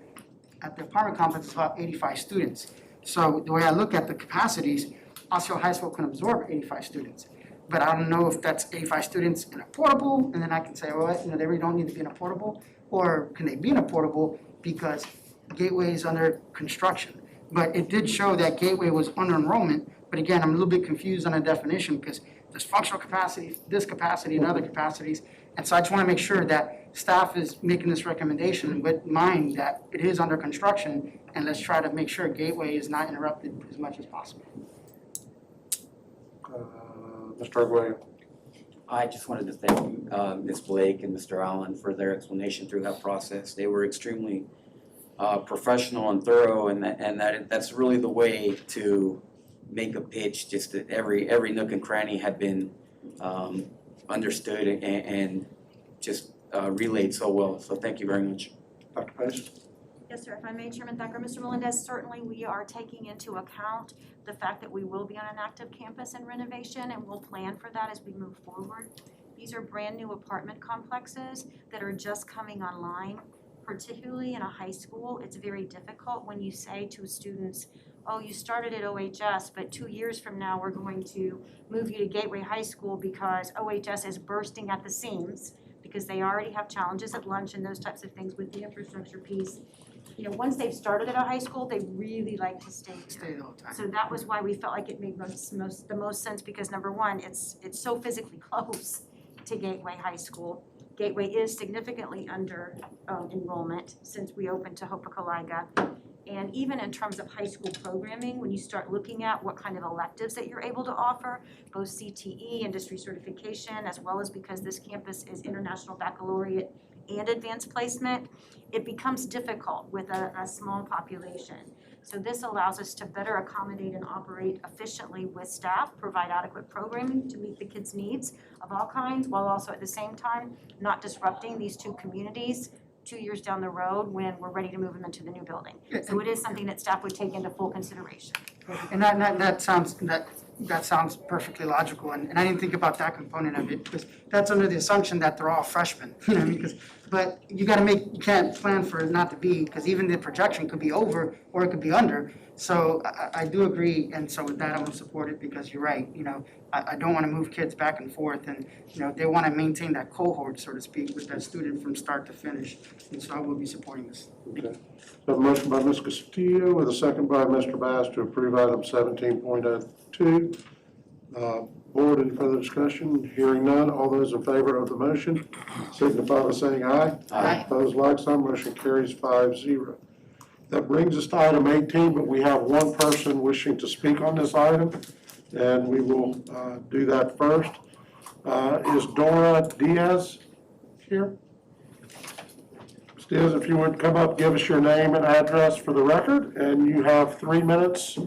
apartment complex is about 85 students. So the way I look at the capacities, Osceola High School can absorb 85 students. But I don't know if that's 85 students in a portable, and then I can say, well, they really don't need to be in a portable, or can they be in a portable because Gateway is under construction. But it did show that Gateway was under enrollment, but again, I'm a little bit confused on the definition because there's functional capacity, this capacity, and other capacities. And so I just want to make sure that staff is making this recommendation with mind that it is under construction, and let's try to make sure Gateway is not interrupted as much as possible. Mr. Arguello. I just wanted to thank Ms. Blake and Mr. Allen for their explanation through that process. They were extremely professional and thorough, and that's really the way to make a pitch, just that every nook and cranny had been understood and just relayed so well. So thank you very much. Dr. Pace? Yes, sir. If I may, Chairman Thacker, Mr. Melendez, certainly we are taking into account the fact that we will be on an active campus in renovation, and we'll plan for that as we move forward. These are brand-new apartment complexes that are just coming online, particularly in a high school. It's very difficult when you say to students, oh, you started at OHS, but 2 years from now, we're going to move you to Gateway High School because OHS is bursting at the seams, because they already have challenges at lunch and those types of things with the infrastructure piece. Once they've started at a high school, they really like to stay there. Stay the whole time. So that was why we felt like it made the most sense, because number one, it's so physically close to Gateway High School. Gateway is significantly under enrollment since we opened to Hopekalaga. And even in terms of high school programming, when you start looking at what kind of electives that you're able to offer, both CTE, industry certification, as well as because this campus is international baccalaureate and advanced placement, it becomes difficult with a small population. So this allows us to better accommodate and operate efficiently with staff, provide adequate programming to meet the kids' needs of all kinds, while also at the same time not disrupting these two communities 2 years down the road when we're ready to move them into the new building. So it is something that staff would take into full consideration. And that sounds perfectly logical, and I didn't think about that component of it, because that's under the assumption that they're all freshmen, you know, because, but you can't plan for it not to be, because even the projection could be over or it could be under. So I do agree, and so with that, I'm gonna support it, because you're right, you know, I don't wanna move kids back and forth, and, you know, they wanna maintain that cohort, so to speak, with that student from start to finish, and so I will be supporting this. Okay. So a motion by Ms. Castillo with a second by Mr. Bass to approve item 17.02. Board, any further discussion? Hearing none, all those in favor of the motion signify by saying aye. Aye. Opposed, like sign, motion carries 5-0. That brings us to item 18, but we have one person wishing to speak on this item, and we will do that first. Is Dora Diaz here? Ms. Diaz, if you would come up, give us your name and address for the record, and you have 3 minutes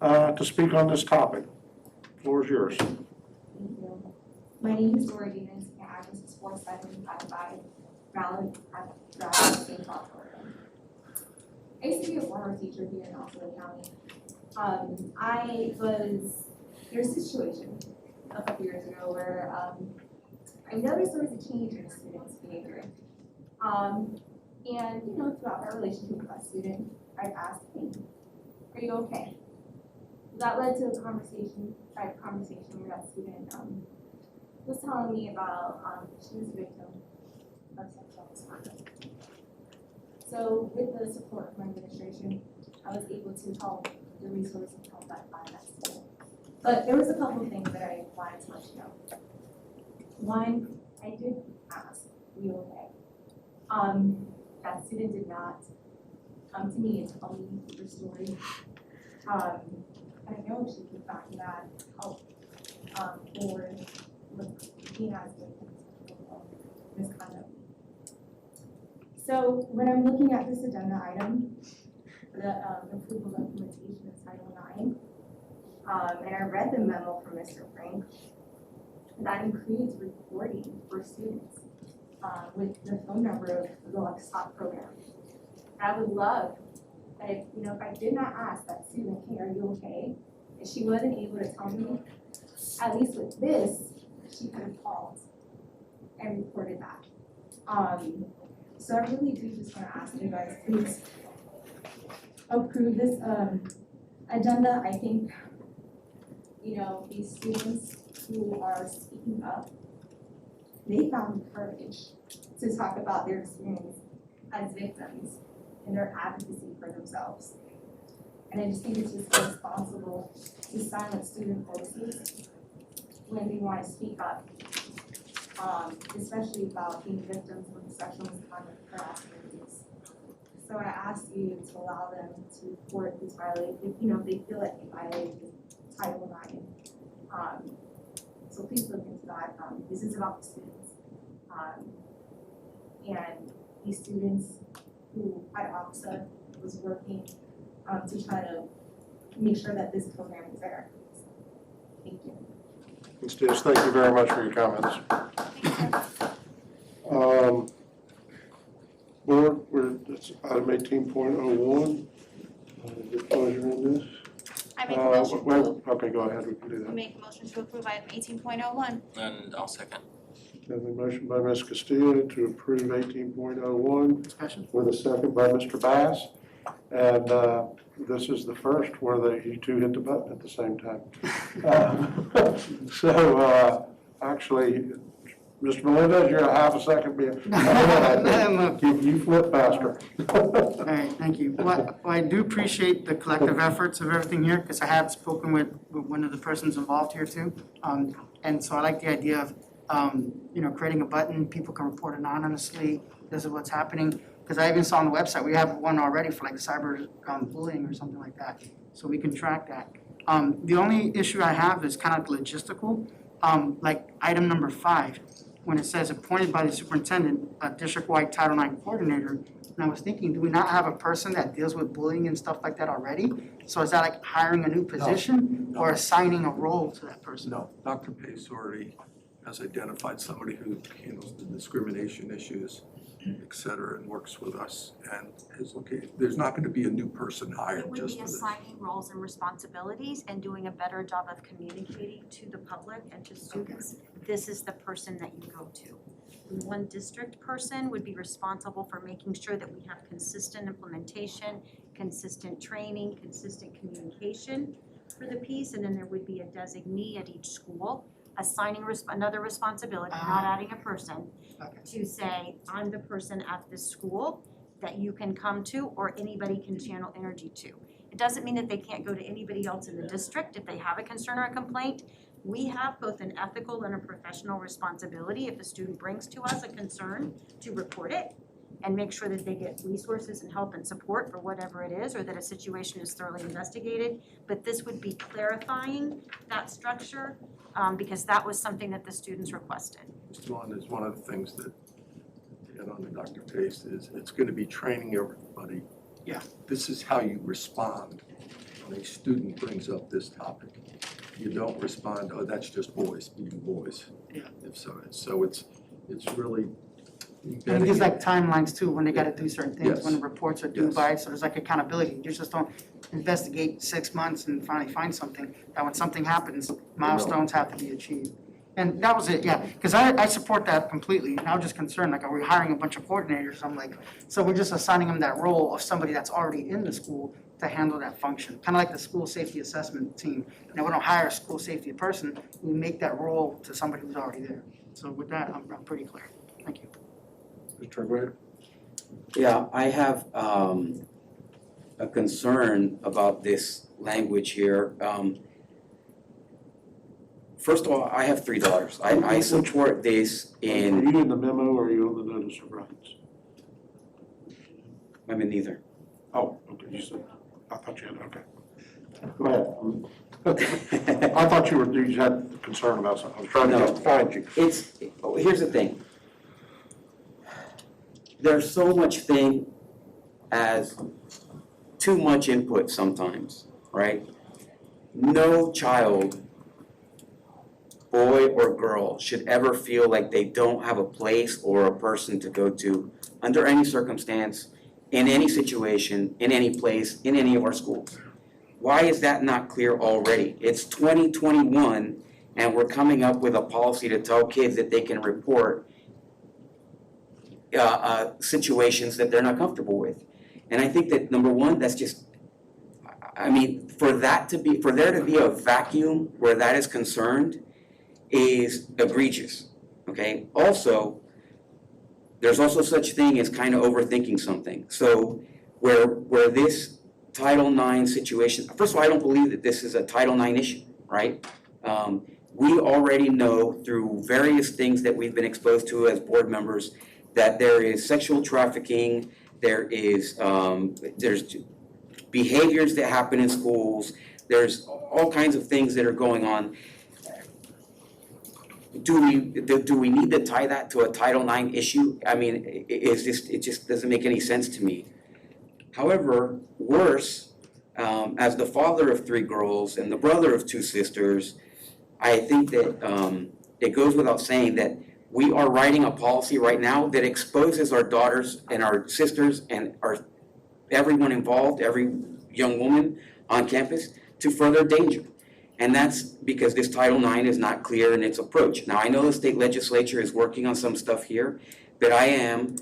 to speak on this topic. The floor is yours. Thank you. My name is Dora Davis, my address is 4755 Valid Drive, St. Paul, Florida. I used to be a former teacher here in Osceola County. There's a situation a couple years ago where I noticed there was a change in a student's behavior. And you know, throughout our relationship with that student, I'd ask, hey, are you okay? That led to a conversation where that student was telling me about she was a victim of sexual misconduct. So with the support from administration, I was able to help the resource and help that find that student. But there was a couple of things that I wanted to let you know. One, I did ask, are you okay? That student did not come to me and tell me her story. I know she could find that help for being as misconduct. So when I'm looking at this agenda item, the approval of implementation of Title IX, and I read the memo from Mr. Frank, that includes reporting for students with the phone number of the Stop program. I would love that if I did not ask that student, hey, are you okay? And she wasn't able to tell me, at least with this, she could have called and reported that. So I really do just want to ask you guys, please approve this agenda. I think, these students who are speaking up, they found the courage to talk about their experience as victims and their advocacy for themselves. And I just think it's just irresponsible to silence student voices when they want to speak up, especially about being victims of sexual misconduct harassment abuse. So I ask you to allow them to report these violations, if they feel like they violated Title IX. So please look into that. This is about the students. And these students who at OXA was working to try to make sure that this program is there. Thank you. Ms. Diaz, thank you very much for your comments. Board, it's item 18.01. Your pleasure in this. I make a motion Okay, go ahead, we can do to that. make a motion to approve item 18.01. And I'll second. Have a motion by Ms. Castillo to approve 18.01 Discussion? with a second by Mr. Bass. And this is the first where you two hit the button at the same time. Actually, Mr. Melendez, you're a half a second behind. You flip faster. All right, thank you. Well, I do appreciate the collective efforts of everything here, because I have spoken with one of the persons involved here too. And so I like the idea of, creating a button, people can report anonymously, this is what's happening. Because I even saw on the website, we have one already for like cyber bullying or something like that, so we can track that. The only issue I have is kind of logistical, like item number 5, when it says appointed by the superintendent, a district-wide Title IX coordinator. And I was thinking, do we not have a person that deals with bullying and stuff like that already? So is that like hiring a new position or assigning a role to that person? No, Dr. Pace already has identified somebody who handles the discrimination issues, et cetera, and works with us and is located. There's not going to be a new person hired It would just be for this. assigning roles and responsibilities and doing a better job of communicating to the public and to students. This is the person that you go to. One district person would be responsible for making sure that we have consistent implementation, consistent training, consistent communication for the piece, and then there would be a designee at each school assigning another responsibility, not adding a person, to say, I'm the person at this school that you can come to or anybody can channel energy to. It doesn't mean that they can't go to anybody else in the district if they have a concern or a complaint. We have both an ethical and a professional responsibility if a student brings to us a concern to report it and make sure that they get resources and help and support for whatever it is, or that a situation is thoroughly investigated. But this would be clarifying that structure, because that was something that the students requested. Mr. Lund, is one of the things that, to hit on the Dr. Pace, is it's going to be training everybody. Yeah. This is how you respond when a student brings up this topic. You don't respond, oh, that's just boys being boys. Yeah. If so, it's really And it embedding gives it. like timelines too, when they gotta do certain things, Yes. when the reports are due Yes. by, so there's like accountability. You just don't investigate 6 months and finally find something, that when something happens, milestones have to be achieved. And that was it, yeah, because I support that completely, and I was just concerned, like, are we hiring a bunch of coordinators? I'm like, so we're just assigning them that role of somebody that's already in the school to handle that function, kind of like the school safety assessment team. Now, we don't hire a school safety person, we make that role to somebody who's already there. So with that, I'm pretty clear. Thank you. Mr. Aguirre? Yeah, I have a concern about this language here. First of all, I have 3 daughters. I support this Are in, you in the memo or are you on the notice of rights? I'm in neither. Oh, okay, you said, I thought you had, okay. Go ahead. I thought you had concern about something. I was trying to No. just find you. Here's the thing. There's so much thing as too much input sometimes, right? No child, boy or girl, should ever feel like they don't have a place or a person to go to under any circumstance, in any situation, in any place, in any of our schools. Why is that not clear already? It's 2021 and we're coming up with a policy to tell kids that they can report situations that they're not comfortable with. And I think that, number one, that's just, I mean, for there to be a vacuum where that is concerned is egregious, okay? Also, there's also such thing as kind of overthinking something. So where this Title IX situation, first of all, I don't believe that this is a Title IX issue, right? We already know through various things that we've been exposed to as board members that there is sexual trafficking, there's behaviors that happen in schools, there's all kinds of things that are going on. Do we need to tie that to a Title IX issue? I mean, it just doesn't make any sense to me. However, worse, as the father of 3 girls and the brother of 2 sisters, I think that it goes without saying that we are writing a policy right now that exposes our daughters and our sisters and everyone involved, every young woman on campus, to further danger. And that's because this Title IX is not clear in its approach. Now, I know the state legislature is working on some stuff here, but I am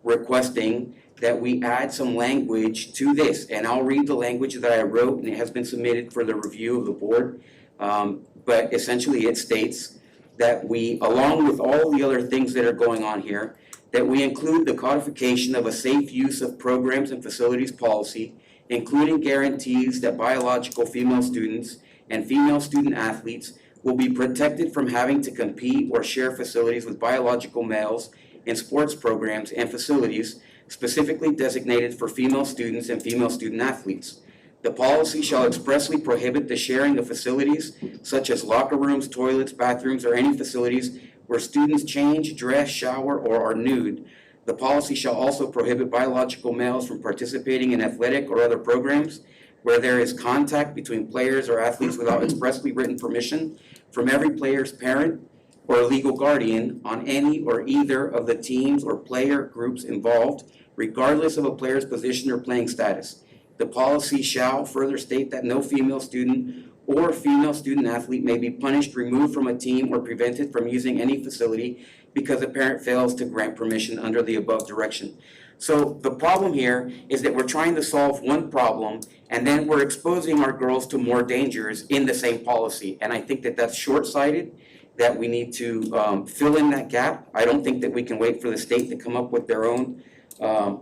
requesting that we add some language to this. And I'll read the language that I wrote, and it has been submitted for the review of the board. But essentially, it states that we, along with all the other things that are going on here, that we include the codification of a safe use of programs and facilities policy, including guarantees that biological female students and female student athletes will be protected from having to compete or share facilities with biological males in sports programs and facilities specifically designated for female students and female student athletes. The policy shall expressly prohibit the sharing of facilities such as locker rooms, toilets, bathrooms, or any facilities where students change, dress, shower, or are nude. The policy shall also prohibit biological males from participating in athletic or other programs where there is contact between players or athletes without expressly written permission from every player's parent or legal guardian on any or either of the teams or player groups involved, regardless of a player's position or playing status. The policy shall further state that no female student or female student athlete may be punished, removed from a team, or prevented from using any facility because a parent fails to grant permission under the above direction. So the problem here is that we're trying to solve one problem and then we're exposing our girls to more dangers in the same policy. And I think that that's short-sighted, that we need to fill in that gap. I don't think that we can wait for the state to come up with their own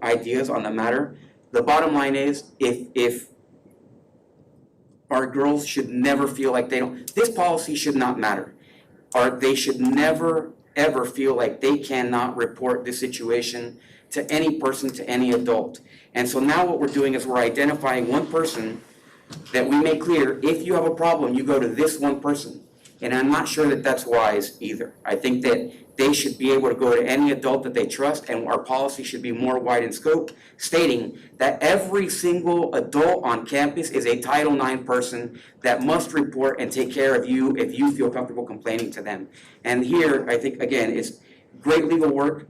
ideas on the matter. The bottom line is, if our girls should never feel like this policy should not matter. Or they should never, ever feel like they cannot report this situation to any person, to any adult. And so now what we're doing is we're identifying one person that we make clear, if you have a problem, you go to this one person. And I'm not sure that that's wise either. I think that they should be able to go to any adult that they trust, and our policy should be more wide in scope, stating that every single adult on campus is a Title IX person that must report and take care of you if you feel comfortable complaining to them. And here, I think, again, it's great legal work,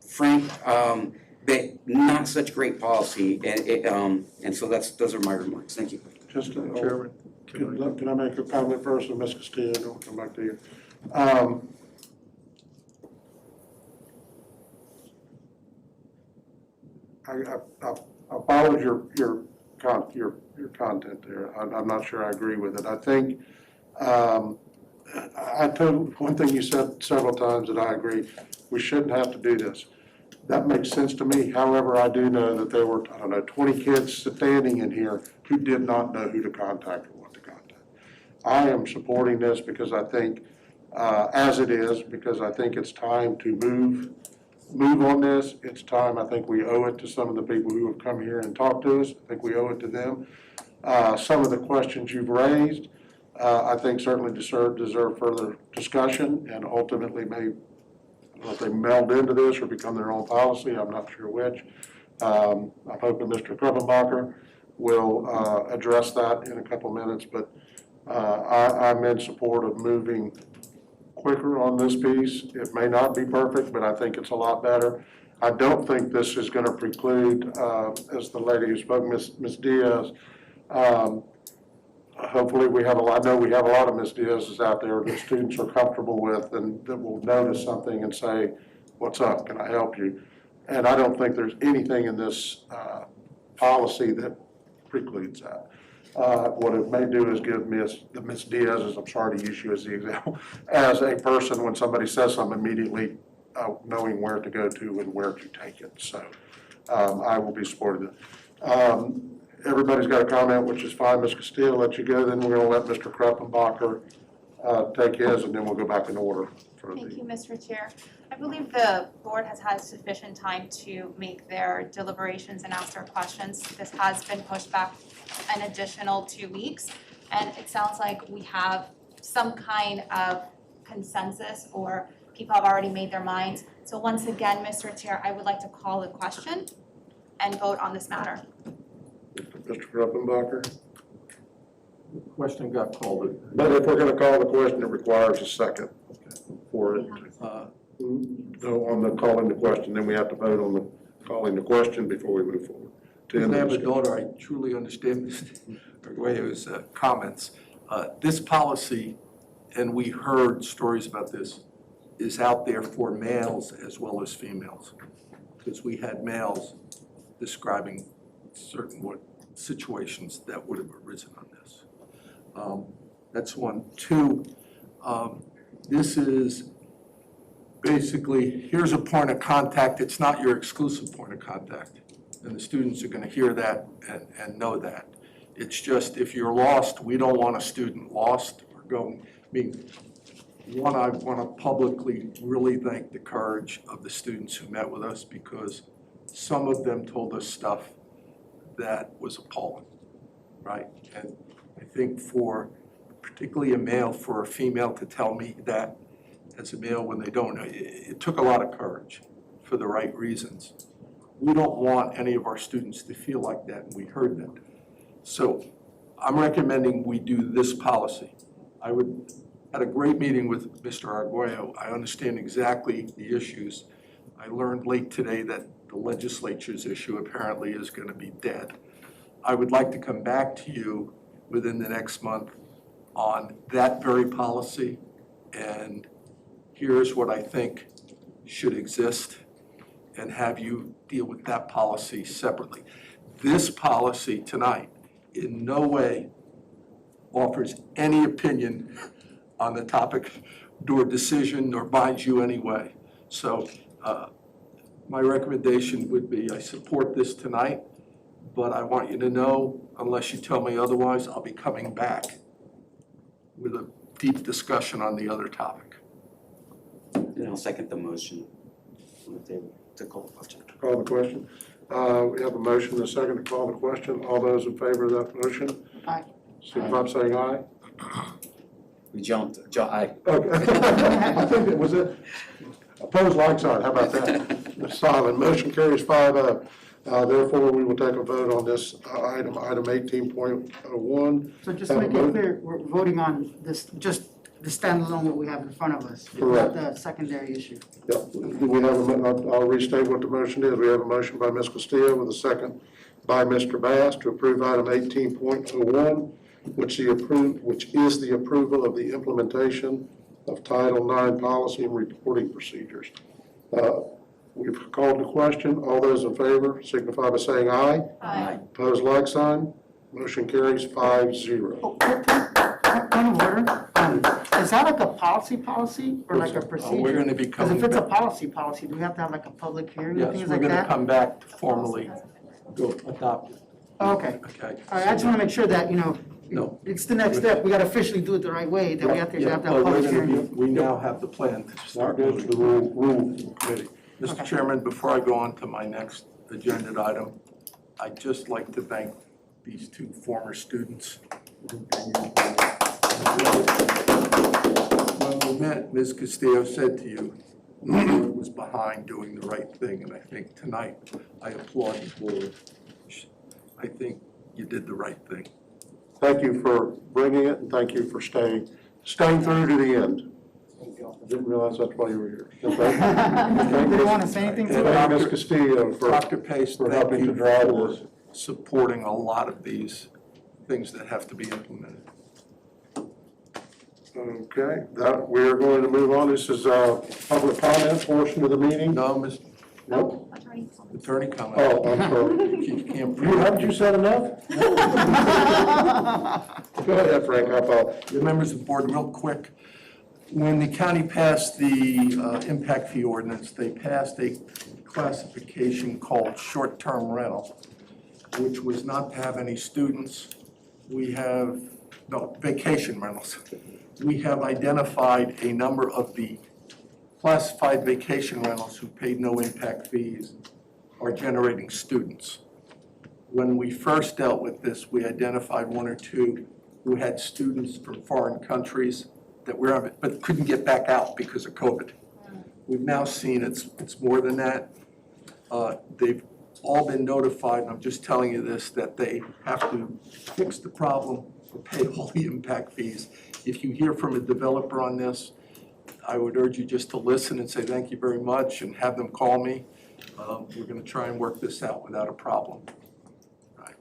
Frank, but not such great policy, and so those are my remarks. Thank you. Just, Chairman, can I make a comment first, and Ms. Castillo, and we'll come back to you. I followed your content there. I'm not sure I agree with it. I think, I told, one thing you said several times that I agree, we shouldn't have to do this. That makes sense to me. However, I do know that there were, 20 kids standing in here who did not know who to contact or what to contact. I am supporting this because I think, as it is, because I think it's time to move on this. It's time, I think we owe it to some of the people who have come here and talked to us. I think we owe it to them. Some of the questions you've raised, I think certainly deserve further discussion and ultimately may, I don't know if they meld into this or become their own policy, I'm not sure which. I'm hoping Mr. Kruppenbacher will address that in a couple minutes, but I'm in support of moving quicker on this piece. It may not be perfect, but I think it's a lot better. I don't think this is going to preclude, as the lady who spoke, Ms. Diaz, hopefully we have I know we have a lot of Ms. Diaz's out there that students are comfortable with and that will notice something and say, what's up, can I help you? And I don't think there's anything in this policy that precludes that. What it may do is give Ms. Diaz's, I'm sorry to use you as the example, as a person when somebody says something immediately knowing where to go to and where to take it. So I will be supportive of it. Everybody's got a comment, which is fine. Ms. Castillo, I'll let you go. Then we're going to let Mr. Kruppenbacher take his, and then we'll go back in order. Thank you, Mr. Chair. I believe the board has had sufficient time to make their deliberations and ask their questions. This has been pushed back an additional 2 weeks, and it sounds like we have some kind of consensus or people have already made their minds. So once again, Mr. Chair, I would like to call the question and vote on this matter. Mr. Kruppenbacher? the question got called. But if we're going to call the question, it requires a second for it. So on the calling the question, then we have to vote on the calling the question before we move forward. Because I have a daughter, I truly understand Arguello's comments. This policy, and we heard stories about this, is out there for males as well as females. Because we had males describing certain situations that would have arisen on this. That's one. Two, this is basically, here's a point of contact. It's not your exclusive point of contact. And the students are going to hear that and know that. It's just if you're lost, we don't want a student lost or going. I mean, One, I want to publicly really thank the courage of the students who met with us, because some of them told us stuff that was appalling, right? And I think for particularly a male, for a female to tell me that as a male when they don't know, it took a lot of courage for the right reasons. We don't want any of our students to feel like that, and we heard that. So I'm recommending we do this policy. Had a great meeting with Mr. Arguello. I understand exactly the issues. I learned late today that the legislature's issue apparently is going to be dead. I would like to come back to you within the next month on that very policy, and here's what I think should exist, and have you deal with that policy separately. This policy tonight in no way offers any opinion on the topic, nor decision, nor binds you anyway. So my recommendation would be I support this tonight, but I want you to know, unless you tell me otherwise, I'll be coming back with a deep discussion on the other topic. And I'll second the motion on the table to call the question. To call the question. We have a motion and a second to call the question. All those in favor of that motion? Aye. Signify by saying aye. We jumped, aye. Okay. I think it was it. Opposed, like sign. How about that? Silent. Motion carries 5-0. Therefore, we will take a vote on this item 18.01. So just to make it clear, we're voting on this, just the standalone what we have in front of us, Correct. not the secondary issue. Yep. We have I'll restate what the motion is. We have a motion by Ms. Castillo with a second by Mr. Bass to approve item 18.01, which is the approval of the implementation of Title IX policy and reporting procedures. We've called the question. All those in favor signify by saying aye. Aye. Opposed, like sign. Motion carries 5-0. Oh, point of order, is that like a policy, or like a procedure? We're going to be Because coming if it's a back. policy, do we have to have like a public hearing and Yes, things we're like going to that? come back to formally go adopt it. Okay, Okay. all right, I just want to make sure that, No. it's the next step, we gotta officially do it the right way, that we have to have that Well, public hearing. we now have the plan to start That goes to the rule committee. Mr. Okay. Chairman, before I go on to my next agenda item, I'd just like to thank these two former students. When we met, Ms. Castillo said to you, the board was behind doing the right thing, and I think tonight I applaud the board. I think you did the right thing. Thank you for bringing it, and thank you for staying through to the end. I didn't realize that's why you were here. Did you want to say anything And to thank it? Ms. Castillo for Dr. Pace, for thank helping to you drive for this. supporting a lot of these things that have to be implemented. Okay, we're going to move on. This is public comment portion of the meeting. No, Ms. Nope. Attorney comment. Oh, I'm sorry. You can't. Haven't you said enough? Go ahead, Frank, I apologize. The members of the board, real quick. When the county passed the impact fee ordinance, they passed a classification called short-term rental, which was not to have any students. Vacation rentals. We have identified a number of the classified vacation rentals who paid no impact fees are generating students. When we first dealt with this, we identified one or two who had students from foreign countries that were, but couldn't get back out because of COVID. We've now seen it's more than that. They've all been notified, and I'm just telling you this, that they have to fix the problem or pay all the impact fees. If you hear from a developer on this, I would urge you just to listen and say thank you very much and have them call me. We're going to try and work this out without a problem. Right.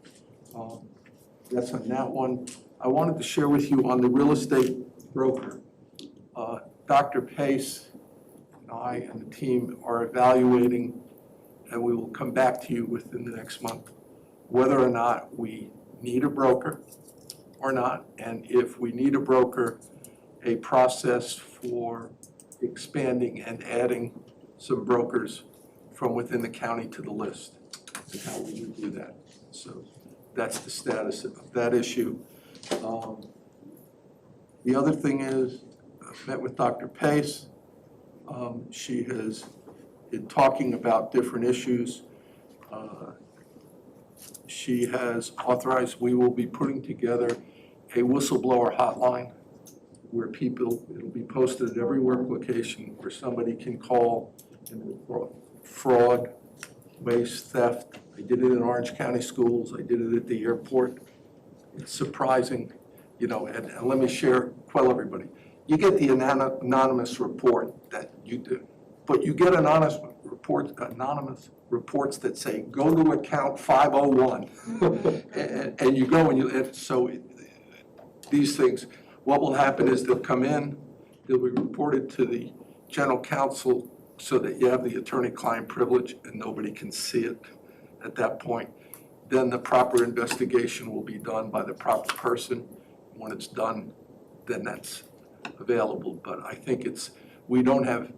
That's on that one. I wanted to share with you on the real estate broker. Dr. Pace and I and the team are evaluating, and we will come back to you within the next month, whether or not we need a broker or not, and if we need a broker, a process for expanding and adding some brokers from within the county to the list, and how we would do that. So that's the status of that issue. The other thing is, met with Dr. Pace. She has been talking about different issues. She has authorized, we will be putting together a whistleblower hotline where people, it'll be posted at every work location where somebody can call and report fraud, waste, theft. I did it in Orange County schools, I did it at the airport. It's surprising, you know, and let me quell everybody. You get the anonymous report that you do, but you get anonymous reports that say, go to account 501. And you go and so these things, what will happen is they'll come in, they'll be reported to the general counsel so that you have the attorney-client privilege and nobody can see it at that point. Then the proper investigation will be done by the proper person. When it's done, then that's available. But I think we don't have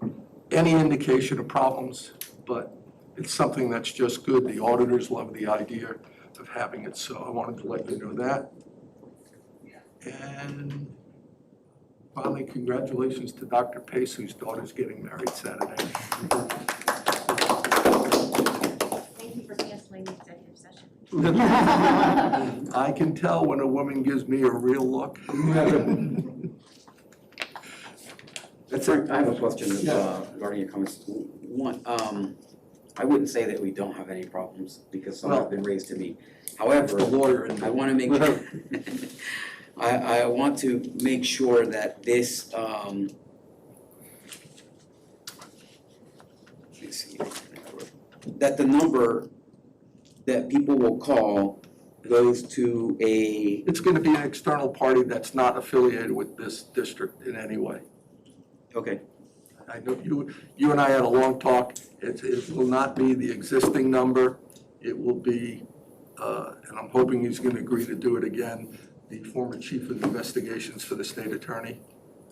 any indication of problems, but it's something that's just good. The auditors love the idea of having it, so I wanted to let you know that. And finally, congratulations to Dr. Pace, whose daughter's getting married Saturday. Thank you for canceling the executive session. I can tell when a woman gives me a real look. That's right. I have a question Yeah. regarding your comments. One, I wouldn't say that we don't have any problems because some have been raised to me. However, The lawyer in I want to make I want to make sure that this let's see, that the number that people will call goes to a. It's going to be an external party that's not affiliated with this district in any way. Okay. I know you and I had a long talk. It will not be the existing number. It will be, and I'm hoping he's going to agree to do it again, the former chief of investigations for the state attorney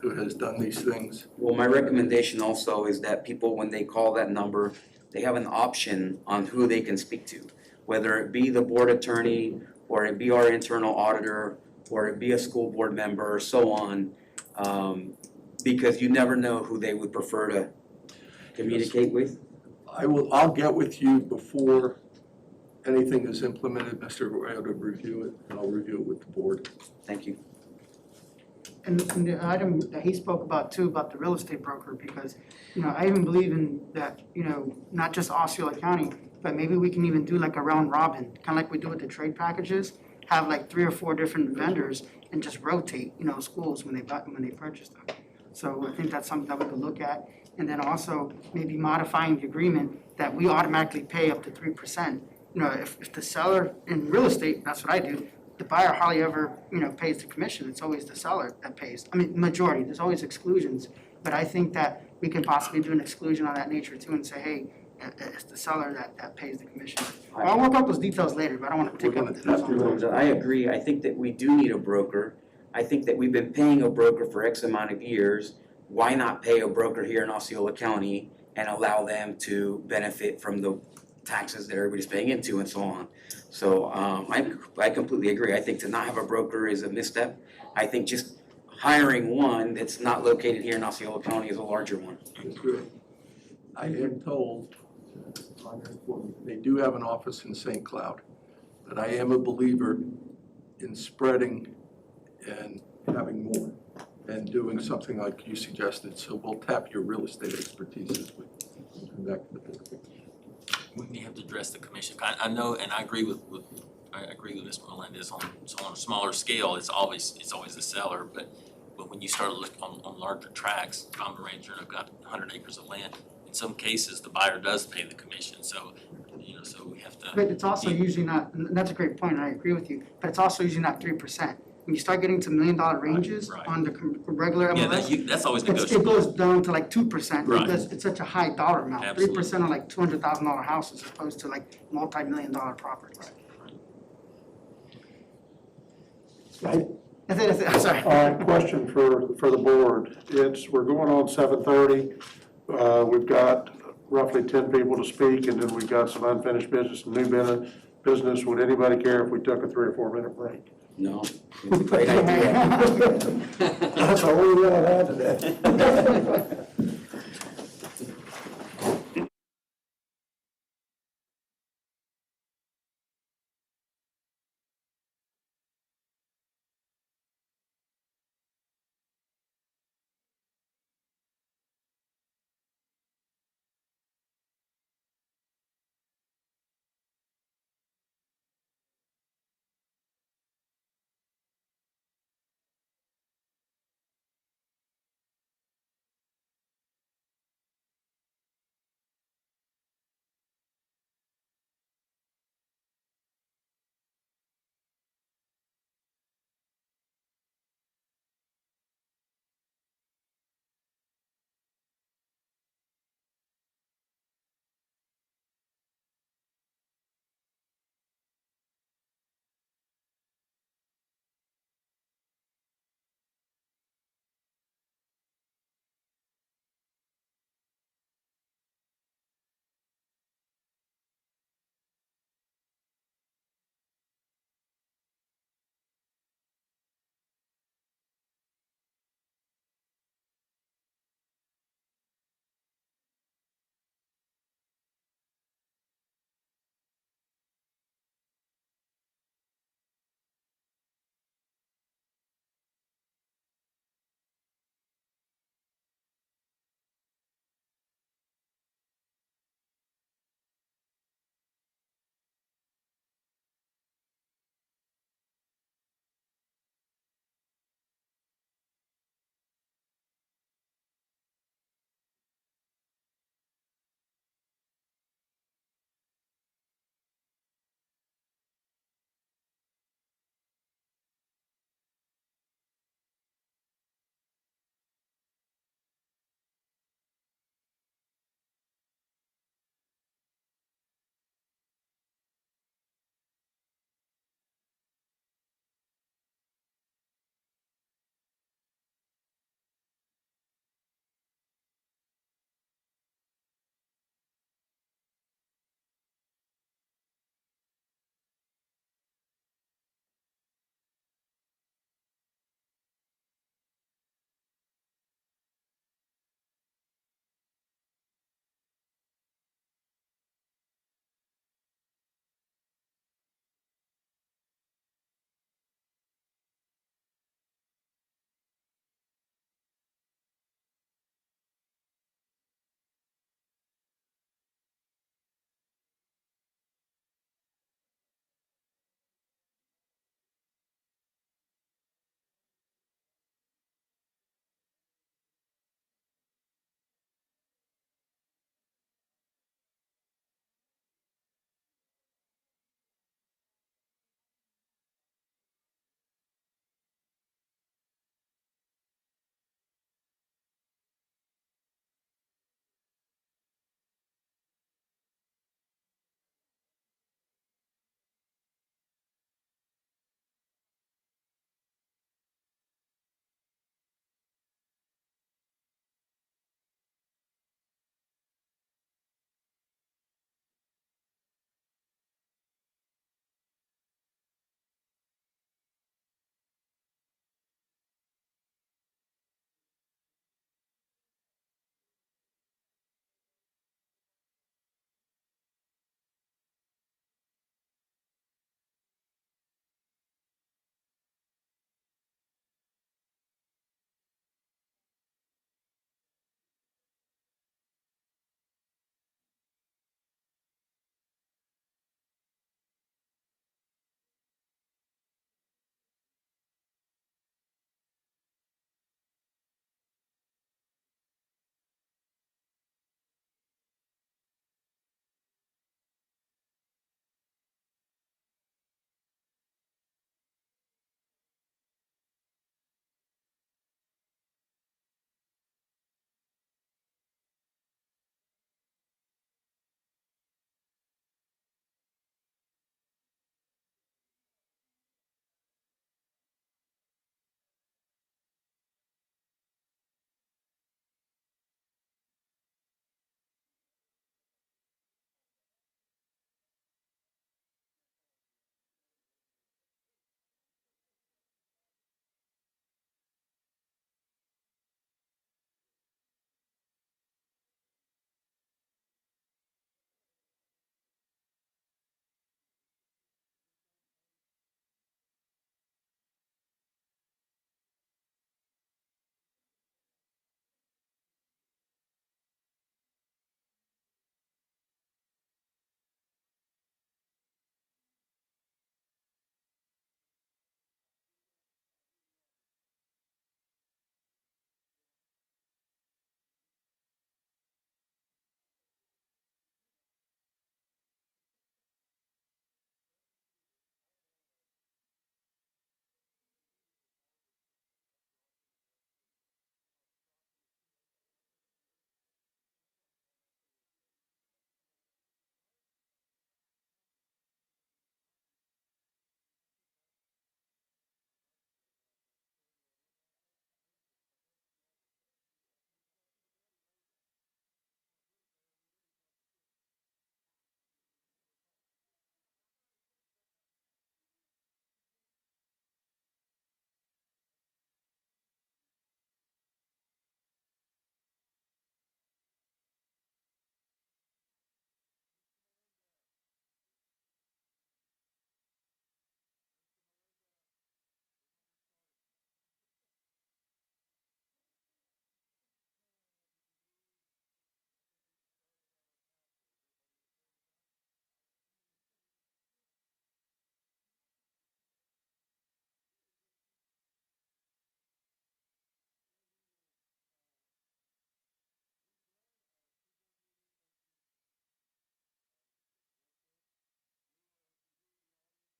who has done these things. Well, my recommendation also is that people, when they call that number, they have an option on who they can speak to, whether it be the board attorney, or it be our internal auditor, or it be a school board member, or so on, because you never know who they would prefer to communicate with. I'll get with you before anything is implemented, Mr. Guerrero, to review it, and I'll review it with the board. Thank you. And the item that he spoke about too, about the real estate broker, because, you know, I even believe in that, you know, not just Osceola County, but maybe we can even do like a round robin, kind of like we do with the trade packages, have like 3 or 4 different vendors and just rotate, you know, schools when they purchase them. So I think that's something that we could look at. And then also maybe modifying the agreement that we automatically pay up to 3%. You know, if the seller in real estate, that's what I do, the buyer hardly ever, you know, pays the commission. It's always the seller that pays. I mean, majority, there's always exclusions. But I think that we can possibly do an exclusion on that nature too and say, hey, it's the seller that pays the commission. Well, I'll work out those details later, but I don't want to take up the I agree. I think that we do need a broker. I think that we've been paying a broker for X amount of years. Why not pay a broker here in Osceola County and allow them to benefit from the taxes that everybody's paying into and so on? So I completely agree. I think to not have a broker is a misstep. I think just hiring one that's not located here in Osceola County is a larger one. That's good. I am told, they do have an office in St. Cloud, but I am a believer in spreading and having more and doing something like you suggested. So we'll tap your real estate expertise as we come back to the board. We may have to address the commission. I know, and I agree with Mr. Melendez on a smaller scale, it's always the seller, but when you start looking on larger tracts, I'm a ranger and I've got 100 acres of land. In some cases, the buyer does pay the commission, so, you know, so we have to. But it's also usually not, and that's a great point, and I agree with you, but it's also usually not 3%. When you start getting to $1 million ranges on the regular MLS, Yeah, that's always it negotiable. goes down to like 2% Right. because it's such a high dollar amount. Absolutely. 3% are like $200,000 houses as opposed to like multi-million-dollar properties. Right. That's it, I'm sorry. All right, question for the board. We're going on 7:30. We've got roughly 10 people to speak, and then we've got some unfinished business and new business. Would anybody care if we took a 3 or 4 minute break? No, it's a great idea. That's all we want to add to that.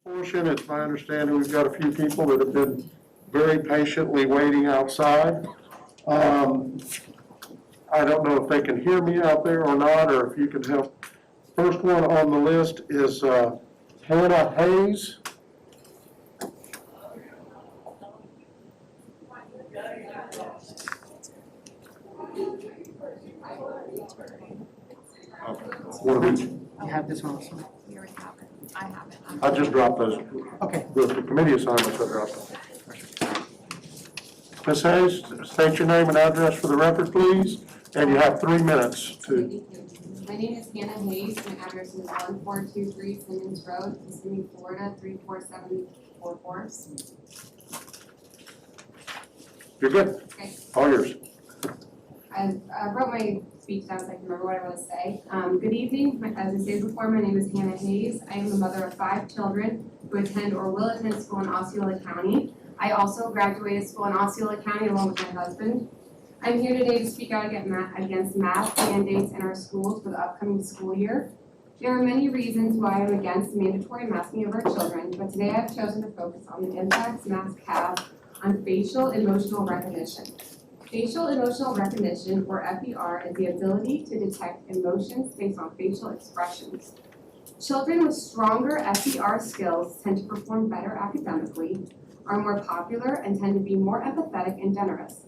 Portion, it's my understanding we've got a few people that have been very patiently waiting outside. I don't know if they can hear me out there or not, or if you can help. First one on the list is Hannah Hayes. One of each. You have this one also? We already have it. I have it. I just dropped those. Okay. The committee assignments I dropped. Ms. Hayes, state your name and address for the record, please, and you have 3 minutes to. My name is Hannah Hayes. My address is 1423 Simmons Road, Kissimmee, Florida 34744. You're good. Okay. All yours. I wrote my speech down so I can remember what I want to say. Good evening. As I stated before, my name is Hannah Hayes. I am the mother of 5 children who attend or will attend school in Osceola County. I also graduated school in Osceola County along with my husband. I'm here today to speak out against mask mandates in our schools for the upcoming school year. There are many reasons why I'm against mandatory masking of our children, but today I've chosen to focus on the impacts masks have on facial emotional recognition. Facial emotional recognition, or FER, is the ability to detect emotions based on facial expressions. Children with stronger FER skills tend to perform better academically, are more popular, and tend to be more empathetic and generous.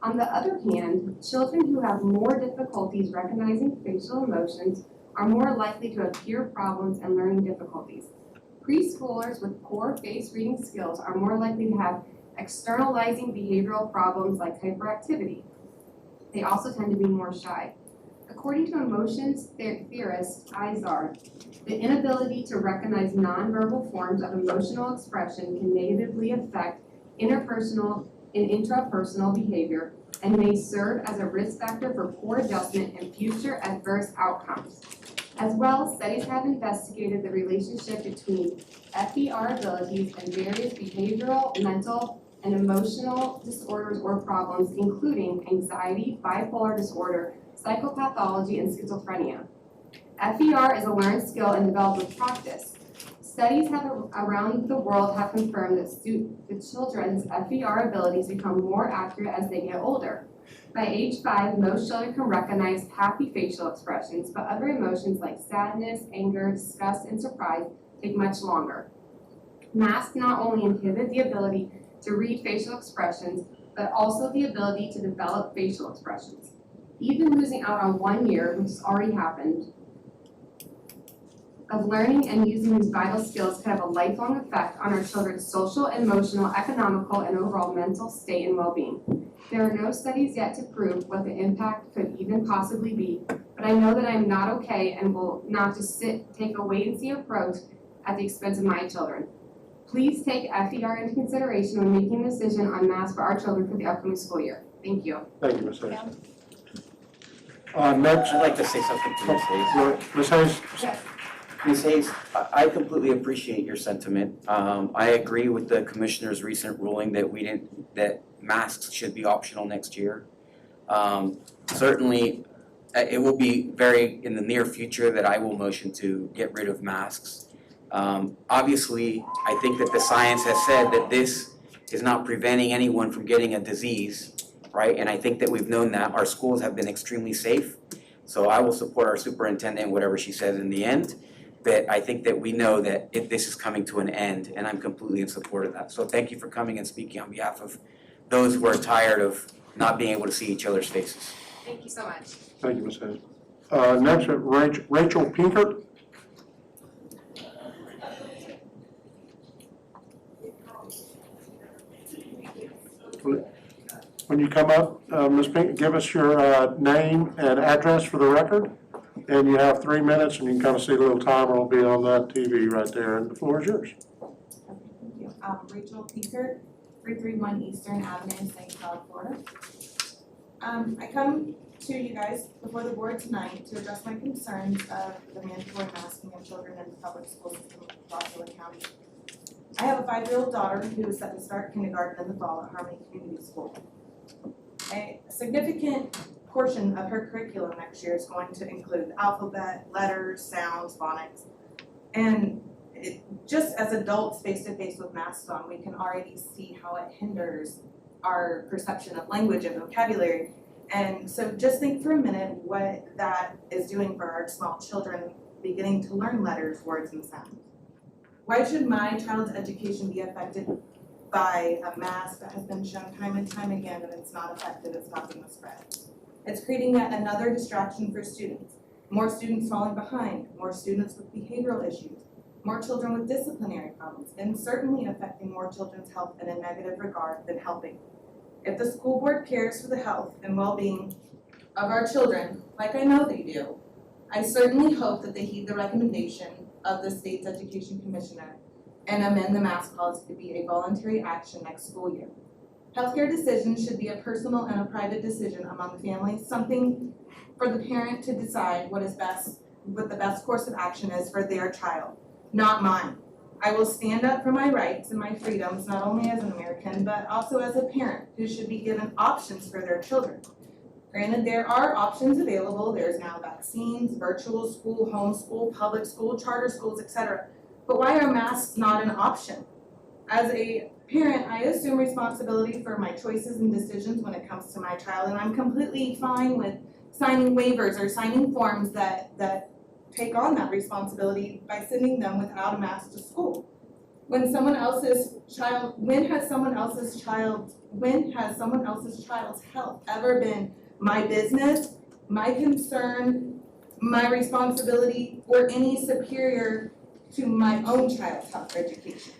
On the other hand, children who have more difficulties recognizing facial emotions are more likely to have peer problems and learning difficulties. Preschoolers with poor face reading skills are more likely to have externalizing behavioral problems like hyperactivity. They also tend to be more shy. According to emotions theorist Izard, the inability to recognize nonverbal forms of emotional expression can negatively affect interpersonal and intrapersonal behavior and may serve as a risk factor for poor adjustment and future adverse outcomes. As well, studies have investigated the relationship between FER abilities and various behavioral, mental, and emotional disorders or problems, including anxiety, bipolar disorder, psychopathology, and schizophrenia. FER is a learned skill and developed with practice. Studies around the world have confirmed that the children's FER abilities become more accurate as they get older. By age 5, most children can recognize happy facial expressions, but other emotions like sadness, anger, disgust, and surprise take much longer. Masks not only inhibit the ability to read facial expressions, but also the ability to develop facial expressions. Even losing out on 1 year, which has already happened, of learning and using these vital skills can have a lifelong effect on our children's social, emotional, economical, and overall mental state and well-being. There are no studies yet to prove what the impact could even possibly be, but I know that I am not okay and will not just take a wait-and-see approach at the expense of my children. Please take FER into consideration when making a decision on masks for our children for the upcoming school year. Thank you. Thank you, Ms. Hayes. Next. I'd like to say something to Ms. Hayes. Ms. Hayes? Yes. Ms. Hayes, I completely appreciate your sentiment. I agree with the commissioner's recent ruling that masks should be optional next year. Certainly, it will be in the near future that I will motion to get rid of masks. Obviously, I think that the science has said that this is not preventing anyone from getting a disease, right? And I think that we've known that. Our schools have been extremely safe. So I will support our superintendent, whatever she says in the end. But I think that we know that this is coming to an end, and I'm completely in support of that. So thank you for coming and speaking on behalf of those who are tired of not being able to see each other's faces. Thank you so much. Thank you, Ms. Hayes. Next, Rachel Pinkert. When you come up, Ms. Pinkert, give us your name and address for the record. And you have 3 minutes, and you can kind of see the little timer will be on that TV right there, and the floor is yours. Thank you. Rachel Pinkert, 331 Eastern Avenue, St. Cloud, Florida. I come to you guys before the board tonight to address my concerns of the mandatory masking of children in the public school system of Osceola County. I have a 5-year-old daughter who is set to start kindergarten in the fall at Harmony Community School. A significant portion of her curriculum next year is going to include alphabet, letters, sounds, phonics. And just as adults face to face with masks on, we can already see how it hinders our perception of language and vocabulary. And so just think for a minute what that is doing for our small children beginning to learn letters, words, and sounds. Why should my child's education be affected by a mask that has been shown time and time again that it's not effective at stopping the spread? It's creating yet another distraction for students. More students falling behind, more students with behavioral issues, more children with disciplinary problems, and certainly affecting more children's health in a negative regard than helping. If the school board cares for the health and well-being of our children, like I know they do, I certainly hope that they heed the recommendation of the state's education commissioner and amend the mask policy to be a voluntary action next school year. Healthcare decisions should be a personal and a private decision among families, something for the parent to decide what the best course of action is for their child, not mine. I will stand up for my rights and my freedoms, not only as an American, but also as a parent who should be given options for their children. Granted, there are options available. There's now vaccines, virtual school, homeschool, public school, charter schools, etc. But why are masks not an option? As a parent, I assume responsibility for my choices and decisions when it comes to my child, and I'm completely fine with signing waivers or signing forms that take on that responsibility by sending them without a mask to school. When has someone else's child's health ever been my business, my concern, my responsibility, or any superior to my own child's health or education?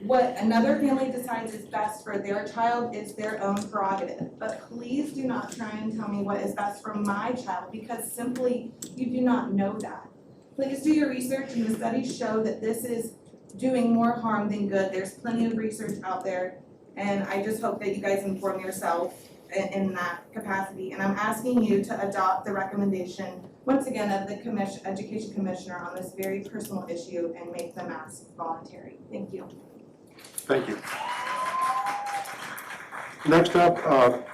What another family decides is best for their child is their own prerogative. But please do not try and tell me what is best for my child, because simply you do not know that. Please do your research, and the studies show that this is doing more harm than good. There's plenty of research out there, and I just hope that you guys inform yourself in that capacity. And I'm asking you to adopt the recommendation, once again, of the Education Commissioner on this very personal issue and make the mask voluntary. Thank you. Thank you. Next up,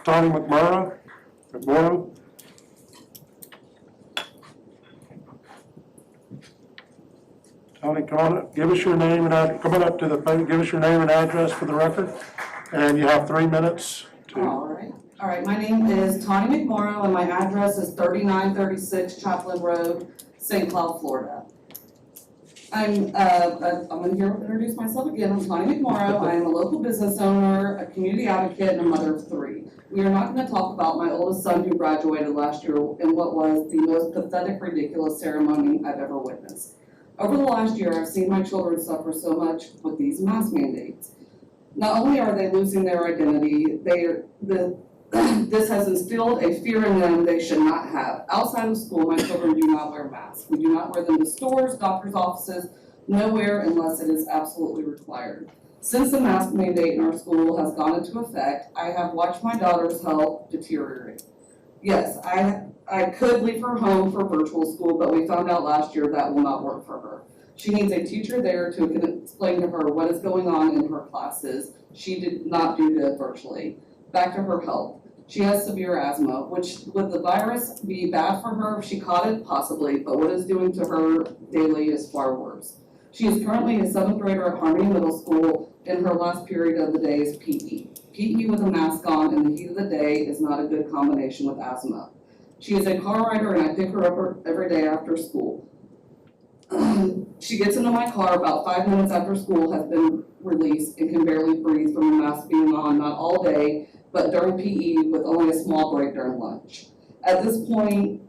Tony McMorrow. Tony, come on up, give us your name and come on up to the podium, give us your name and address for the record, and you have 3 minutes to. All right, my name is Tawny McMorrow and my address is 3936 Chaplain Road, St. Cloud, Florida. I'm here to introduce myself again. I'm Tawny McMorrow. I am a local business owner, a community advocate, and a mother of 3. We are not going to talk about my oldest son who graduated last year in what was the most pathetic, ridiculous ceremony I've ever witnessed. Over the last year, I've seen my children suffer so much with these mask mandates. Not only are they losing their identity, this has instilled a fear in them they should not have. Outside of school, my children do not wear masks. We do not wear them to stores, doctor's offices, nowhere unless it is absolutely required. Since the mask mandate in our school has gone into effect, I have watched my daughter's health deteriorate. Yes, I could leave her home for virtual school, but we found out last year that will not work for her. She needs a teacher there to explain to her what is going on in her classes. She did not do good virtually. Back to her health. She has severe asthma, which would the virus be bad for her if she caught it? Possibly, but what it's doing to her daily is far worse. She is currently a 7th grader at Harmony Middle School, and her last period of the day is PE. PE with a mask on in the heat of the day is not a good combination with asthma. She is a car rider, and I pick her up every day after school. She gets into my car about 5 minutes after school has been released and can barely breathe from the mask being on, not all day, but during PE with only a small break during lunch. At this point,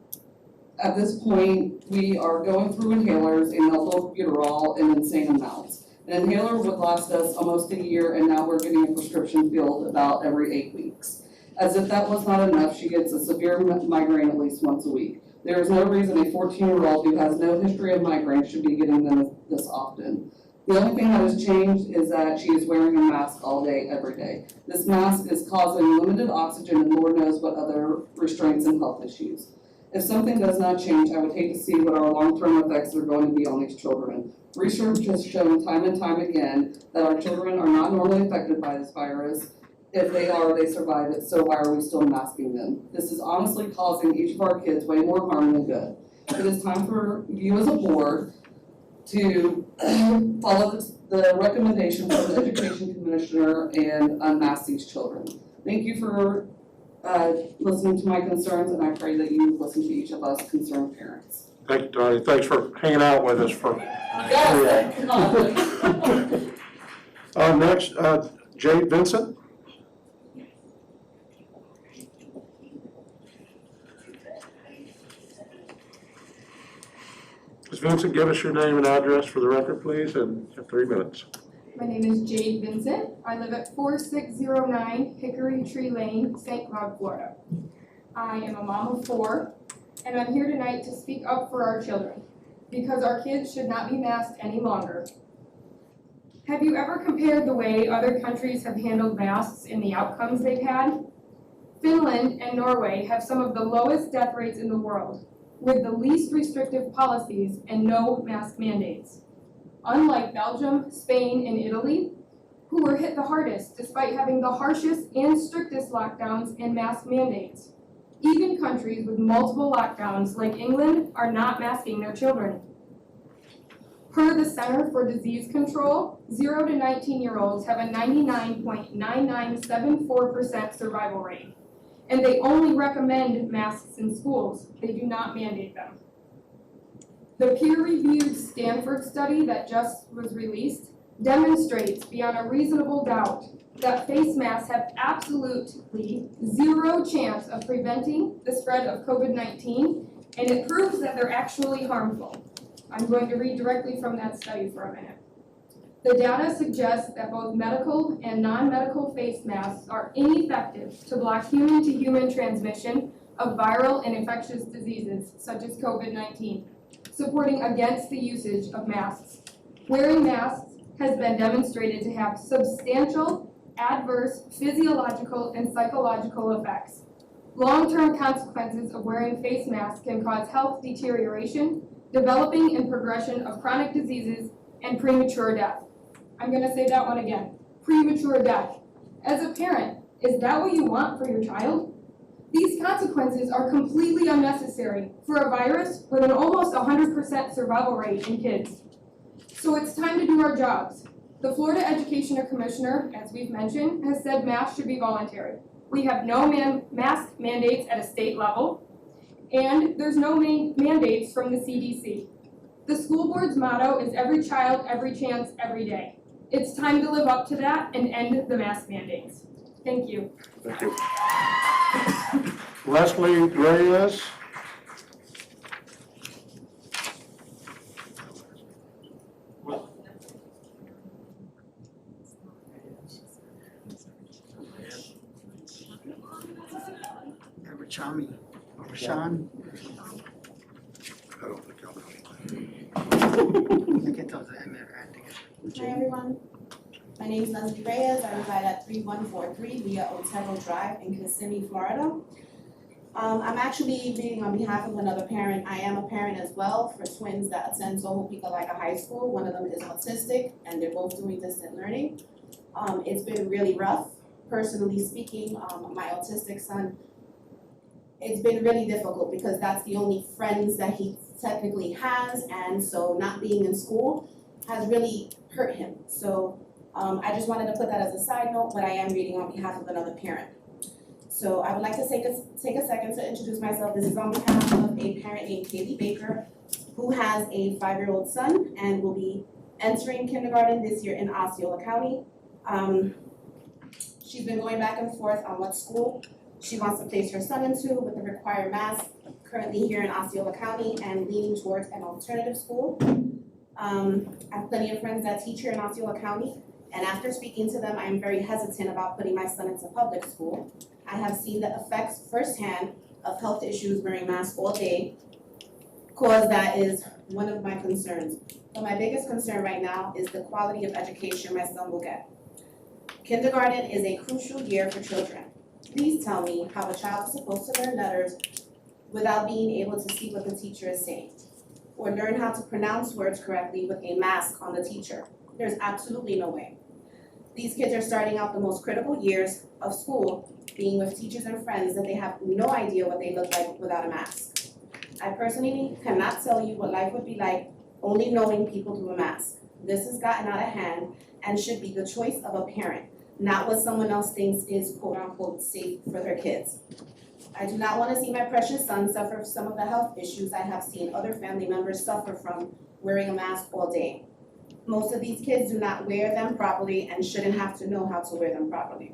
we are going through inhalers and albuterol in insane amounts. An inhaler would last us almost a year, and now we're getting a prescription filled about every 8 weeks. As if that was not enough, she gets a severe migraine at least once a week. There is no reason a 14-year-old who has no history of migraine should be getting them this often. The only thing that has changed is that she is wearing a mask all day, every day. This mask is causing limited oxygen and Lord knows what other restraints and health issues. If something does not change, I would hate to see what our long-term effects are going to be on these children. Research has shown time and time again that our children are not normally affected by this virus. If they are, they survive it, so why are we still masking them? This is honestly causing each of our kids way more harm than good. It is time for you as a board to follow the recommendation from the Education Commissioner and unmask these children. Thank you for listening to my concerns, and I pray that you listen to each of us concerned parents. Thank you, Tony. Thanks for hanging out with us for. Yes, Next, Jade Vincent. Ms. Vincent, give us your name and address for the record, please, and you have 3 minutes. My name is Jade Vincent. I live at 4609 Hickory Tree Lane, St. Cloud, Florida. I am a mom of 4, and I'm here tonight to speak up for our children, because our kids should not be masked any longer. Have you ever compared the way other countries have handled masks and the outcomes they've had? Finland and Norway have some of the lowest death rates in the world, with the least restrictive policies and no mask mandates. Unlike Belgium, Spain, and Italy, who were hit the hardest despite having the harshest and strictest lockdowns and mask mandates. Even countries with multiple lockdowns like England are not masking their children. Per the Center for Disease Control, 0 to 19-year-olds have a 99.9974% survival rate, and they only recommend masks in schools. They do not mandate them. The peer-reviewed Stanford study that just was released demonstrates beyond a reasonable doubt that face masks have absolutely zero chance of preventing the spread of COVID-19, and it proves that they're actually harmful. I'm going to read directly from that study for a minute. The data suggests that both medical and non-medical face masks are ineffective to block human-to-human transmission of viral and infectious diseases such as COVID-19, supporting against the usage of masks. Wearing masks has been demonstrated to have substantial adverse physiological and psychological effects. Long-term consequences of wearing face masks can cause health deterioration, developing and progression of chronic diseases, and premature death. I'm going to say that one again. Premature death. As a parent, is that what you want for your child? These consequences are completely unnecessary for a virus with an almost 100% survival rate in kids. So it's time to do our jobs. The Florida Education Commissioner, as we've mentioned, has said masks should be voluntary. We have no mask mandates at a state level, and there's no mandates from the CDC. The school board's motto is every child, every chance, every day. It's time to live up to that and end the mask mandates. Thank you. Thank you. Leslie Reyes. Chami, Rashawn. I don't think I'll know. Hi everyone, my name is Leslie Reyes. I reside at 3143 via Otero Drive in Kissimmee, Florida. I'm actually speaking on behalf of another parent. I am a parent as well for twins that attend Soho Pika High School. One of them is autistic and they're both doing distant learning. It's been really rough. Personally speaking, my autistic son, it's been really difficult because that's the only friends that he technically has, and so not being in school has really hurt him. So I just wanted to put that as a side note, but I am reading on behalf of another parent. So I would like to take a second to introduce myself. This is on behalf of a parent named Kaylee Baker, who has a 5-year-old son and will be entering kindergarten this year in Osceola County. She's been going back and forth on what school she wants to place her son into with the required mask, currently here in Osceola County and leaning towards an alternative school. I have plenty of friends that teach here in Osceola County, and after speaking to them, I am very hesitant about putting my son into public school. I have seen the effects firsthand of health issues wearing masks all day, cause that is one of my concerns. But my biggest concern right now is the quality of education my son will get. Kindergarten is a crucial year for children. Please tell me how a child is supposed to learn letters without being able to see what the teacher is saying, or learn how to pronounce words correctly with a mask on the teacher. There's absolutely no way. These kids are starting out the most critical years of school being with teachers and friends that they have no idea what they look like without a mask. I personally cannot tell you what life would be like only knowing people do a mask. This has gotten out of hand and should be the choice of a parent, not what someone else thinks is quote-unquote safe for their kids. I do not want to see my precious son suffer from some of the health issues I have seen other family members suffer from wearing a mask all day. Most of these kids do not wear them properly and shouldn't have to know how to wear them properly.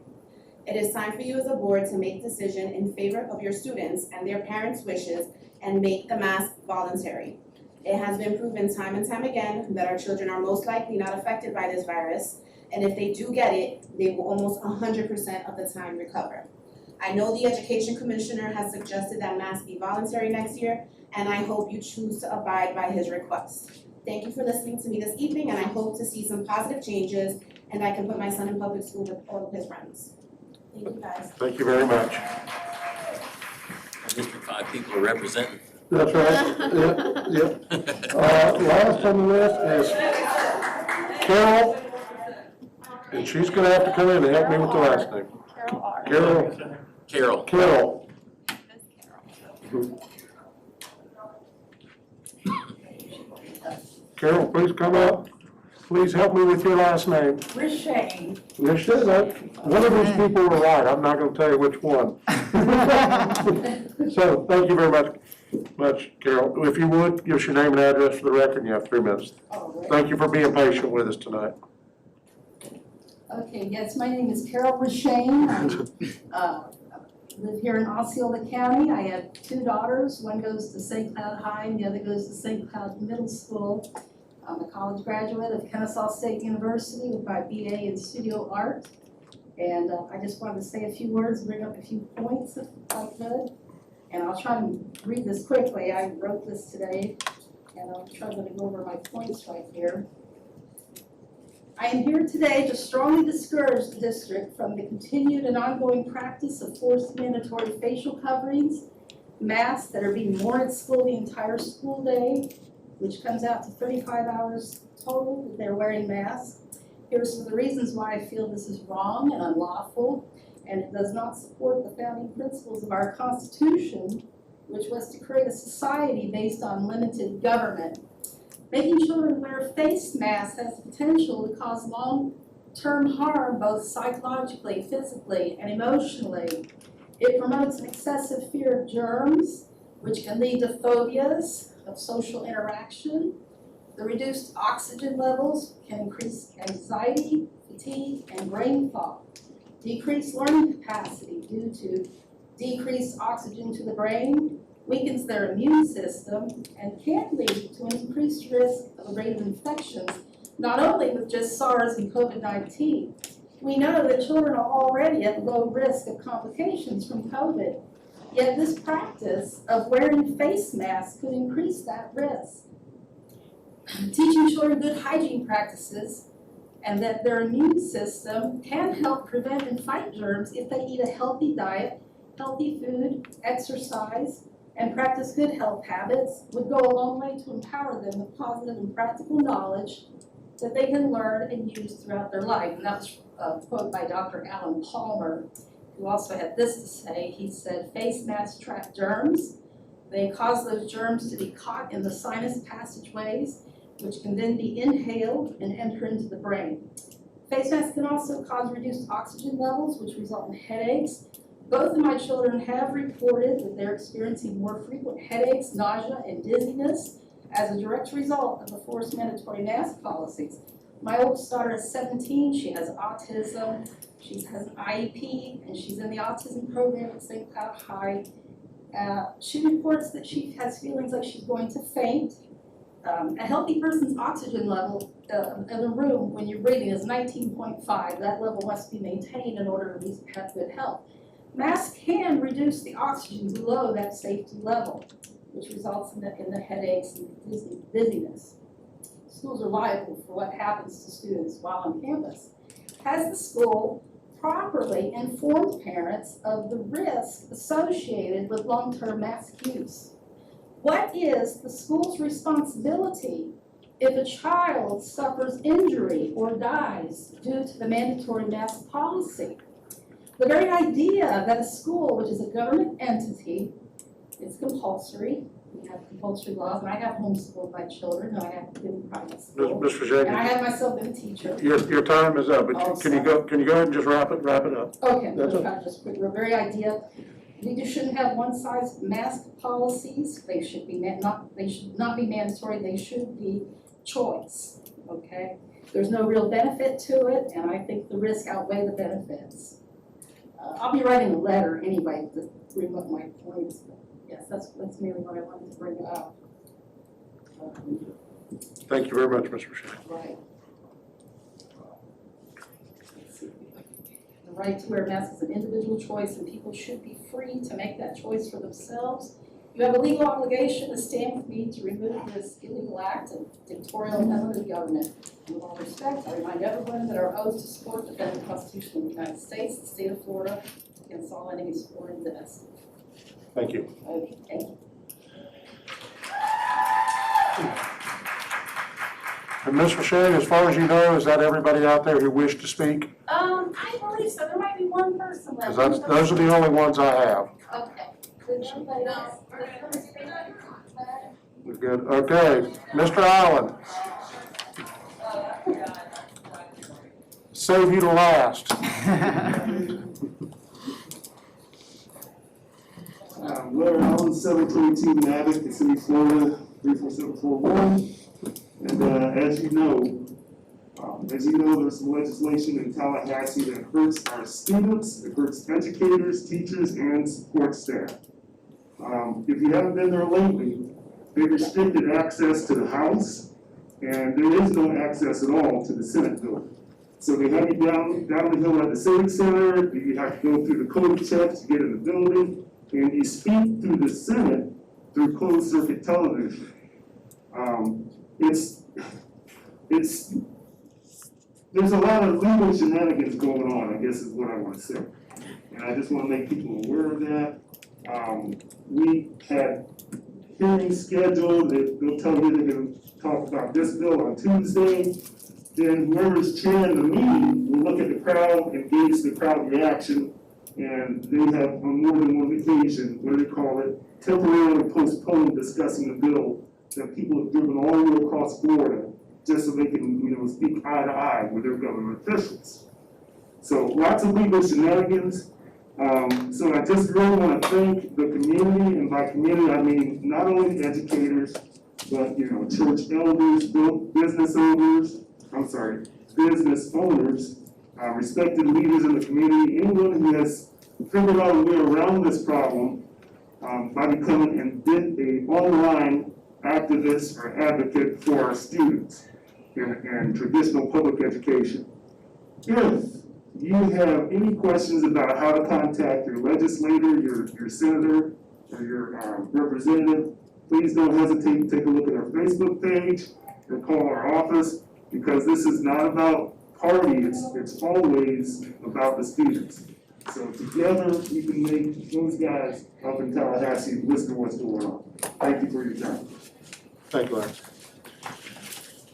It is time for you as a board to make decision in favor of your students and their parents' wishes and make the mask voluntary. It has been proven time and time again that our children are most likely not affected by this virus, and if they do get it, they will almost 100% of the time recover. I know the Education Commissioner has suggested that masks be voluntary next year, and I hope you choose to abide by his request. Thank you for listening to me this evening, and I hope to see some positive changes, and I can put my son in public school with all of his friends. Thank you, guys. Thank you very much. District 5 people are representing. That's right, yep. Last on the list is Carol, and she's gonna have to come in and help me with the last name. Carol. Carol. Carol, please come up. Please help me with your last name. Richane. One of these people were right, I'm not gonna tell you which one. So, thank you very much, Carol. If you would, give us your name and address for the record, and you have 3 minutes. Thank you for being patient with us tonight. Okay, yes, my name is Carol Richane. I live here in Osceola County. I have 2 daughters. One goes to St. Cloud High and the other goes to St. Cloud Middle School. I'm a college graduate of Kennesaw State University with my BA in studio art. And I just wanted to say a few words, bring up a few points if I could. And I'll try to read this quickly. I wrote this today, and I'll try to go over my points right here. I am here today to strongly discourage the district from the continued and ongoing practice of forced mandatory facial coverings, masks that are being worn at school the entire school day, which comes out to 35 hours total that they're wearing masks. Here are some of the reasons why I feel this is wrong and unlawful, and it does not support the founding principles of our Constitution, which was to create a society based on limited government. Making children wear face masks has the potential to cause long-term harm both psychologically, physically, and emotionally. It promotes an excessive fear of germs, which can lead to phobias of social interaction. The reduced oxygen levels can increase anxiety, fatigue, and brain fog. Decreased learning capacity due to decreased oxygen to the brain weakens their immune system and can lead to an increased risk of a rate of infections, not only with just SARS and COVID-19. We know that children are already at low risk of complications from COVID, yet this practice of wearing face masks could increase that risk. Teaching children good hygiene practices and that their immune system can help prevent and fight germs if they eat a healthy diet, healthy food, exercise, and practice good health habits would go a long way to empower them with positive and practical knowledge that they can learn and use throughout their life. And that was a quote by Dr. Alan Palmer, who also had this to say. He said, face masks trap germs. They cause those germs to be caught in the sinus passageways, which can then be inhaled and enter into the brain. Face masks can also cause reduced oxygen levels, which result in headaches. Both of my children have reported that they're experiencing more frequent headaches, nausea, and dizziness as a direct result of the forced mandatory mask policies. My oldest daughter is 17, she has autism, she has an IEP, and she's in the autism program at St. Cloud High. She reports that she has feelings like she's going to faint. A healthy person's oxygen level in a room when you're breathing is 19.5. That level must be maintained in order to have good health. Masks can reduce the oxygen below that safety level, which results in the headaches and dizziness. Schools are liable for what happens to students while on campus. Has the school properly informed parents of the risk associated with long-term mask use? What is the school's responsibility if a child suffers injury or dies due to the mandatory mask policy? The very idea that a school, which is a government entity, it's compulsory, We have compulsory laws, and I have homeschooled my children, and I have been in private school. Ms. And I Virginia, have myself been a teacher. your time is up, but Oh, can you go ahead and just wrap it up? Okay, That's we'll try to just quick, we're very idea. We just shouldn't have one-size mask policies. They should be they should not be mandatory, they should be choice, okay? There's no real benefit to it, and I think the risk outweigh the benefits. I'll be writing a letter anyway to bring up my points, but yes, that's mainly what I wanted to bring up. Thank you very much, Mr. Shea. Right. The right to wear a mask is an individual choice, and people should be free to make that choice for themselves. You have a legal obligation to stand with me to remove this illegal act and dictatorial element of government. With all respect, I remind everyone that our oath to support, defend the Constitution of the United States, the state of Florida, against all enemies, foreign and domestic. Thank you. Okay, thank you. And Ms. Shea, as far as you know, is that everybody out there who wished to speak? I believe so. There might be one person left. Because those are the only ones I have. Okay. Does everybody else? We're good. Okay, Mr. Allen. Save you to last. Larry Allen, 722 Natick, the city of Florida, 34741. And as you know, there's some legislation in Tallahassee that hurts our students, it hurts educators, teachers, and support staff. If you haven't been there lately, they restricted access to the House, and there is no access at all to the Senate building. So they have you down the hill at the Civic Center, you have to go through the code checks to get in the building, and you speak through the Senate through closed circuit television. There's a lot of legal shenanigans going on, I guess is what I want to say. And I just want to make people aware of that. We had hearings scheduled, they'll tell you they're going to talk about this bill on Tuesday. Then whoever's chairing the meeting will look at the crowd and gauge the crowd reaction. And they have on more than one occasion, what do they call it, temporarily postponed discussing the bill that people have driven all the way across Florida just so they can, speak eye to eye with their government officials. So lots of legal shenanigans. So I just really want to thank the community, and by community I mean not only educators, but church elders, business owners, respected leaders in the community, anyone who has figured out a way around this problem by becoming an online activist or advocate for our students in traditional public education. If you have any questions about how to contact your legislator, your senator, or your representative, please don't hesitate to take a look at our Facebook page or call our office, because this is not about party, it's always about the students. So together we can make those guys up in Tallahassee listen to what's going on. Thank you for your time. Thank you, Larry.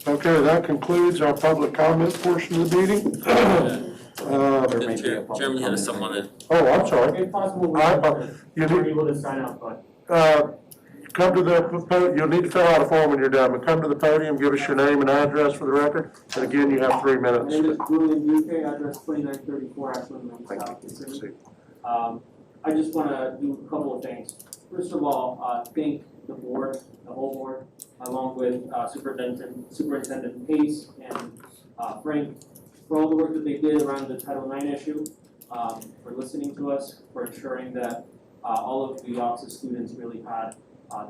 Okay, that concludes our public comment portion of the meeting. Chairman, you had someone that. Oh, I'm sorry. If possible, You we're need, able to sign up, but. come to you'll need to fill out a form when you're done, but come to the podium, give us your name and address for the record. And again, you have 3 minutes. My name is William UK, address 2934 Ashland Lane, South City. I just want to do a couple of things. First of all, thank the board, the whole board, along with Superintendent Pace and Frank, for all the work that they did around the Title IX issue, for listening to us, for ensuring that all of the Oxford students really had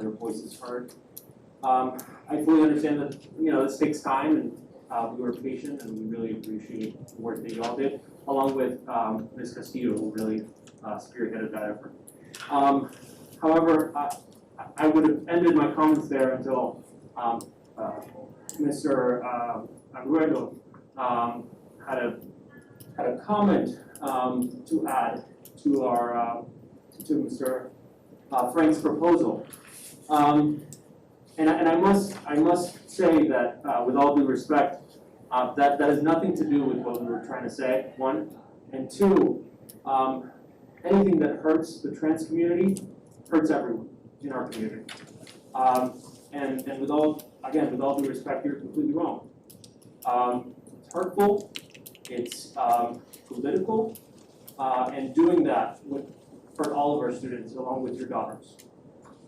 their voices heard. I fully understand that this takes time, and we were patient, and we really appreciate the work that you all did, along with Ms. Castillo, who really spearheaded that effort. However, I would have ended my comments there until Mr. Aguero had a comment to add to our to Mr. Frank's proposal. And I must say that with all due respect, that has nothing to do with what we were trying to say, one. And two, anything that hurts the trans community hurts everyone in our community. And with all due respect, you're completely wrong. It's hurtful, it's political, and doing that would hurt all of our students along with your daughters.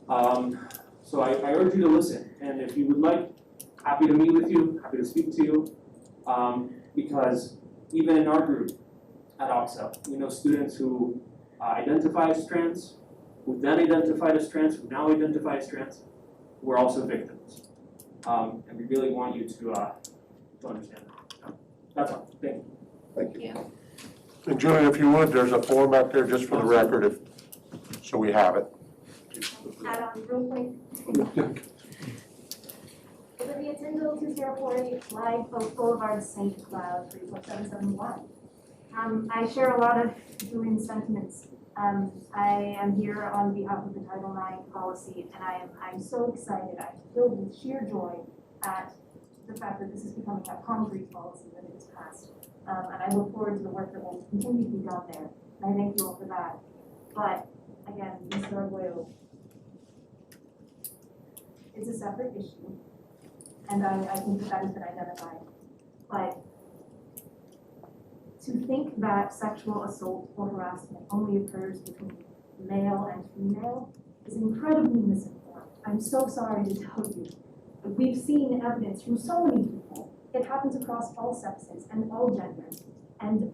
So I urge you to listen, and if you would like, happy to meet with you, happy to speak to you, because even in our group at Osceola, we know students who identify as trans, who then identified as trans, who now identify as trans, who are also victims. And we really want you to understand that. That's all, thank you. Thank you. And Julie, if you would, there's a form out there just for the record, so we have it. Add on real quick. Olivia Tyndall, 2048 Live Oak Boulevard, St. Cloud, 34771. I share a lot of Julian's sentiments. I am here on behalf of the Title IX policy, and I'm so excited. I'm filled with sheer joy at the fact that this is becoming a concrete policy that it is passed. And I look forward to the work that will continue to be done there. And I thank you all for that. But again, Mr. Arguello, it's a separate issue, and I think that has been identified. But to think that sexual assault or harassment only occurs between male and female is incredibly misinformed. I'm so sorry to tell you. We've seen evidence from so many people. It happens across all sexes and all genders, and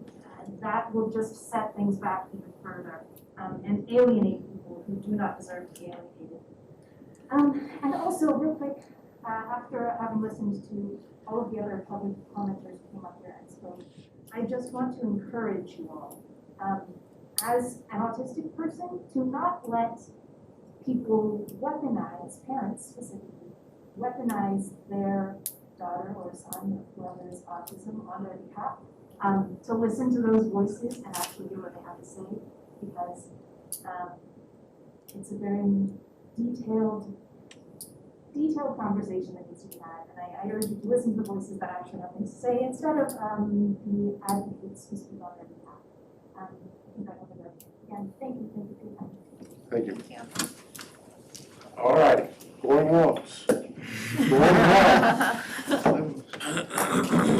that will just set things back even further and alienate people who do not deserve to be alienated. And also, real quick, after having listened to all of the other public commenters who came up here and spoke, I just want to encourage you all, as an autistic person, to not let people weaponize, parents specifically, weaponize their daughter or son or whoever has autism on their behalf, to listen to those voices and actually hear what they have to say, because it's a very detailed conversation that needs to be had, and I urge you to listen to the voices that actually have things to say instead of the advocates who speak on their behalf. I think that will be good. Again, thank you for your time. Thank you. All right, going once. Going twice.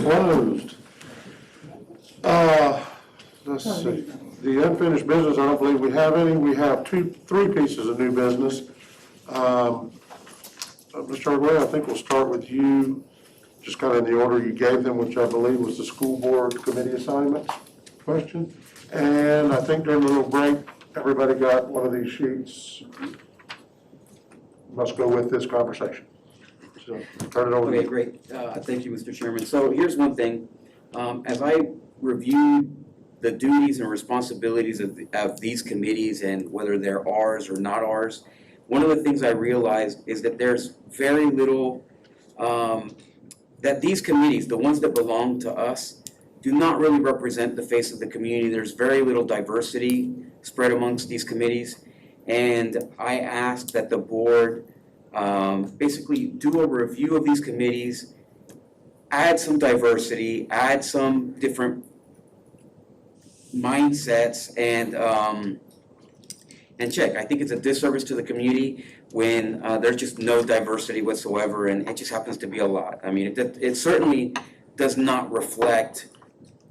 Closed. Let's see. The unfinished business, I don't believe we have any. We have three pieces of new business. Mr. Arguello, I think we'll start with you, just kind of in the order you gave them, which I believe was the school board committee assignments question. And I think during the little break, everybody got one of these sheets. Must go with this conversation. So turn it over to you. Okay, great. Thank you, Mr. Chairman. So here's one thing. As I reviewed the duties and responsibilities of these committees and whether they're ours or not ours, one of the things I realized is that there's very little, that these committees, the ones that belong to us, do not really represent the face of the community. There's very little diversity spread amongst these committees. And I asked that the board basically do a review of these committees, add some diversity, add some different mindsets, and check. I think it's a disservice to the community when there's just no diversity whatsoever, and it just happens to be a lot. I mean, it certainly does not reflect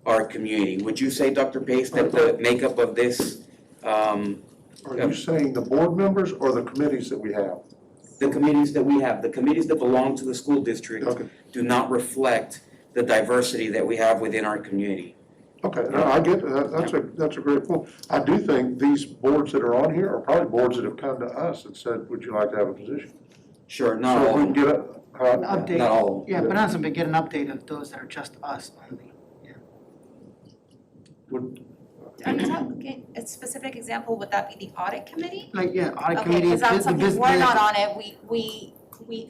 our community. Would you say, Dr. Pace, that the makeup of this Are you saying the board members or the committees that we have? The committees that we have, the committees that belong to the school district do not reflect the diversity that we have within our community. Okay, no, I get that. That's a great point. I do think these boards that are on here are probably boards that have come to us and said, would you like to have a position? Sure, not So all. if we can get An update. Not all. Yeah, but not get an update of those that are just us only. Are you talking, a specific example, would that be the audit committee? Like, yeah, audit Okay, committee. because that's the something, bus- we're the- not on it, we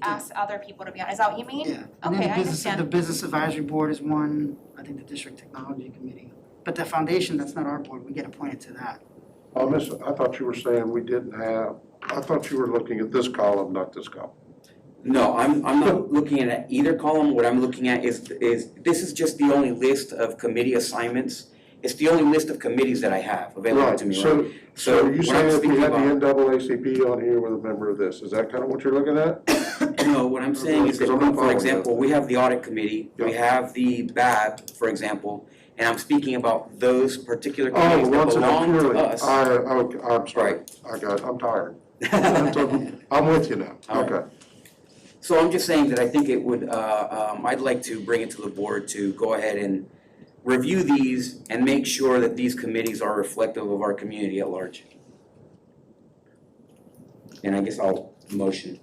ask other people to be on, is that what you mean? Yeah. And Okay, then I the understand. business advisory board is one, I think the district technology committee. But the foundation, that's not our board, we get appointed to that. I thought you were saying we didn't have, I thought you were looking at this column, not this column. No, I'm not looking at either column. What I'm looking at is this is just the only list of committee assignments. It's the only list of committees that I have available to me, right? Right, so you what I'm saying if speaking you had the about- NAACP on here with a member of this, is that kind of what you're looking at? No, what I'm saying is that, Because I'm not for following example, we have the audit committee, we have the BAB, for example, and I'm speaking about those particular Oh, committees the that ones that are belong to purely, us. okay, I'm sorry, I'm tired. I'm with you now, All right. okay. So I'm just saying that I think it would, I'd like to bring it to the board to go ahead and review these and make sure that these committees are reflective of our community at large. And I guess I'll motion,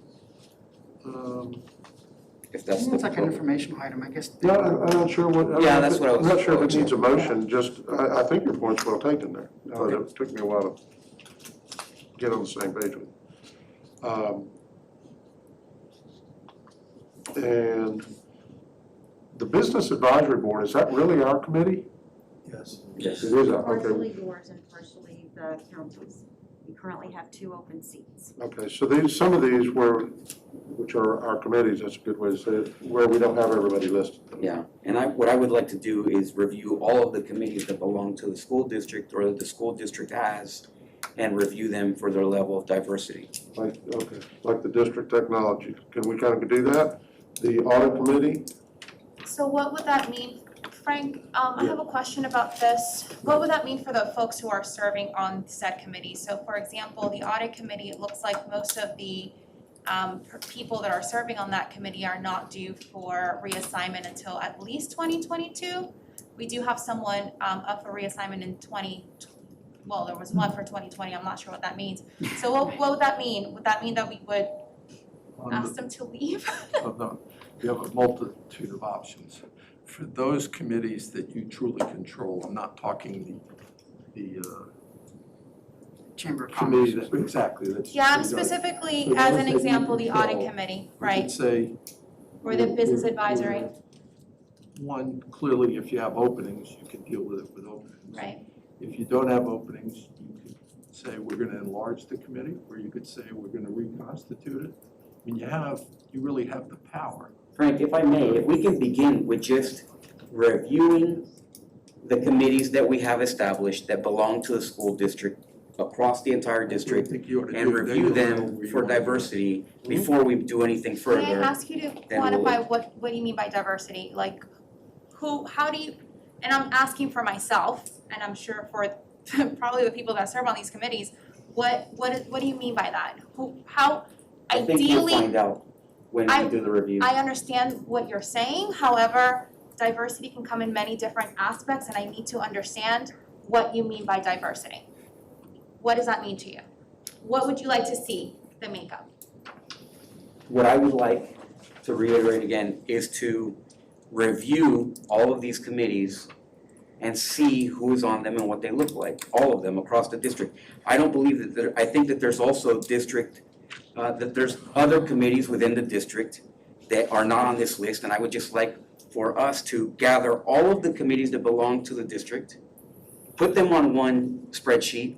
if that's the. It's like an informational item, I guess. Yeah, I'm not sure what. Yeah, that's what I was- I'm not sure if it needs a motion, just, I think your point's well taken there. Now that it took me a while to get on the same page with you. And the Business Advisory Board, is that really our committee? Yes. Yes. It is, okay, Partially yours and partially the county's. We currently have 2 open seats. okay, so these, some of these which are our committees, that's a good way to say it, where we don't have everybody listed. Yeah, and what I would like to do is review all of the committees that belong to the school district or that the school district has and review them for their level of diversity. Like, okay, like the district technology, can we kind of do that? The audit committee? So what would that mean, Frank, I have a question about this. What would that mean for the folks who are serving on said committee? So for example, the audit committee, it looks like most of the people that are serving on that committee are not due for reassignment until at least 2022. We do have someone up for reassignment in well, there was one for 2020, I'm not sure what that means. So what would that mean? Would that mean that we would ask them to leave? No, you have a multitude of options. For those committees that you truly control, I'm not talking the Chamber of committee Commerce. that, exactly, that's. Yeah, I'm specifically, So as those an that you example, the audit control, committee, You right? could say, Or the business advisory, one, clearly, if you have openings, you can deal with it with openings. right? If you don't have openings, you could say, we're gonna enlarge the committee, or you could say, we're gonna reconstitute it. I mean, you really have the power. Frank, if I may, if we can begin with just reviewing the committees that we have established that belong to the school district across the entire district I think you ought to and do it, then review you'll know them where you for want to go. diversity before we do anything Can further. I ask you to then we'll- quantify what do you mean by diversity? Like, how do you, and I'm asking for myself, and I'm sure for probably the people that serve on these committees, what do you mean by that? How, I think you'll ideally, find out when we do the review. I understand what you're saying, however, diversity can come in many different aspects, and I need to understand what you mean by diversity. What does that mean to you? What would you like to see the makeup? What I would like to reiterate again is to review all of these committees and see who is on them and what they look like, all of them across the district. I don't believe that I think that there's also that there's other committees within the district that are not on this list, and I would just like for us to gather all of the committees that belong to the district, put them on one spreadsheet,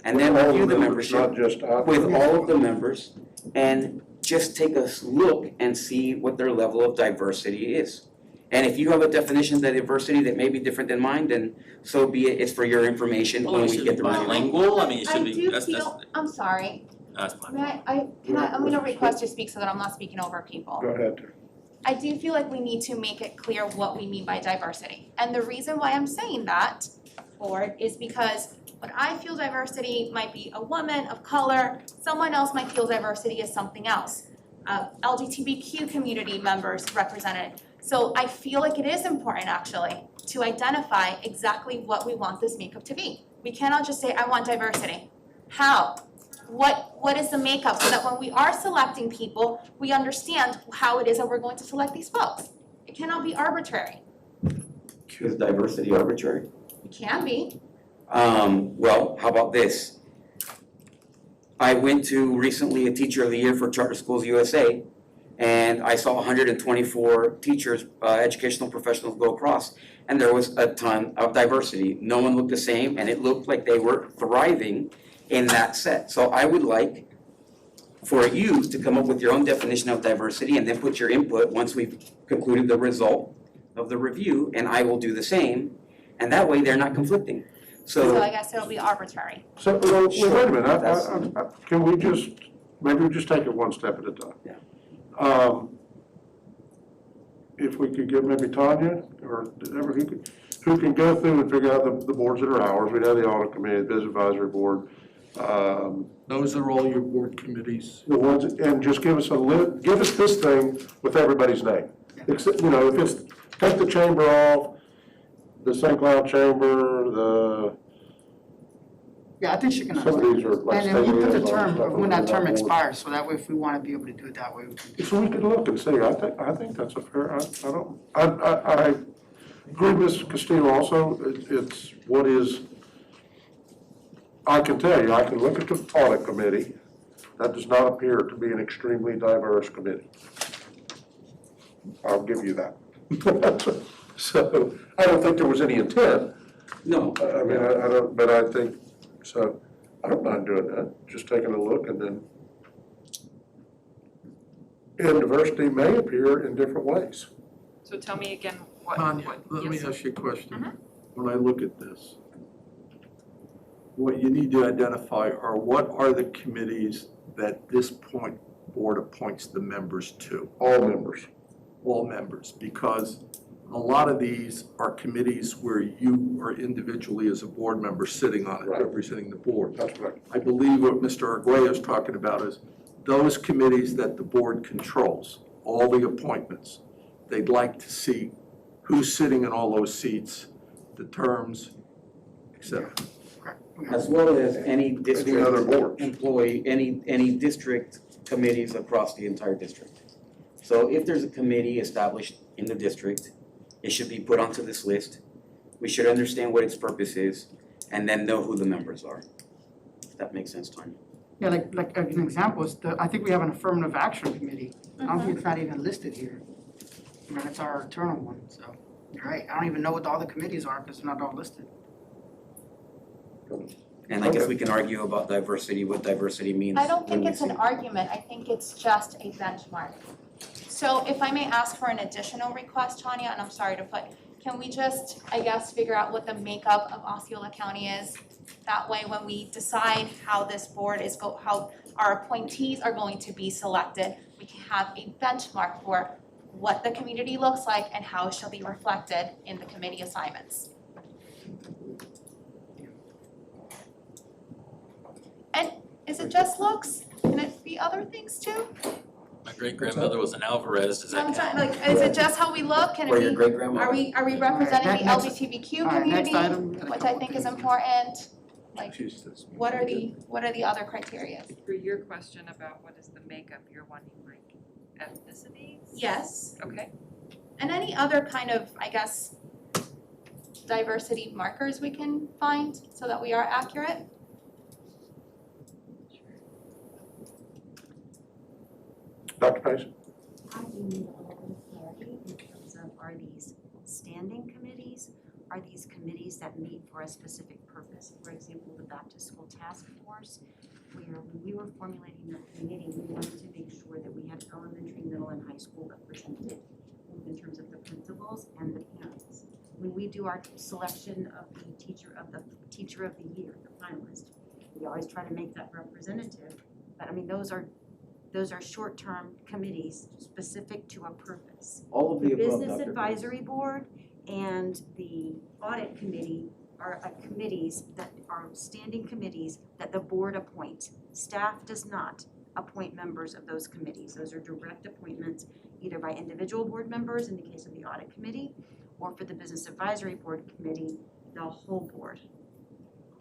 and then review the membership Not just our. with all of the members, and just take a look and see what their level of diversity is. And if you have a definition of diversity that may be different than mine, then so be it, it's for your information Well, when it we should get be the review. bilingual, I mean, it should be, I do that's, feel, I'm sorry, that's my. may I'm gonna request to speak so that I'm not speaking over people. Go ahead. I do feel like we need to make it clear what we mean by diversity. And the reason why I'm saying that, Board, is because when I feel diversity might be a woman of color, someone else might feel diversity as something else. LGBTQ community members represented. So I feel like it is important actually to identify exactly what we want this makeup to be. We cannot just say, I want diversity. How? What is the makeup so that when we are selecting people, we understand how it is that we're going to select these folks? It cannot be arbitrary. Is diversity arbitrary? It can be. Well, how about this? I went to recently a Teacher of the Year for Charter Schools USA, and I saw 124 teachers, educational professionals go across, and there was a ton of diversity. No one looked the same, and it looked like they were thriving in that set. So I would like for you to come up with your own definition of diversity and then put your input once we've concluded the result of the review, and I will do the same. And that way, they're not conflicting. So I guess it'll be arbitrary. So, well, Sure. wait a minute, That's- can we just, maybe we just take it one step at a time? Yeah. If we could get maybe Tanya, or whoever, who can go through and figure out the boards that are ours, we'd have the audit committee, the business advisory board, Those are all your board committees. the ones, and just give us give us this thing with everybody's name. Except, you know, if it's, take the chamber off, the St. Cloud Chamber, Yeah, I think she can some of these are like. And then we put the state term, liaisons of when that on term board. expires, so that way if we wanna be able to do it that way, we can. So we could look and see, I think that's a fair, I agree with Ms. Castillo also, it's what is, I can tell you, I can look at the audit committee, that does not appear to be an extremely diverse committee. I'll give you that. So, I don't think there was any intent. No. I mean, I don't, but I think, so, I don't mind doing that, just taking a look and then. And diversity may appear in different ways. So tell me again what, Tanya, let me yes. ask you a question. Mhm. When I look at this, what you need to identify are what are the committees that this point board appoints the members to? All members. All members, because a lot of these are committees where you are individually as a board member sitting on it, Right. representing the board. That's right. I believe what Mr. Arguello is talking about is those committees that the board controls, all the appointments. They'd like to see who's sitting in all those seats, the terms, et cetera. As well as any Any other district boards. employee, any district committees across the entire district. So if there's a committee established in the district, it should be put onto this list. We should understand what its purpose is, and then know who the members are. If that makes sense, Tanya. Yeah, like an example is I think we have an affirmative action committee. I don't think it's not even listed here. I mean, it's our internal one, so, you're right. I don't even know what all the committees are because they're not all listed. And I guess we can argue about diversity, what diversity means. I don't think when we it's an say- argument, I think it's just a benchmark. So if I may ask for an additional request, Tanya, and I'm sorry to put, can we just, I guess, figure out what the makeup of Osceola County is? That way, when we decide how this board is how our appointees are going to be selected, we can have a benchmark for what the community looks like and how it shall be reflected in the committee assignments. And is it just looks? Can it be other things too? My great-grandmother was an Alvarez, does that I'm count? trying, like, is it just how we look? Can Or it your be, great-grandmother. are we representing the Next- LGBTQ all right, next community, item, we got a which I couple think is things. important? Like, She's this- what are the other criteria? For your question about what is the makeup, you're wanting like ethnicities? Yes, Okay. and any other kind of, I guess, diversity markers we can find so that we are accurate? Dr. Pace? I do need a little clarity in terms of, are these standing committees? Are these committees that meet for a specific purpose? For example, the Back to School Task Force, where when we were formulating the committee, we wanted to make sure that we had elementary, middle, and high school represented in terms of the principals and the parents. When we do our selection of the teacher of the year, the finalist, we always try to make that representative. But I mean, those are short-term committees specific to a purpose. All of the above, Business Dr. Advisory Board and the Audit Committee are committees that are standing committees that the board appoints. Staff does not appoint members of those committees. Those are direct appointments either by individual board members in the case of the Audit Committee, or for the Business Advisory Board Committee, the whole board.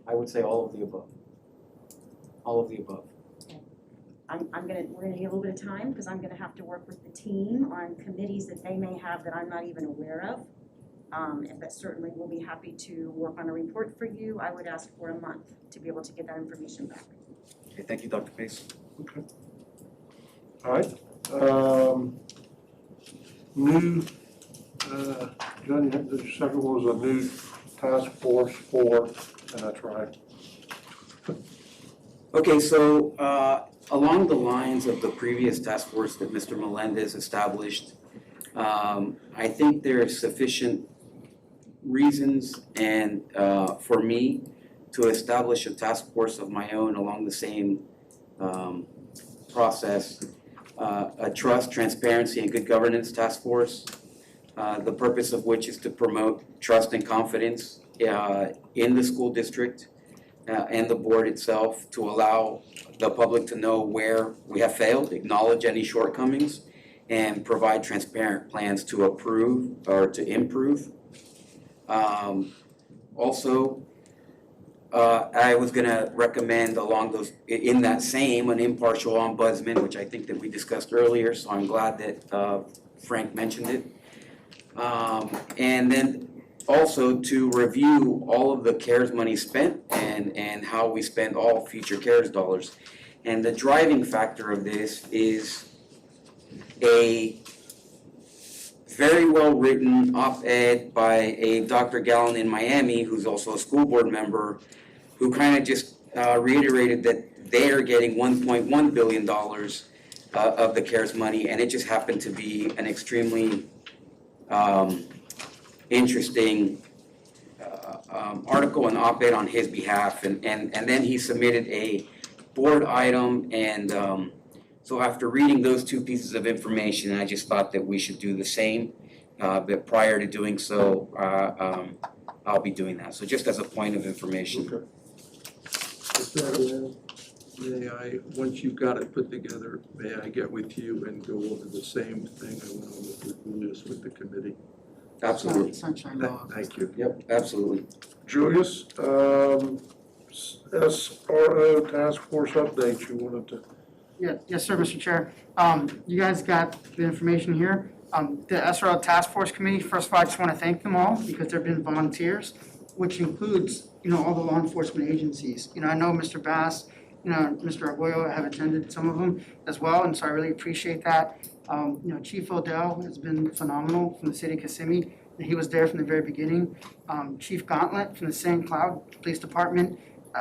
I would say all of the above. All of the above. We're gonna need a little bit of time, because I'm gonna have to work with the team on committees that they may have that I'm not even aware of. But certainly we'll be happy to work on a report for you. I would ask for a month to be able to get that information back. Okay, thank you, Dr. Pace. Okay. All right. New, John, the second one was a new task force for, and that's right. Okay, so along the lines of the previous task force that Mr. Melendez established, I think there is sufficient reasons and for me to establish a task force of my own along the same process, a trust, transparency, and good governance task force, the purpose of which is to promote trust and confidence in the school district and the board itself, to allow the public to know where we have failed, acknowledge any shortcomings, and provide transparent plans to approve or to improve. Also, I was gonna recommend along those, in that same, an impartial ombudsman, which I think that we discussed earlier, so I'm glad that Frank mentioned it. And then also to review all of the CARES money spent and how we spend all future CARES dollars. And the driving factor of this is a very well-written op-ed by a Dr. Gallen in Miami, who's also a school board member, who kind of just reiterated that they are getting $1.1 billion of the CARES money, and it just happened to be an extremely interesting article and op-ed on his behalf, and then he submitted a board item, and so after reading those two pieces of information, I just thought that we should do the same, but prior to doing so, I'll be doing that, so just as a point of information. Okay. With that, may I, once you've got it put together, may I get with you and go over the same thing I went over with Julius with the committee? Absolutely. Sunshine law. Thank you. Yep, absolutely. Julius, SRO task force update you wanted to. Yes, sir, Mr. Chair. You guys got the information here. The SRO Task Force Committee, first of all, I just want to thank them all because they've been volunteers, which includes, all the law enforcement agencies. I know Mr. Bass, Mr. Arroyo have attended some of them as well, and so I really appreciate that. Chief Odell has been phenomenal from the city of Kissimmee. He was there from the very beginning. Chief Gauntlet from the St. Cloud Police Department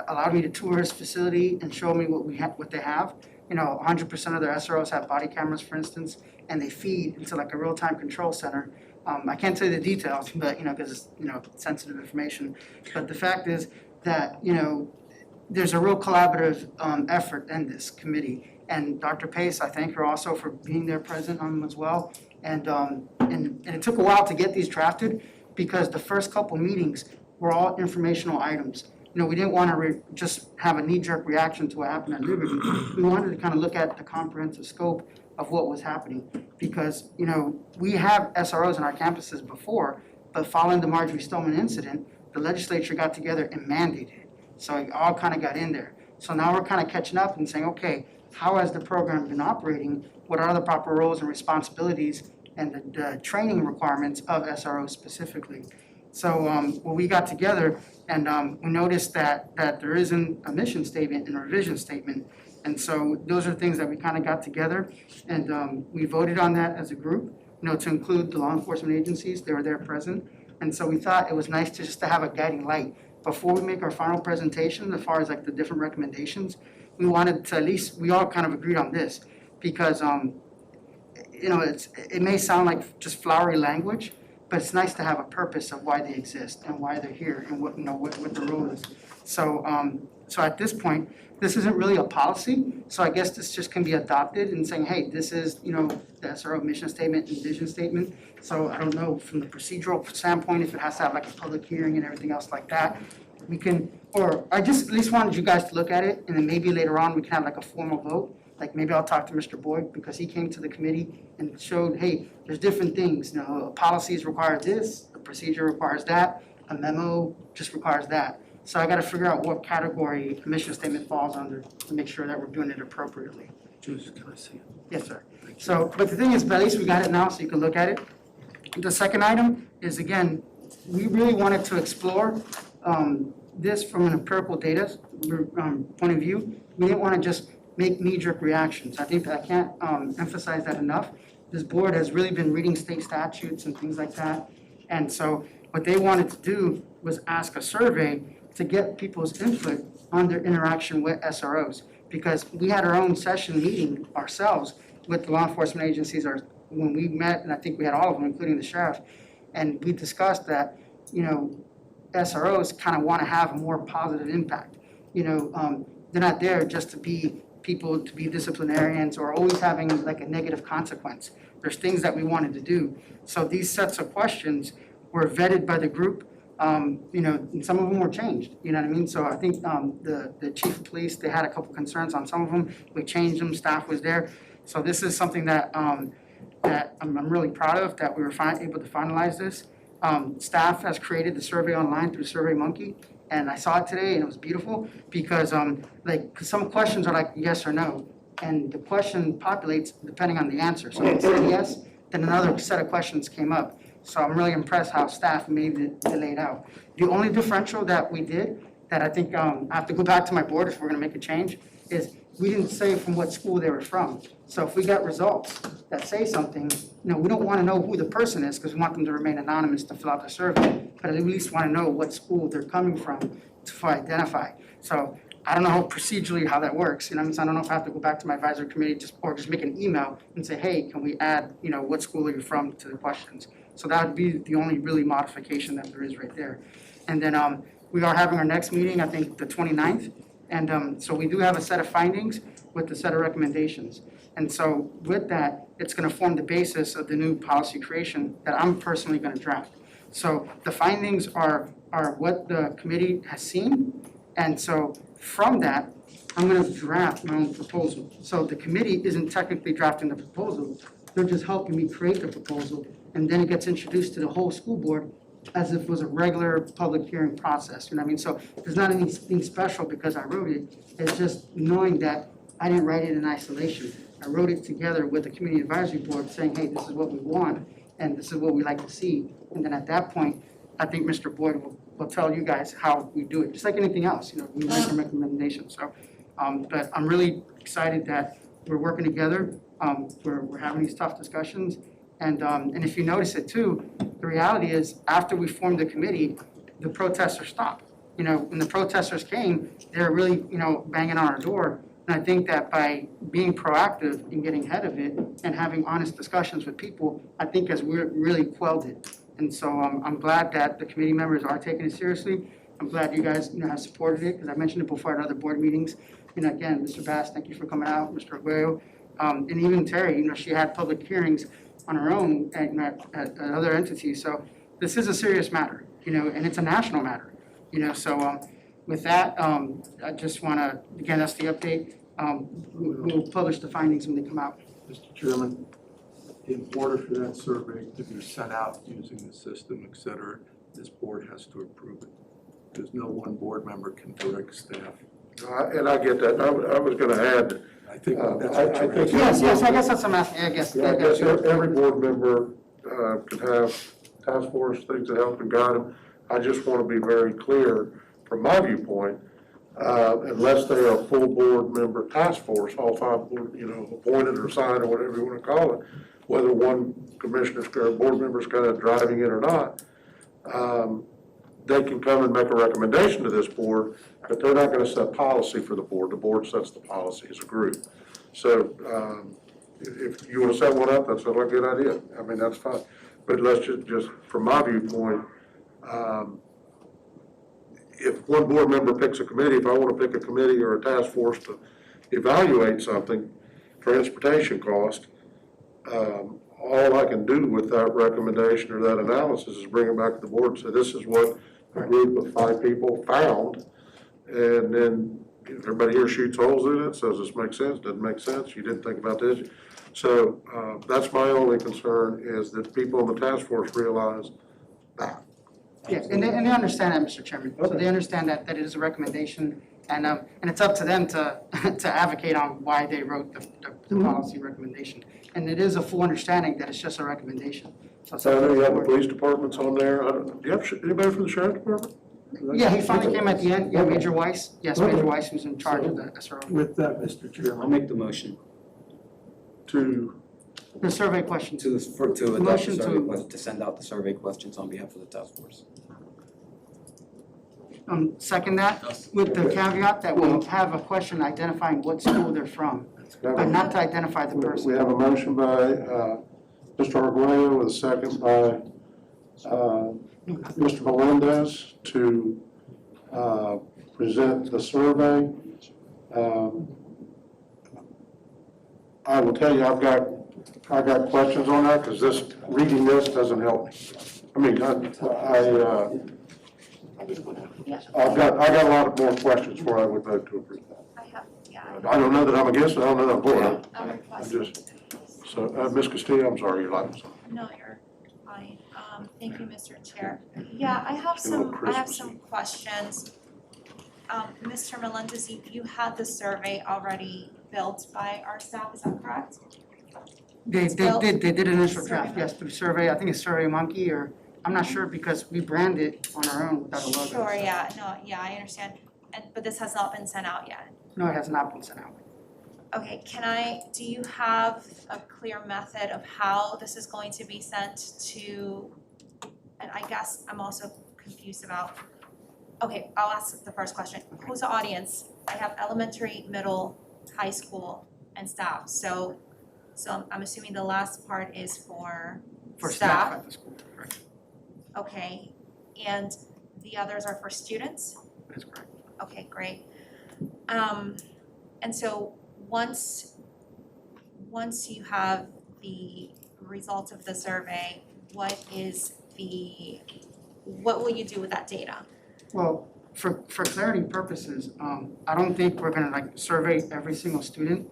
allowed me to tour his facility and show me what they have. 100% of their SROs have body cameras, for instance, and they feed into like a real-time control center. I can't tell you the details, but because it's sensitive information. But the fact is that there's a real collaborative effort in this committee. And Dr. Pace, I thank her also for being there present on them as well. And it took a while to get these drafted because the first couple meetings were all informational items. We didn't want to just have a knee-jerk reaction to what happened at Liberty. We wanted to kind of look at the comprehensive scope of what was happening because, we have SROs on our campuses before, but following the Marjorie Stoneman incident, the legislature got together and mandated it. So it all kind of got in there. So now we're kind of catching up and saying, okay, how has the program been operating? What are the proper roles and responsibilities and the training requirements of SROs specifically? So when we got together and we noticed that there isn't a mission statement and a revision statement. And so those are things that we kind of got together and we voted on that as a group, to include the law enforcement agencies. They were there present. And so we thought it was nice just to have a guiding light. Before we make our final presentation, as far as like the different recommendations, we wanted to at least, we all kind of agreed on this because, it may sound like just flowery language, but it's nice to have a purpose of why they exist and why they're here and what the role is. So at this point, this isn't really a policy, so I guess this just can be adopted and saying, hey, this is, the SRO mission statement and vision statement. So I don't know from the procedural standpoint if it has to have like a public hearing and everything else like that. We can, or I just at least wanted you guys to look at it and then maybe later on we can have like a formal vote. Like maybe I'll talk to Mr. Boyd because he came to the committee and showed, hey, there's different things. Policies require this, a procedure requires that, a memo just requires that. So I got to figure out what category a mission statement falls under to make sure that we're doing it appropriately. Julius, can I see it? Yes, sir. So, but the thing is, at least we got it now so you can look at it. The second item is, again, we really wanted to explore this from an empirical data point of view. We didn't want to just make knee-jerk reactions. I think that I can't emphasize that enough. This board has really been reading state statutes and things like that. And so what they wanted to do was ask a survey to get people's input on their interaction with SROs. Because we had our own session meeting ourselves with the law enforcement agencies when we met, and I think we had all of them, including the sheriff, and we discussed that, SROs kind of want to have a more positive impact. They're not there just to be people, to be disciplinarians or always having like a negative consequence. There's things that we wanted to do. So these sets of questions were vetted by the group, and some of them were changed, you know what I mean? So I think the chief of police, they had a couple concerns on some of them. We changed them, staff was there. So this is something that that I'm really proud of, that we were able to finalize this. Staff has created the survey online through SurveyMonkey, and I saw it today and it was beautiful because 'cause some questions are like yes or no, and the question populates depending on the answer. So if it said yes, then another set of questions came up. So I'm really impressed how staff made it laid out. The only differential that we did, that I think I have to go back to my board if we're gonna make a change, is we didn't say from what school they were from. So if we got results that say something, we don't wanna know who the person is, because we want them to remain anonymous to fill out the survey, but at least wanna know what school they're coming from to identify. So I don't know procedurally how that works, so I don't know if I have to go back to my advisory committee or just make an email and say, hey, can we add, what school are you from to the questions? So that would be the only really modification that there is right there. And then we are having our next meeting, I think the 29th. And so we do have a set of findings with a set of recommendations. And so with that, it's gonna form the basis of the new policy creation that I'm personally gonna draft. So the findings are what the committee has seen. And so from that, I'm gonna draft my own proposal. So the committee isn't technically drafting the proposal, they're just helping me create the proposal. And then it gets introduced to the whole school board as if it was a regular public hearing process, you know what I mean? So there's not anything special because I wrote it, it's just knowing that I didn't write it in isolation. I wrote it together with the community advisory board saying, hey, this is what we want, and this is what we like to see. And then at that point, I think Mr. Boyd will tell you guys how we do it, just like anything else, we make some recommendations. So, but I'm really excited that we're working together, we're having these tough discussions. And if you notice it too, the reality is after we formed the committee, the protesters stopped. When the protesters came, they were really, banging on our door. And I think that by being proactive and getting ahead of it and having honest discussions with people, I think has really quelled it. And so I'm glad that the committee members are taking it seriously. I'm glad you guys, have supported it, because I mentioned it before at other board meetings. Again, Mr. Bass, thank you for coming out, Mr. Aguayo, and even Terry, she had public hearings on her own at other entities. So this is a serious matter, and it's a national matter, So with that, I just want to, again, that's the update. We'll publish the findings when they come out. Mr. Chairman, in order for that survey to be sent out using the system, et cetera, this board has to approve it. Because no one board member can direct staff. And I get that. I was gonna add, I think that's I what you're think. Yes, I guess that's a math, I guess. Yeah, I guess every board member could have task force things to help and guide them. I just want to be very clear, from my viewpoint, unless they are a full board member task force, all five board, appointed or assigned or whatever you want to call it, whether one commissioner's or board member's kind of driving it or not, they can come and make a recommendation to this board, but they're not going to set policy for the board. The board sets the policy as a group. So if you want to set one up, that's not a good idea. I mean, that's fine. But let's just from my viewpoint, if one board member picks a committee, if I want to pick a committee or a task force to evaluate something, transportation cost, all I can do with that recommendation or that analysis is bring it back to the board and say, this is what a group of 5 people found. And then everybody here shoots holes in it, says this makes sense, doesn't make sense, you didn't think about this. So that's my only concern, is that people on the task force realize that. Yeah, and they understand that, Mr. Chairman. So they understand that it is a recommendation, and it's up to them to advocate on why they wrote the policy recommendation. And it is a full understanding that it's just a recommendation. So I know you have the police departments on there. Do you have anybody from the sheriff department? Yeah, he finally came at the end. Yeah, Major Weiss. Yes, Major Weiss was in charge of the SRO. With that, Mr. Chairman. I'll make the motion To the survey questions. to adopt the Motion survey to- question, to send out the survey questions on behalf of the task force. Second that, with the caveat that we have a question identifying what school they're from, but not to identify the person. We have a motion by Mr. Arguello with a second by Mr. Melendez to present the survey. I will tell you, I've got questions on that, because reading this doesn't help me. I mean, I've got a lot more questions before I would vote to approve that. I don't know that I'm against it, I don't know that I'm for it. I'm just, so, Ms. Castillo, I'm sorry, you're like, No, you're fine. Thank you, Mr. Chair. Yeah, I have some questions. Mr. Melendez, you had the survey already built by our staff, is that correct? They did an initial Survey draft, yes, through Survey, I think it's Survey Monkey, or, I'm not sure, because we brand it on our own without a logo. Sure, yeah, no, yeah, I understand. But this has not been sent out yet. No, it has not been sent out. Okay, do you have a clear method of how this is going to be sent to, and I guess I'm also confused about, okay, I'll ask the first question. Who's the audience? I have elementary, middle, high school, and staff. So I'm assuming the last part is for staff at the school, correct. Okay, and the others are for students? That's correct. Okay, great. And so once you have the results of the survey, what will you do with that data? Well, for clarity purposes, I don't think we're gonna survey every single student.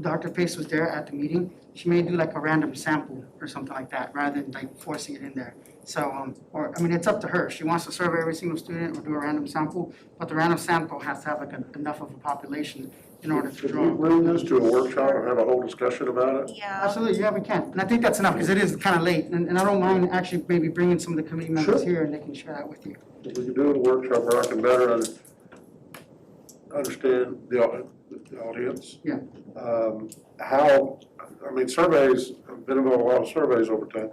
Dr. Pace was there at the meeting. She may do a random sample or something like that, rather than forcing it in there. So, it's up to her. She wants to survey every single student or do a random sample, but the random sample has to have enough of a population in order to draw. Could we bring this to a workshop and have a whole discussion about it? Yeah. Absolutely, yeah, we can. And I think that's enough, because it is kind of late, and I don't mind actually maybe bringing some of the committee members here, and they can share that with you. If we could do a workshop where I can better understand the audience. Yeah. Surveys, I've been involved in a lot of surveys over time.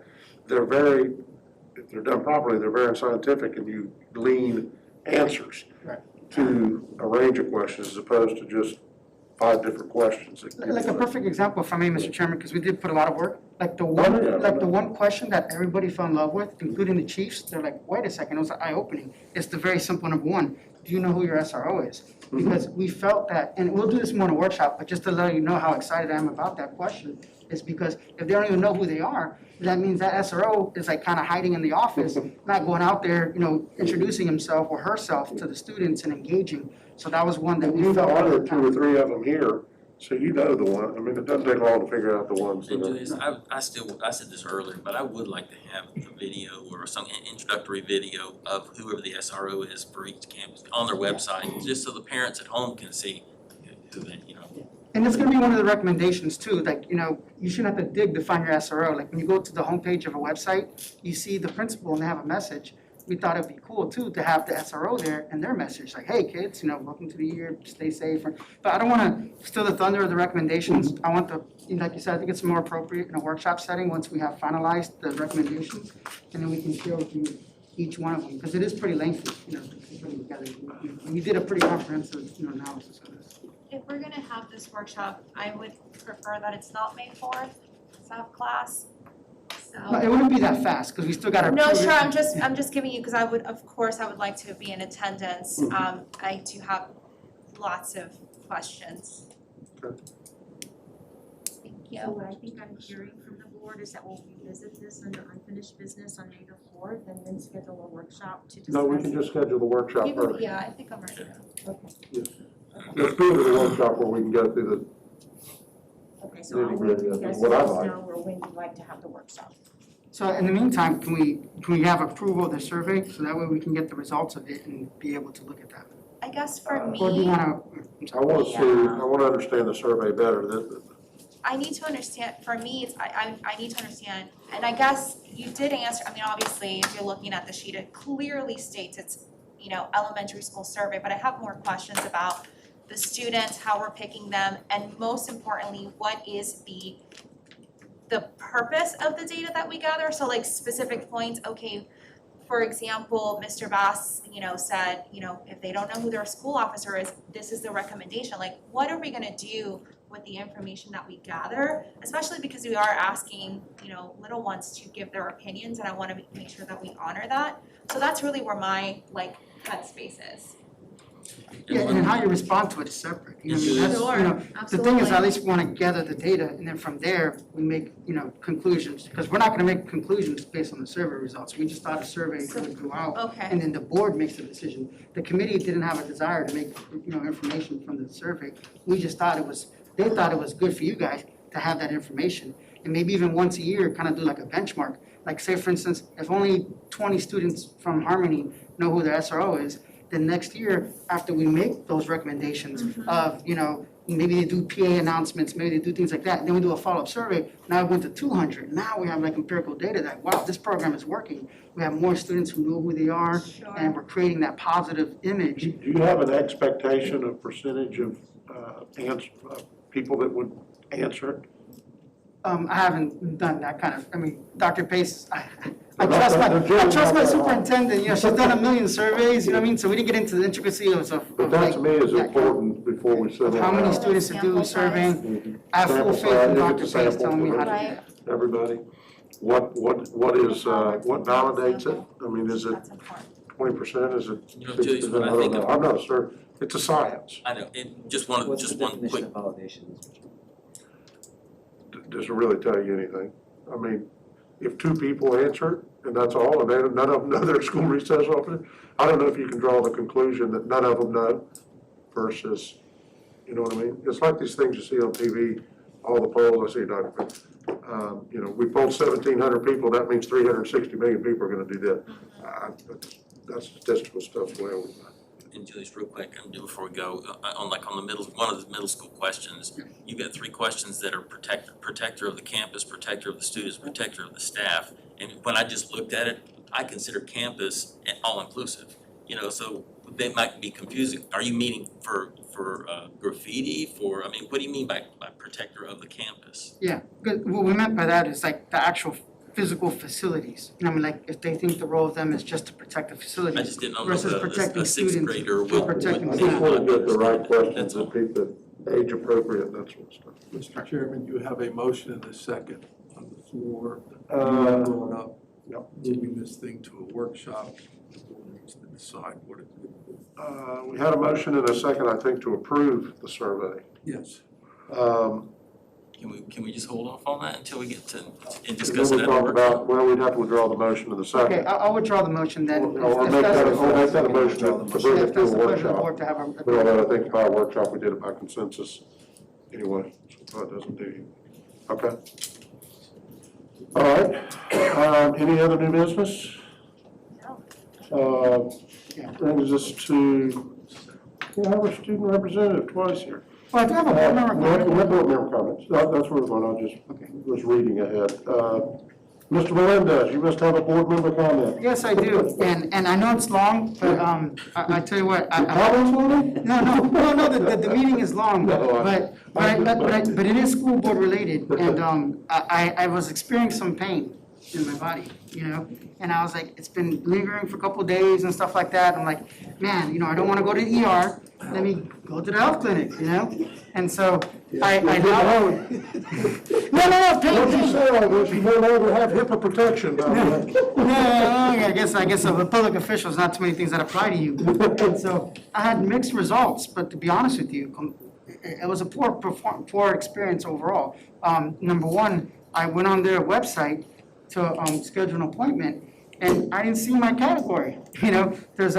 If they're done properly, they're very scientific, and you glean answers to a range of questions as opposed to just 5 different questions. Like a perfect example, if I may, Mr. Chairman, because we did put a lot of work, the one question that everybody fell in love with, including the chiefs, they're like, wait a second, it was eye-opening. It's the very simple number 1, do you know who your SRO is? Because we felt that, and we'll do this more in a workshop, but just to let you know how excited I am about that question, is because if they don't even know who they are, that means that SRO is kind of hiding in the office, not going out there, introducing himself or herself to the students and engaging. So that was one that we felt. You know 2 or 3 of them here, so you know the one. I mean, it doesn't take long to figure out the ones that are. I said this earlier, but I would like to have a video or some introductory video of whoever the SRO is for each campus on their website, just so the parents at home can see who they, And it's gonna be one of the recommendations too, you shouldn't have to dig to find your SRO. When you go to the homepage of a website, you see the principal and they have a message. We thought it'd be cool too to have the SRO there and their message, hey kids, welcome to the year, stay safe. But I don't wanna steal the thunder of the recommendations. I want like you said, I think it's more appropriate in a workshop setting once we have finalized the recommendations. And then we can share with you each one of them, because it is pretty lengthy, to put them together. We did a pretty comprehensive, analysis of this. If we're gonna have this workshop, I would prefer that it's not May 4th, staff class, so. No, it wouldn't be that fast, because we still got our. No, sure, I'm just giving you, because I would like to be in attendance. I do have lots of questions. Thank you. So what I think I'm hearing from the board is that we'll revisit this under unfinished business on May the 4th and then schedule a workshop to discuss. No, we can just schedule the workshop first. Yeah, I think I'm ready now. Okay. Yes. Let's do the workshop where we can go through Okay, so I'll wait till you guys What let I us like. know or when you'd like to have the workshop. So in the meantime, can we have approval of the survey, so that way we can get the results of it and be able to look at that? I guess for me. Or do you wanna? I want to understand the survey better. I need to understand, for me, I need to understand, and I guess you did answer, obviously, if you're looking at the sheet, it clearly states it's, elementary school survey, but I have more questions about the students, how we're picking them, and most importantly, what is the purpose of the data that we gather? So specific points, okay, for example, Mr. Bass, said, if they don't know who their school officer is, this is the recommendation. What are we gonna do with the information that we gather, especially because we are asking, little ones to give their opinions, and I wanna make sure that we honor that. So that's really where my, headspace is. Yeah, and then how you respond to it is separate, Sure, the thing is, I at least wanna gather the data, and then from there, we make, conclusions, because we're not gonna make conclusions based on the survey results, we just thought a survey would go out, Okay. and then the board makes the decision. The committee didn't have a desire to make, information from the survey, we just thought they thought it was good for you guys to have that information, and maybe even once a year, kind of do like a benchmark. Like say, for instance, if only 20 students from Harmony know who their SRO is, then next year, after we make those recommendations of, maybe they do PA announcements, maybe they do things like that, then we do a follow-up survey, now it went to 200. Now we have empirical data that, wow, this program is working. We have more students who know who they are, and we're creating that positive image. Do you have an expectation of percentage of people that would answer it? I haven't done that kind of, Dr. Pace, I trust my superintendent, she's done a million surveys, so we didn't get into the intricacies of. But that to me is important before we settle. How many students to do surveying, I have full faith in Dr. Pace telling me how to do. Everybody, what validates it? Is it 20%, is it 60%? I don't know, I'm not sure, it's a science. I know, just one quick. Does it really tell you anything? If two people answer, and that's all, and none of them know their school recess opening, I don't know if you can draw the conclusion that none of them know versus, you know what I mean? It's like these things you see on TV, all the polls, I see, Dr. We polled 1,700 people, that means 360 million people are gonna do that. That's statistical stuff way over. And Julius, real quick, before we go, on one of the middle school questions, you've got 3 questions that are protector of the campus, protector of the students, protector of the staff. And when I just looked at it, I consider campus all-inclusive, so they might be confusing. Are you meaning for graffiti, what do you mean by protector of the campus? Yeah, good. What we meant by that is the actual physical facilities. If they think the role of them is just to protect the facilities. I just didn't know versus if protecting a 6th students grader or would protecting I staff. just want to get the right questions and keep it age appropriate and that sort of stuff. Mr. Chairman, you have a motion and a second on the floor. Brought up, moving this thing to a workshop, the board needs to decide what it would. We had a motion and a second, I think, to approve the survey. Yes. Can we just hold off on that until we get to, and Then discuss we it at talk work? about, we'd have to withdraw the motion in the second. Okay, I'll withdraw the motion then. Or make that a motion to bring it to a workshop. Board to have a. But although I think by a workshop, we did it by consensus anyway, so it doesn't do you. Okay. All right, any other new business? Brings us to, we have a student representative twice here. Well, I do have a board member We have comment. board member comments, that's where we're going, I just was reading ahead. Mr. Melendez, you must have a board member comment. Yes, I do, and I know it's long, but I tell you what, Comments on it? No, the meeting is long, No, but it is school board related, and I was experiencing some pain in my body, and I was like, it's been lingering for a couple of days and stuff like that. I'm like, man, I don't want to go to the ER. Let me go to the health clinic, and so I now. No, pain. What you say all this, you no longer have HIPAA protection, by the way. No, I guess of a public officials, not too many things that apply to you. And so I had mixed results, but to be honest with you, it was a poor experience overall. Number one, I went on their website to schedule an appointment, and I didn't see my category. There's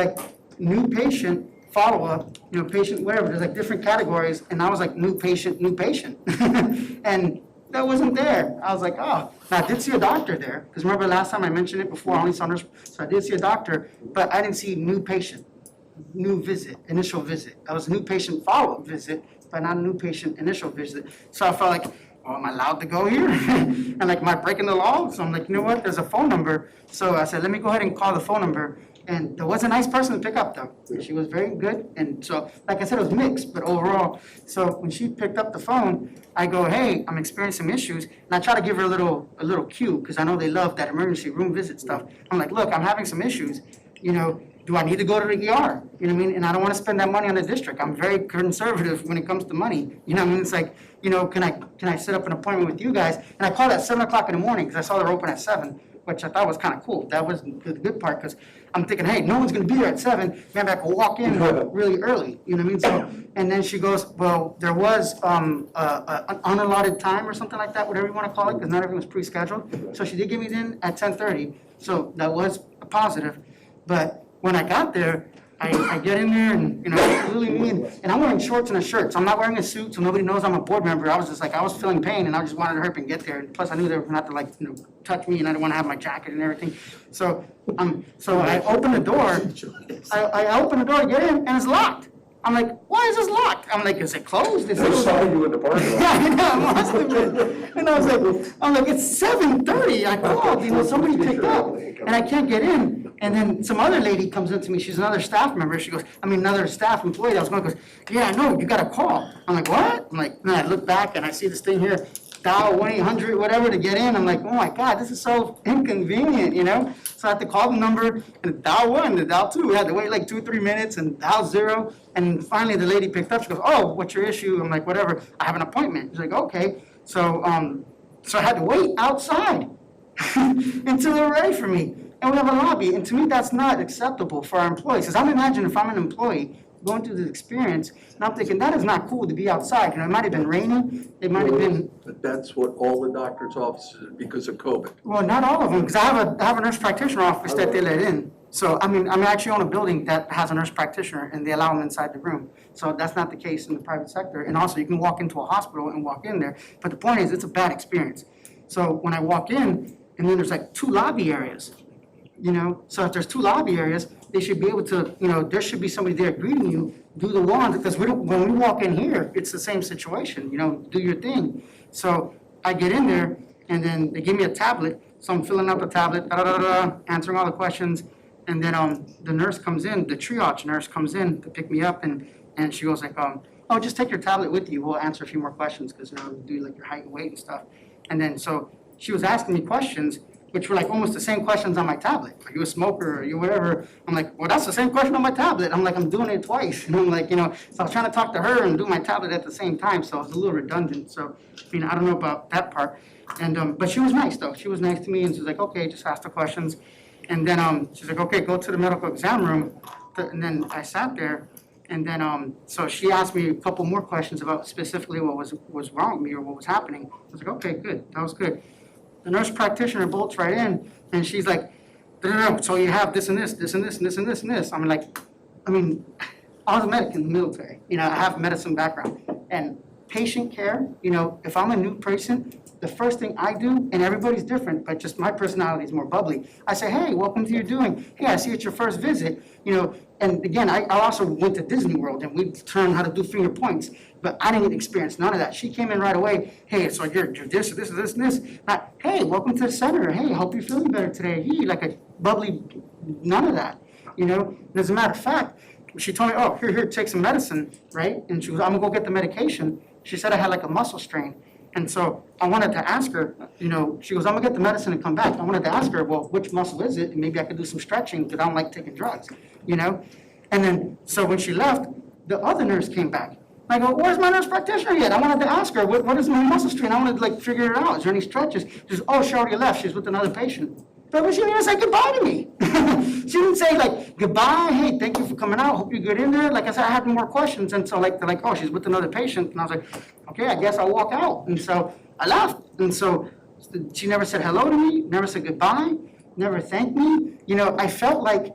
new patient, follow-up, patient, whatever, there's different categories, and I was new patient. And that wasn't there. I was like, oh, now I did see a doctor there, because remember last time I mentioned it before, only so I did see a doctor, but I didn't see new patient, new visit, initial visit. That was a new patient follow-up visit, but not a new patient initial visit. So I felt like, well, am I allowed to go here? And am I breaking the law? So I'm like, you know what, there's a phone number. So I said, let me go ahead and call the phone number. And there was a nice person to pick up though. She was very good. And so, like I said, it was mixed, but overall. So when she picked up the phone, I go, hey, I'm experiencing some issues. And I try to give her a little cue, because I know they love that emergency room visit stuff. I'm like, look, I'm having some issues, do I need to go to the ER? You know what I mean? And I don't wanna spend that money on the district. I'm very conservative when it comes to money. You know what I mean? It's like, you know, can I set up an appointment with you guys? And I called at 7:00 in the morning, because I saw they're open at 7, which I thought was kinda cool. That was the good part, because I'm thinking, hey, no one's gonna be there at 7, maybe I could walk in really early, you know what I mean? So, and then she goes, well, there was an unallotted time or something like that, whatever you wanna call it, because not everything was pre-scheduled. So she did get me in at 10:30, so that was a positive. But when I got there, I get in there and, you know, it's really me, and I'm wearing shorts and a shirt, so I'm not wearing a suit, so nobody knows I'm a board member. I was just like, I was feeling pain, and I just wanted to hurry and get there, and plus I knew they were not to, like, you know, touch me, and I didn't wanna have my jacket and everything. So, I open the door, I open the door to get in, and it's locked. I'm like, why is this locked? I'm like, is it closed? Is They it saw you in the parking lot. Yeah, I know, it must have been. And I was like, it's 7:30, I called, you know, somebody picked up, and I can't get in. And then some other lady comes in to me, she's another staff member, she goes, another staff employee that was going, goes, yeah, no, you got a call. I'm like, what? I'm like, and I look back and I see this thing here, dial 1-800, whatever, to get in. I'm like, oh my God, this is so inconvenient, you know? So I had to call the number and dial 1, and dial 2. We had to wait like 2 or 3 minutes and dial 0. And finally the lady picked up, she goes, oh, what's your issue? I'm like, whatever, I have an appointment. She's like, okay. So I had to wait outside until they were ready for me. And we have a lobby, and to me, that's not acceptable for our employees. Because I'm imagining if I'm an employee going through this experience, and I'm thinking, that is not cool to be outside. You know, it might have been raining, it might have been. But that's what all the doctor's offices, because of COVID. Well, not all of them, because I have a nurse practitioner office that they let in. So, I actually own a building that has a nurse practitioner, and they allow them inside the room. So that's not the case in the private sector. And also, you can walk into a hospital and walk in there. But the point is, it's a bad experience. So when I walk in, and then there's like 2 lobby areas. You know, so if there's 2 lobby areas, they should be able to, you know, there should be somebody there greeting you, do the wand, because when we walk in here, it's the same situation, you know, do your thing. So I get in there, and then they give me a tablet, so I'm filling out the tablet, answering all the questions, and then the nurse comes in, the triage nurse comes in to pick me up, and she goes like, oh, just take your tablet with you, we'll answer a few more questions, because, you know, we do like your height and weight and stuff. And then, so she was asking me questions, which were like almost the same questions on my tablet. Are you a smoker? Are you whatever? I'm like, well, that's the same question on my tablet. I'm like, I'm doing it twice. And I'm like, you know, so I was trying to talk to her and do my tablet at the same time, so it was a little redundant. So, I don't know about that part. And, but she was nice though. She was nice to me, and she was like, okay, just ask the questions. And then she's like, okay, go to the medical exam room. And then I sat there, and then, so she asked me a couple more questions about specifically what was wrong with me or what was happening. I was like, okay, good, that was good. The nurse practitioner bolts right in, and she's like, no, so you have this and this, this and this and this and this and this. I'm like, I was a medic in the military, you know, I have medicine background. And patient care, you know, if I'm a new patient, the first thing I do, and everybody's different, but just my personality is more bubbly. I say, hey, welcome to your doing. Hey, I see it's your first visit, you know. And again, I also went to Disney World, and we learned how to do finger points, but I didn't experience none of that. She came in right away, hey, so you're this, this, this, and this. Not, hey, welcome to the center. Hey, hope you're feeling better today. Hey, like a bubbly, none of that, you know. And as a matter of fact, she told me, oh, here, take some medicine, right? And she goes, I'm gonna go get the medication. She said I had like a muscle strain. And so I wanted to ask her, you know, she goes, I'm gonna get the medicine and come back. I wanted to ask her, well, which muscle is it? And maybe I could do some stretching, because I don't like taking drugs, you know? And then, so when she left, the other nurse came back. I go, where's my nurse practitioner yet? I wanted to ask her, what is my muscle strain? I wanted to like figure it out. Is there any stretches? She goes, oh, she already left. She's with another patient. But she didn't even say goodbye to me. She didn't say like, goodbye, hey, thank you for coming out. Hope you get in there. Like I said, I had more questions. And so like, they're like, oh, she's with another patient. And I was like, okay, I guess I'll walk out. And so I left. And so she never said hello to me, never said goodbye, never thanked me. You know, I felt like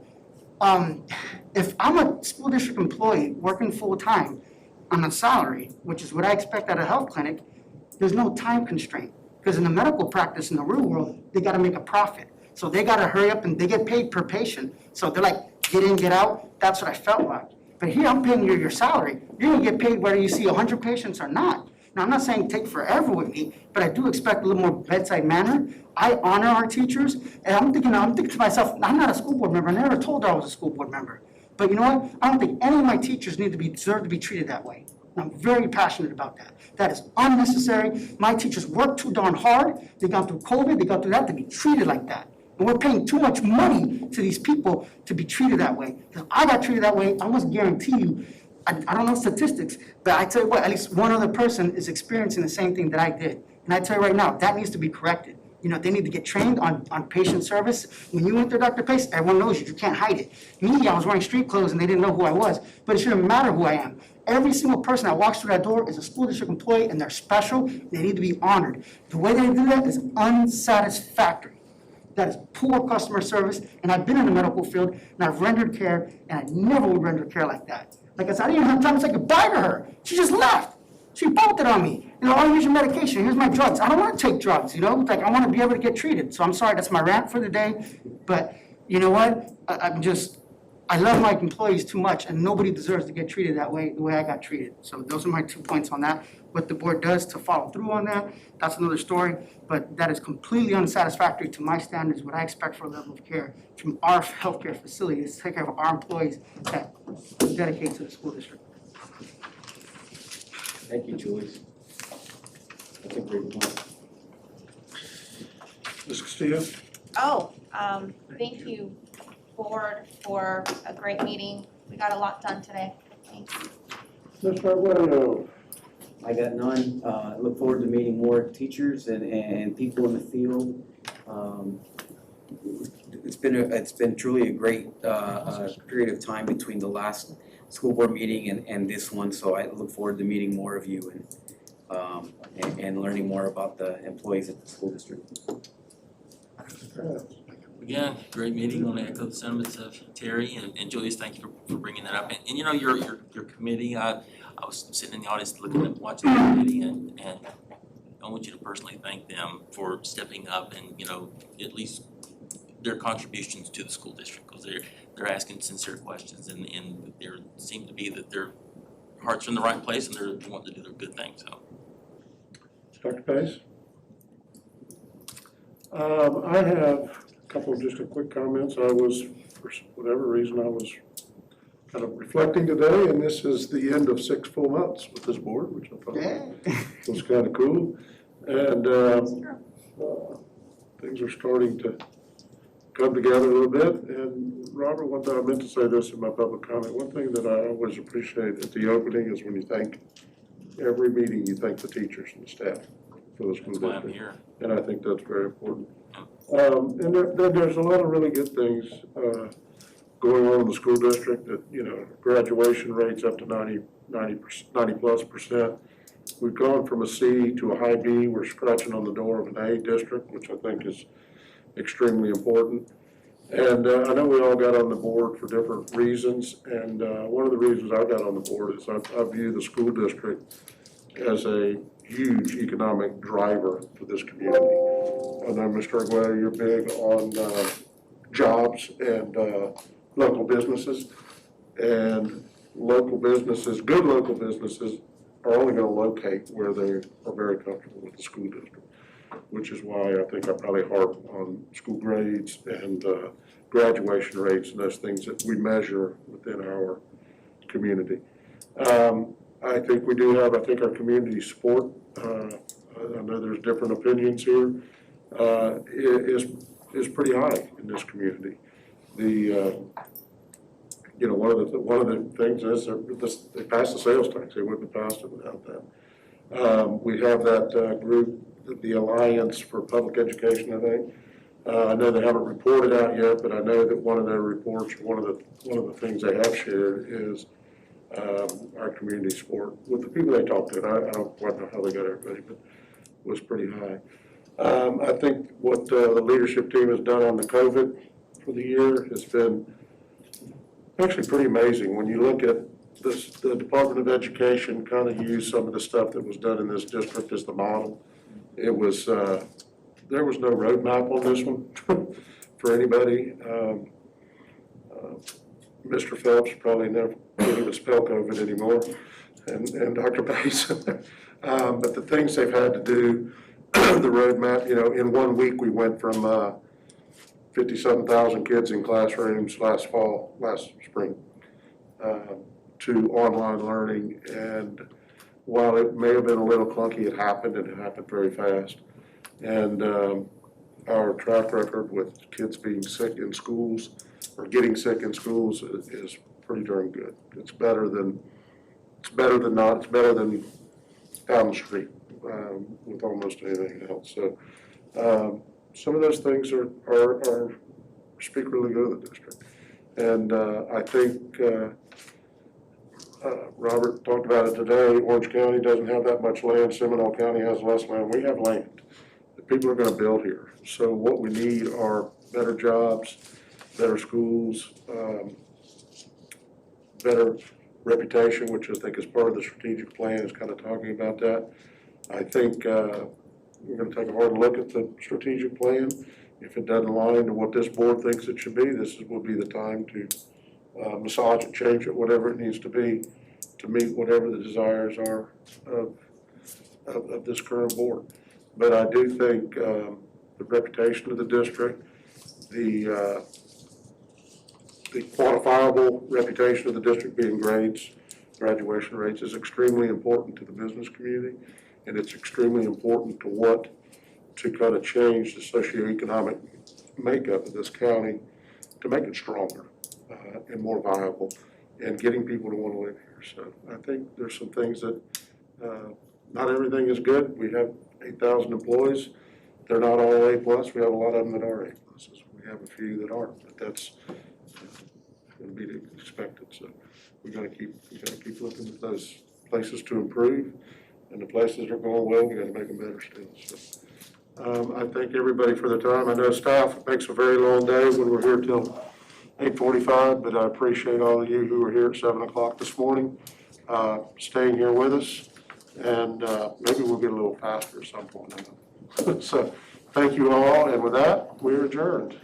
if I'm a school district employee working full-time on a salary, which is what I expect at a health clinic, there's no time constraint. Because in the medical practice, in the real world, they gotta make a profit. So they gotta hurry up, and they get paid per patient. So they're like, get in, get out. That's what I felt like. But here, I'm paying you your salary. You're gonna get paid whether you see 100 patients or not. Now, I'm not saying take forever with me, but I do expect a little more bedside manner. I honor our teachers, and I'm thinking to myself, I'm not a school board member. I never told her I was a school board member. But you know what? I don't think any of my teachers deserve to be treated that way. And I'm very passionate about that. That is unnecessary. My teachers work too darn hard. They got through COVID, they got through that, to be treated like that. And we're paying too much money to these people to be treated that way. If I got treated that way, I must guarantee you, I don't know statistics, but I tell you what, at least one other person is experiencing the same thing that I did. And I tell you right now, that needs to be corrected. You know, they need to get trained on patient service. When you enter Dr. Pace, everyone knows you, you can't hide it. Me, I was wearing street clothes and they didn't know who I was, but it shouldn't matter who I am. Every single person that walks through that door is a school district employee and they're special, they need to be honored. The way they do that is unsatisfactory. That is poor customer service, and I've been in the medical field and I've rendered care, and I never would render care like that. Like I said, I didn't even have time to say goodbye to her. She just left. She bolted on me. You know, oh, here's your medication, here's my drugs. I don't want to take drugs, you know? Like, I want to be able to get treated. So I'm sorry, that's my rant for the day. But you know what? I love my employees too much, and nobody deserves to get treated that way, the way I got treated. So those are my 2 points on that. What the board does to follow through on that, that's another story. But that is completely unsatisfactory to my standards, what I expect for a level of care from our healthcare facilities, to take care of our employees that dedicate to the school district. Thank you, Julius. That's a great point. Ms. Castillo? Thank you, board, for a great meeting. We got a lot done today. Thanks. Mr. Arguello? I got none. I look forward to meeting more teachers and people in the field. It's been truly a great period of time between the last school board meeting and this one, so I look forward to meeting more of you and learning more about the employees at the school district. Again, great meeting. I want to echo the sentiments of Terry and Julius. Thank you for bringing that up. And you know, your committee, I was sitting in the audience watching the committee, and I want you to personally thank them for stepping up and, you know, at least their contributions to the school district, because they're asking sincere questions, and there seem to be that their hearts are in the right place and they're wanting to do their good thing. So, Dr. Pace? I have a couple of just quick comments. I was, for whatever reason, I was kind of reflecting today, and this is the end of 6 full months with this board, which I thought was kind of cool. And things are starting to come together a little bit. And Robert, one thing I meant to say this in my public comment, one thing that I always appreciate at the opening is when you thank, every meeting you thank the teachers and the staff for the school district. that's why I'm here. And I think that's very important. And there's a lot of really good things going on in the school district. That, you know, graduation rates up to 90+%. We've gone from a C to a high B. We're scratching on the door of an A district, which I think is extremely important. And I know we all got on the board for different reasons. And one of the reasons I got on the board is I view the school district as a huge economic driver for this community. I know, Mr. Arguello, you're big on jobs and local businesses. And local businesses, good local businesses, are only going to locate where they are very comfortable with the school district, which is why I think I probably harp on school grades and graduation rates and those things that we measure within our community. I think we do have, I think our community support, I know there's different opinions here, is pretty high in this community. You know, one of the things is they passed the sales tax. They wouldn't have passed it without that. We have that group, the Alliance for Public Education, I think. I know they haven't reported out yet, but I know that one of their reports, one of the things they have shared is our community support with the people they talked to. I don't quite know how they got everybody, but it was pretty high. I think what the leadership team has done on the COVID for the year has been actually pretty amazing. When you look at this, the Department of Education kind of used some of the stuff that was done in this district as the model. It was, there was no roadmap on this one for anybody. Mr. Phelps probably never couldn't even spell COVID anymore, and Dr. Pace. But the things they've had to do, the roadmap, you know, in 1 week we went from 57,000 kids in classrooms last spring, to online learning. And while it may have been a little clunky, it happened, and it happened very fast. And our track record with kids being sick in schools or getting sick in schools is pretty darn good. It's better than not, it's better than down the street with almost anything else. So some of those things are speak really good of the district. And I think Robert talked about it today. Orange County doesn't have that much land. Seminole County has less land. We have land. The people are going to build here. So what we need are better jobs, better schools, better reputation, which I think is part of the strategic plan, is kind of talking about that. I think we're going to take a hard look at the strategic plan. If it doesn't align to what this board thinks it should be, this will be the time to massage it, change it, whatever it needs to be to meet whatever the desires are of this current board. But I do think the reputation of the district, the quantifiable reputation of the district being grades, graduation rates, is extremely important to the business community, and it's extremely important to kind of change the socioeconomic makeup of this county to make it stronger and more viable and getting people to want to live here. So I think there's some things that, not everything is good. We have 8,000 employees. They're not all A+. We have a lot of them that are A+. We have a few that aren't, but that's going to be expected. So we got to keep looking at those places to improve, and the places that are going well, we got to make them better still. So I thank everybody for their time. I know staff, it makes a very long day when we're here till 8:45, but I appreciate all of you who were here at 7 o'clock this morning, staying here with us, and maybe we'll get a little faster at some point. So thank you all, and with that, we're adjourned.